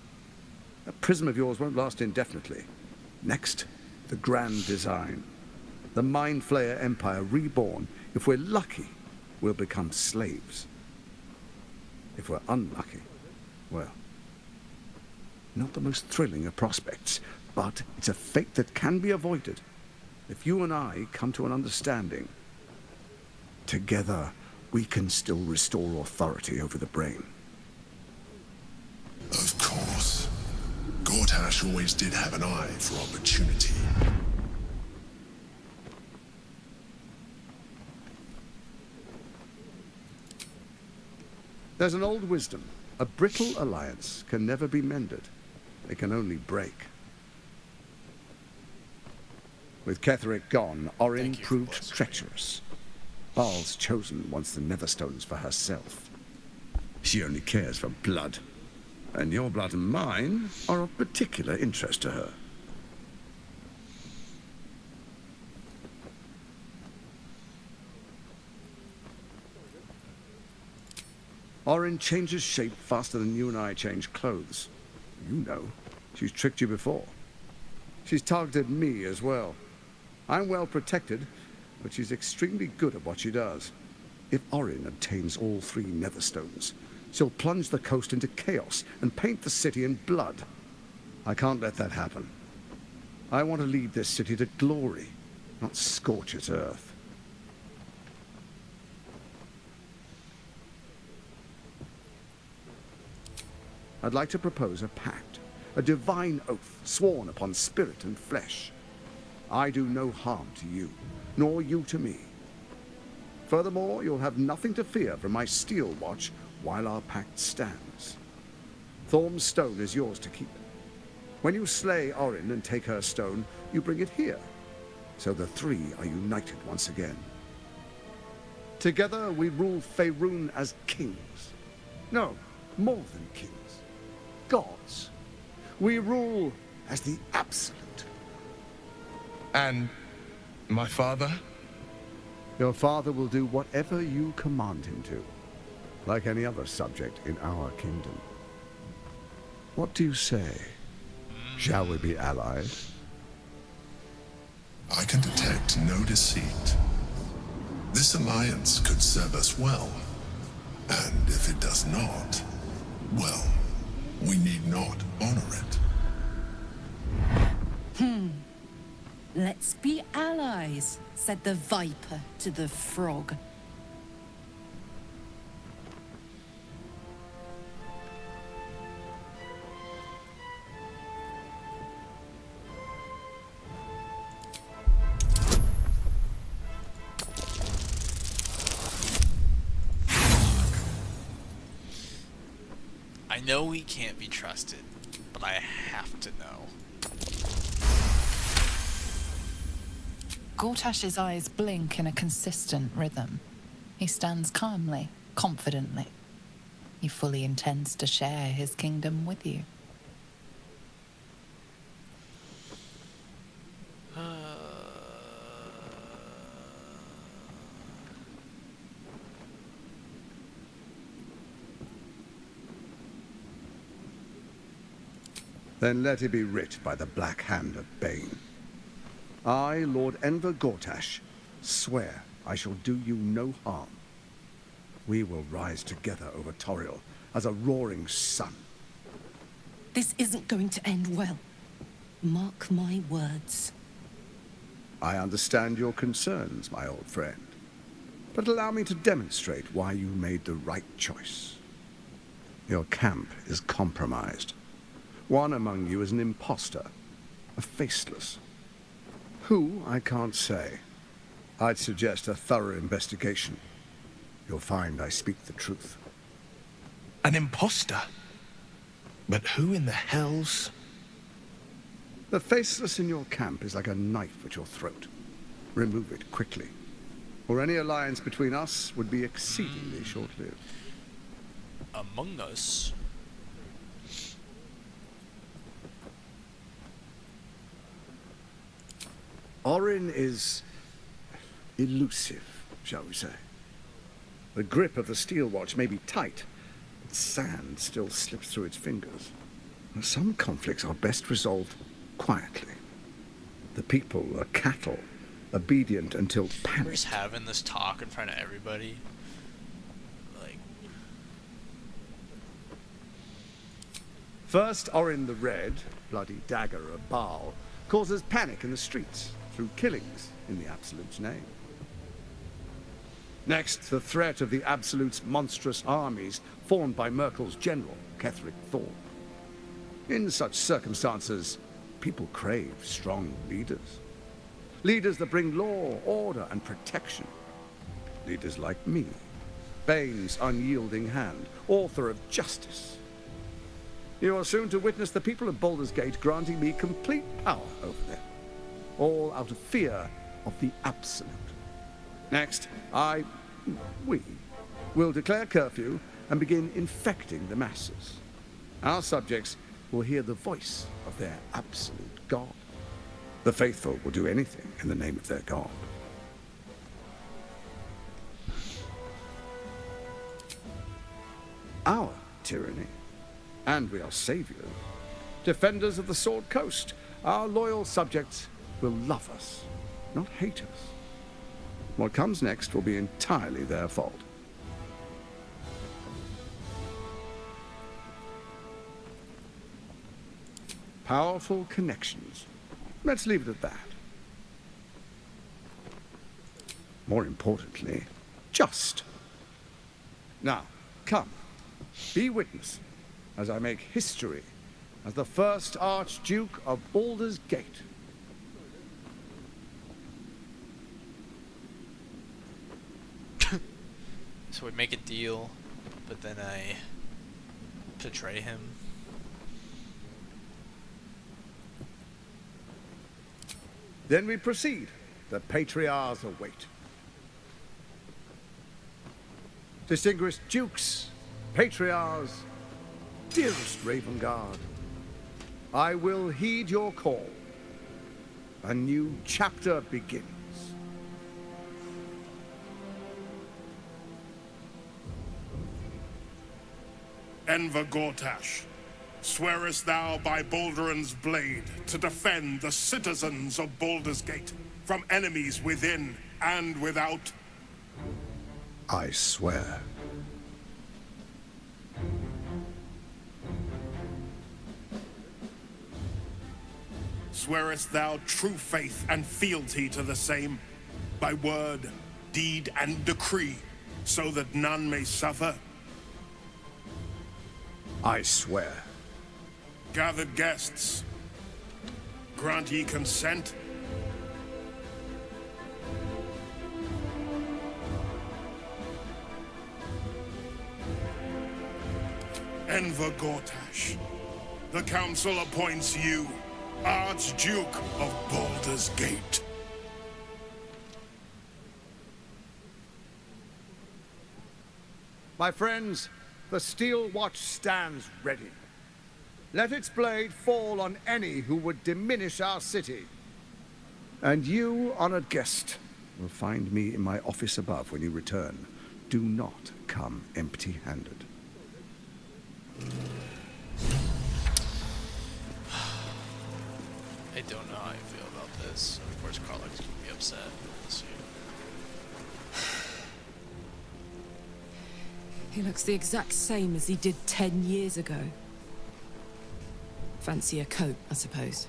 That prism of yours won't last indefinitely. Next, the grand design. The Mind Flayer Empire reborn. If we're lucky, we'll become slaves. If we're unlucky, well, not the most thrilling of prospects, but it's a fate that can be avoided. If you and I come to an understanding, together we can still restore authority over the brain. Of course. Gortash always did have an eye for opportunity. There's an old wisdom. A brittle alliance can never be mended. It can only break. With Ketheric gone, Orin proved treacherous. Baal's chosen wants the Netherstones for herself. She only cares for blood. And your blood and mine are of particular interest to her. Orin changes shape faster than you and I change clothes. You know, she's tricked you before. She's targeted me as well. I'm well protected, but she's extremely good at what she does. If Orin obtains all 3 Netherstones, she'll plunge the coast into chaos and paint the city in blood. I can't let that happen. I want to lead this city to glory, not scorch its earth. I'd like to propose a pact, a divine oath sworn upon spirit and flesh. I do no harm to you, nor you to me. Furthermore, you'll have nothing to fear from my Steel Watch while our pact stands. Thorm's stone is yours to keep. When you slay Orin and take her stone, you bring it here, so the 3 are united once again. Together we rule Faerun as kings. No, more than kings. Gods. We rule as the absolute, And my father? Your father will do whatever you command him to, like any other subject in our kingdom. What do you say? Shall we be allies? I can detect no deceit. This alliance could serve us well. And if it does not, well, we need not honor it. Let's be allies, said the viper to the frog. I know he can't be trusted, but I have to know. Gortash's eyes blink in a consistent rhythm. He stands calmly, confidently. He fully intends to share his kingdom with you. Then let it be writ by the black hand of Bane. I, Lord Enver Gortash, swear I shall do you no harm. We will rise together over Toriel as a roaring sun. This isn't going to end well. Mark my words. I understand your concerns, my old friend. But allow me to demonstrate why you made the right choice. Your camp is compromised. One among you is an imposter, a faceless. Who, I can't say. I'd suggest a thorough investigation. You'll find I speak the truth. An imposter? But who in the hells? The faceless in your camp is like a knife at your throat. Remove it quickly, or any alliance between us would be exceedingly short-lived. Among Us? Orin is elusive, shall we say. The grip of the steel watch may be tight, but sand still slips through its fingers. Some conflicts are best resolved quietly. The people are cattle, obedient until We're panicked. just having this talk in front of everybody. Like, First, Orin the Red, bloody dagger of Baal, causes panic in the streets through killings in the Absolute's name. Next, the threat of the Absolute's monstrous armies formed by Merkel's general, Ketheric Thorn. In such circumstances, people crave strong leaders. Leaders that bring law, order, and protection. Leaders like me, Bane's unyielding hand, author of justice. You are soon to witness the people of Baldur's Gate granting me complete power over them, all out of fear of the Absolute. Next, we will declare curfew and begin infecting the masses. Our subjects will hear the voice of their absolute God. The faithful will do anything in the name of their God. Our tyranny. And we are saviors. Defenders of the Sword Coast. Our loyal subjects will love us, not hate us. What comes next will be entirely their fault. Powerful connections. Let's leave it at that. More importantly, just. Now, come, be witness as I make history as the first Archduke of Baldur's Gate. so we make a deal, but then I betray him. Then we proceed. The patriarchs await. Distinguished dukes, patriarchs, dearest Raven Guard, I will heed your call. A new chapter begins. Enver Gortash, swearest thou by Baldur'S blade to defend the citizens of Baldur's Gate from enemies within and without? I swear. Swearest thou true faith and fealty to the same, by word, deed, and decree, so that none may suffer? I swear. Gathered guests, grant ye consent? Enver Gortash, the Council appoints you Archduke of Baldur's Gate. My friends, the Steel Watch stands ready. Let its blade fall on any who would diminish our city. And you, honored guest, will find me in my office above when you return. Do not come empty-handed. I don't know how I feel about this. Of course, Karlach's gonna be upset. We'll see. He looks the exact same as he did 10 years ago. Fancy a coat, I suppose.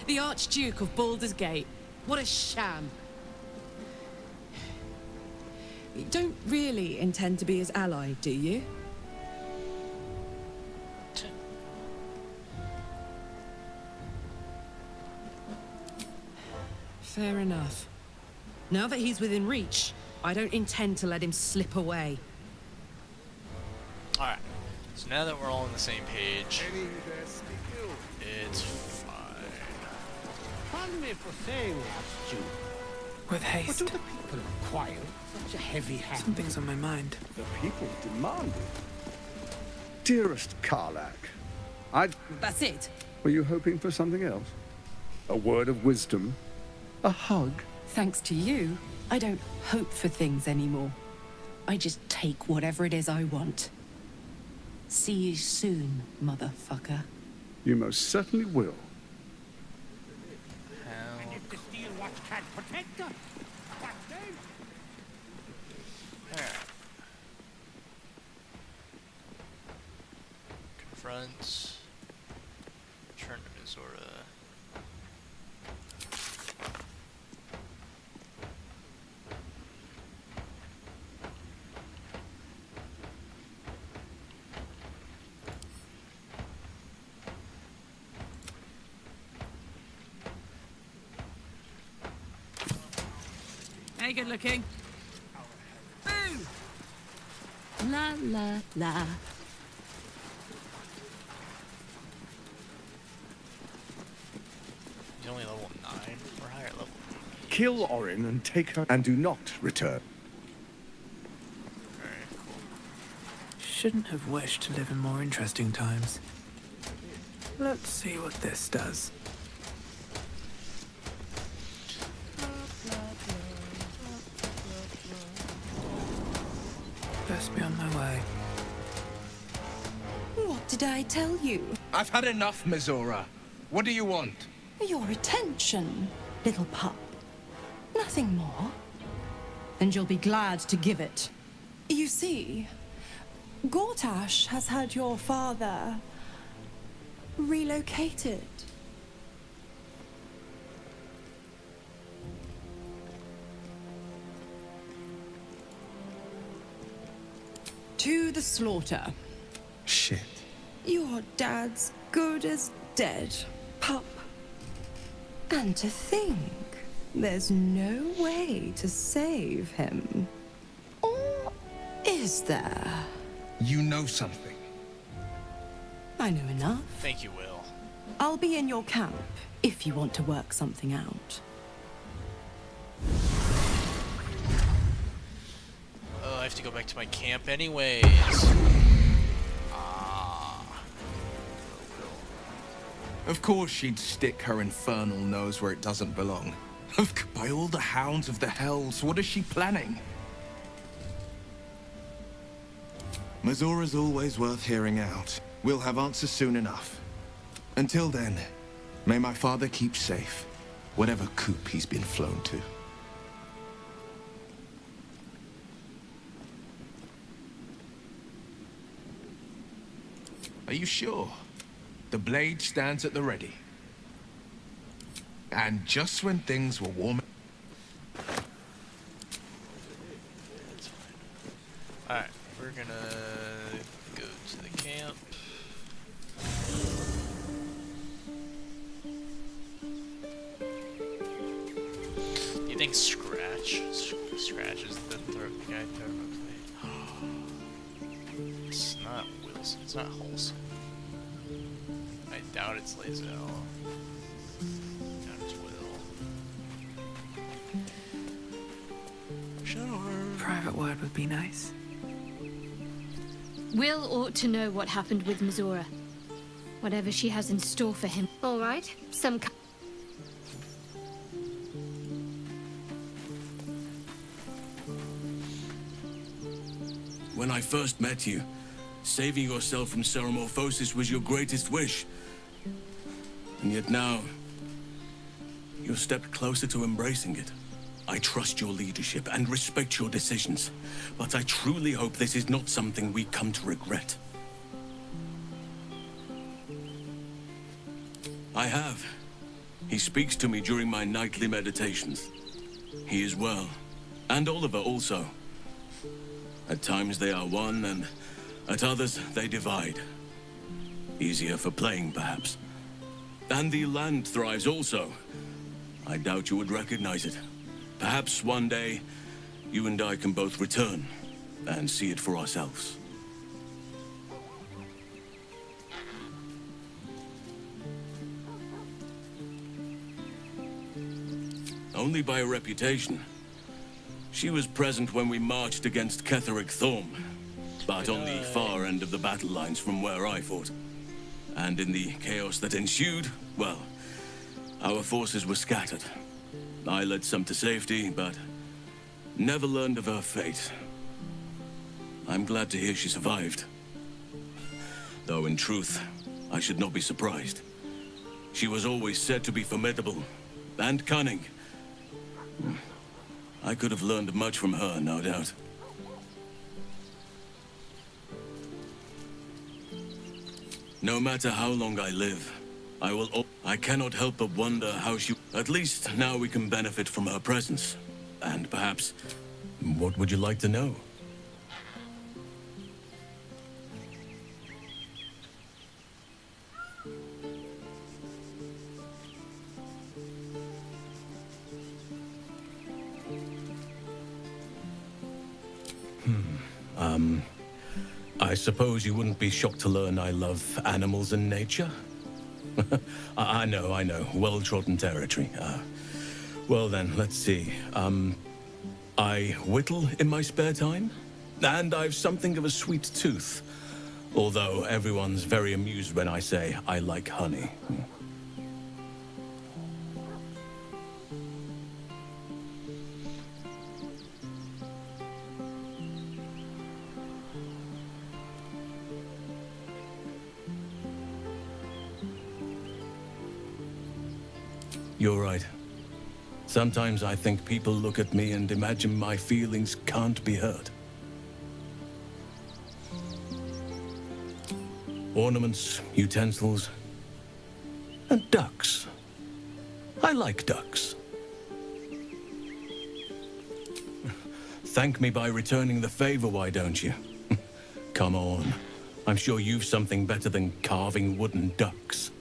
The Archduke of Baldur's Gate. What a sham. You don't really intend to be his ally, do you? Fair enough. Now that he's within reach, I don't intend to let him slip away. Alright, so now that we're all on the same page, it's fine. Pardon me for saying, Archduke. With haste. But do the people require such a heavy hand? Something's on my mind. The people demand it. Dearest Karlach, That's it. Were you hoping for something else? A word of wisdom? A hug? Thanks to you, I don't hope for things anymore. I just take whatever it is I want. See you soon, motherfucker. You most certainly will. And if the Steel Watch can't protect us, what then? Alright. Confront. Turn to Mizora. Hey, good looking. Boo! La la la. He's only level 9. We're higher level. Kill Orin and take her, and do not return. Very cool. Shouldn't have wished to live in more interesting times. Let's see what this does. Best be on my way. What did I tell you? I've had enough, Mizora. What do you want? Your attention, little pup. Nothing more. And you'll be glad to give it. You see, Gortash has had your father relocated. To the slaughter. Shit. Your dad's good as dead, pup. And to think, there's no way to save him. Or is there? You know something. I know enough. Thank you, Will. I'll be in your camp if you want to work something out. Oh, I have to go back to my camp anyways. Ah. Of course she'd stick her infernal nose where it doesn't belong. By all the hounds of the hells, what is she planning? Mazora's always worth hearing out. We'll have answers soon enough. Until then, may my father keep safe, whatever coop he's been flown to. Are you sure? The blade stands at the ready. And just when things were warm... Alright, we're gonna go to the camp. Do you think Scratch is the guy thermoclay? It's not Wilson, it's not Holson. I doubt it's Lae'zel. Doubt it's Will. Sure. Private word would be nice. Will ought to know what happened with Mizora. Whatever she has in store for him. All right, When I first met you, saving yourself from ceremorphosis was your greatest wish. And yet now, you've stepped closer to embracing it. I trust your leadership and respect your decisions, but I truly hope this is not something we come to regret. I have. He speaks to me during my nightly meditations. He is well, and Oliver also. At times they are one, and at others they divide. Easier for playing, perhaps. And the land thrives also. I doubt you would recognize it. Perhaps one day, you and I can both return and see it for ourselves. Only by reputation. She was present when we marched against Ketheric Thorm, but on the far end of the battle lines from where I fought. And in the chaos that ensued, well, our forces were scattered. I led some to safety, but never learned of her fate. I'm glad to hear she survived. Though in truth, I should not be surprised. She was always said to be formidable and cunning. I could have learned much from her, no doubt. No matter how long I live, I cannot help but wonder how she... At least now we can benefit from her presence. And perhaps... What would you like to know? I suppose you wouldn't be shocked to learn I love animals and nature? I know. Well-trodden territory. Well then, let's see. I whittle in my spare time, and I've something of a sweet tooth. Although everyone's very amused when I say I like honey. You're right. Sometimes I think people look at me and imagine my feelings can't be hurt. Ornaments, utensils, and ducks. I like ducks. Thank me by returning the favor, why don't you? Come on. I'm sure you've something better than carving wooden ducks.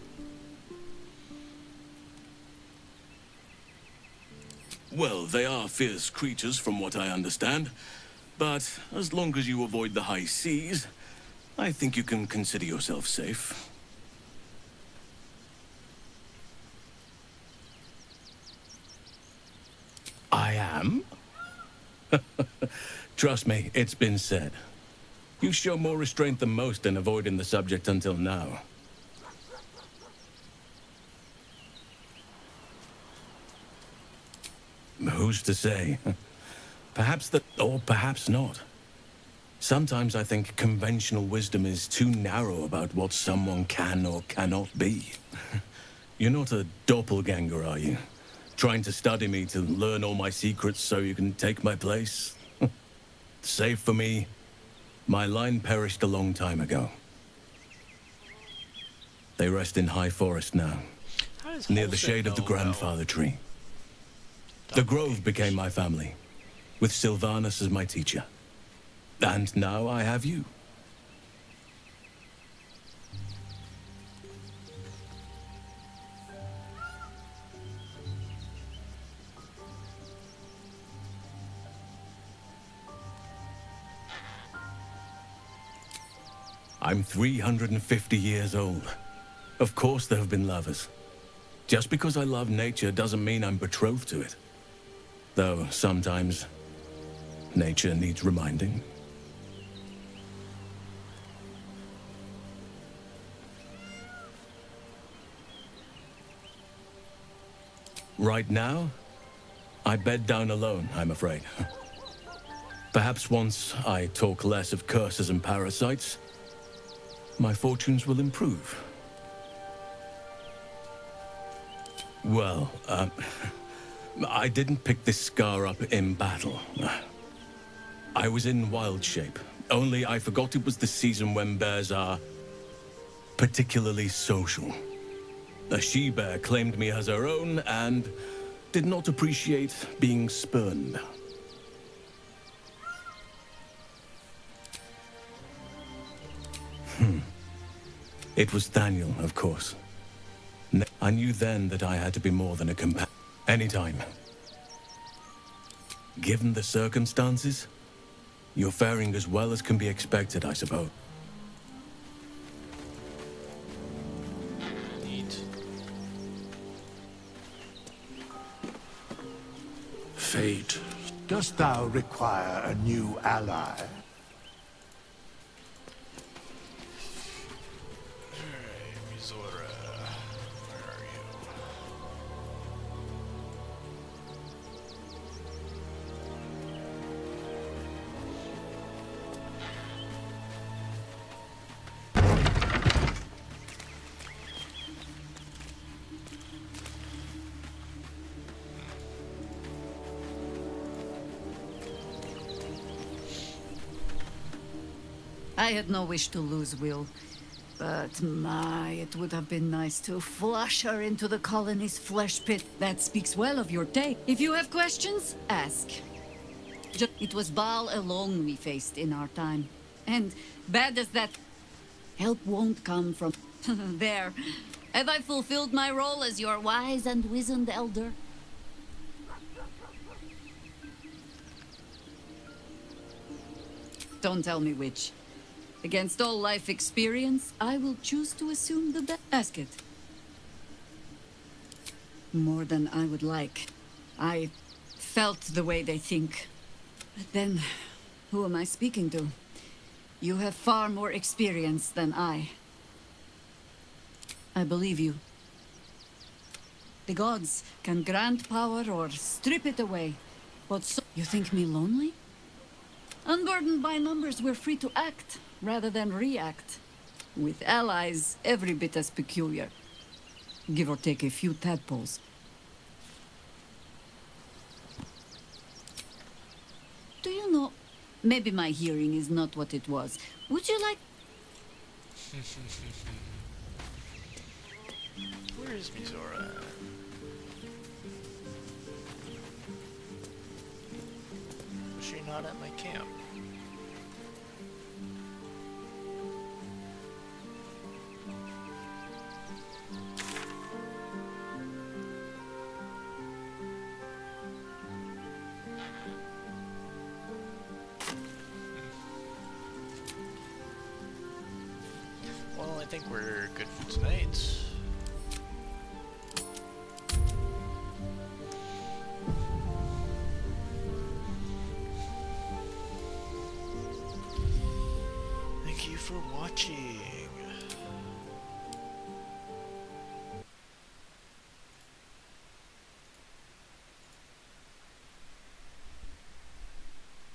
Well, they are fierce creatures from what I understand. But as long as you avoid the high seas, I think you can consider yourself safe. I am? Trust me, it's been said. You show more restraint than most in avoiding the subject until now. Who's to say? Perhaps that, or perhaps not. Sometimes I think conventional wisdom is too narrow about what someone can or cannot be. You're not a doppelganger, are you? Trying to study me to learn all my secrets so you can take my place? Save for me, my line perished a long time ago. They rest in high forest now, near the shade of the grandfather tree. The grove became my family, with Sylvanus as my teacher. And now I have you. I'm 350 years old. Of course there have been lovers. Just because I love nature doesn't mean I'm betrothed to it. Though sometimes nature needs reminding. Right now, I bed down alone, I'm afraid. Perhaps once I talk less of curses and parasites, my fortunes will improve. Well, I didn't pick this scar up in battle. I was in wild shape, only I forgot it was the season when bears are particularly social. A she-bear claimed me as her own and did not appreciate being spurned. It was Daniel, of course. I knew then that I had to be more than a companion. Anytime. Given the circumstances, you're faring as well as can be expected, I suppose. Neat. Fate, dost thou require a new ally? I had no wish to lose Will, but my, it would have been nice to flush her into the colony's flesh pit. That speaks well of your take. If you have questions, ask. It was Baal alone we faced in our time. And bad as that, help won't come from... There. Have I fulfilled my role as your wise and wizened elder? Don't tell me which. Against all life experience, I will choose to assume the best. Ask it. More than I would like. I felt the way they think. But then, who am I speaking to? You have far more experience than I. I believe you. The gods can grant power or strip it away. But so... You think me lonely? Unburdened by numbers, we're free to act, rather than react. With allies, every bit as peculiar. Give or take a few tadpoles. Do you know, maybe my hearing is not what it was. Would you like... Where is Mizora? Was she not at my camp? Well, I think we're good for tonight. Thank you for watching.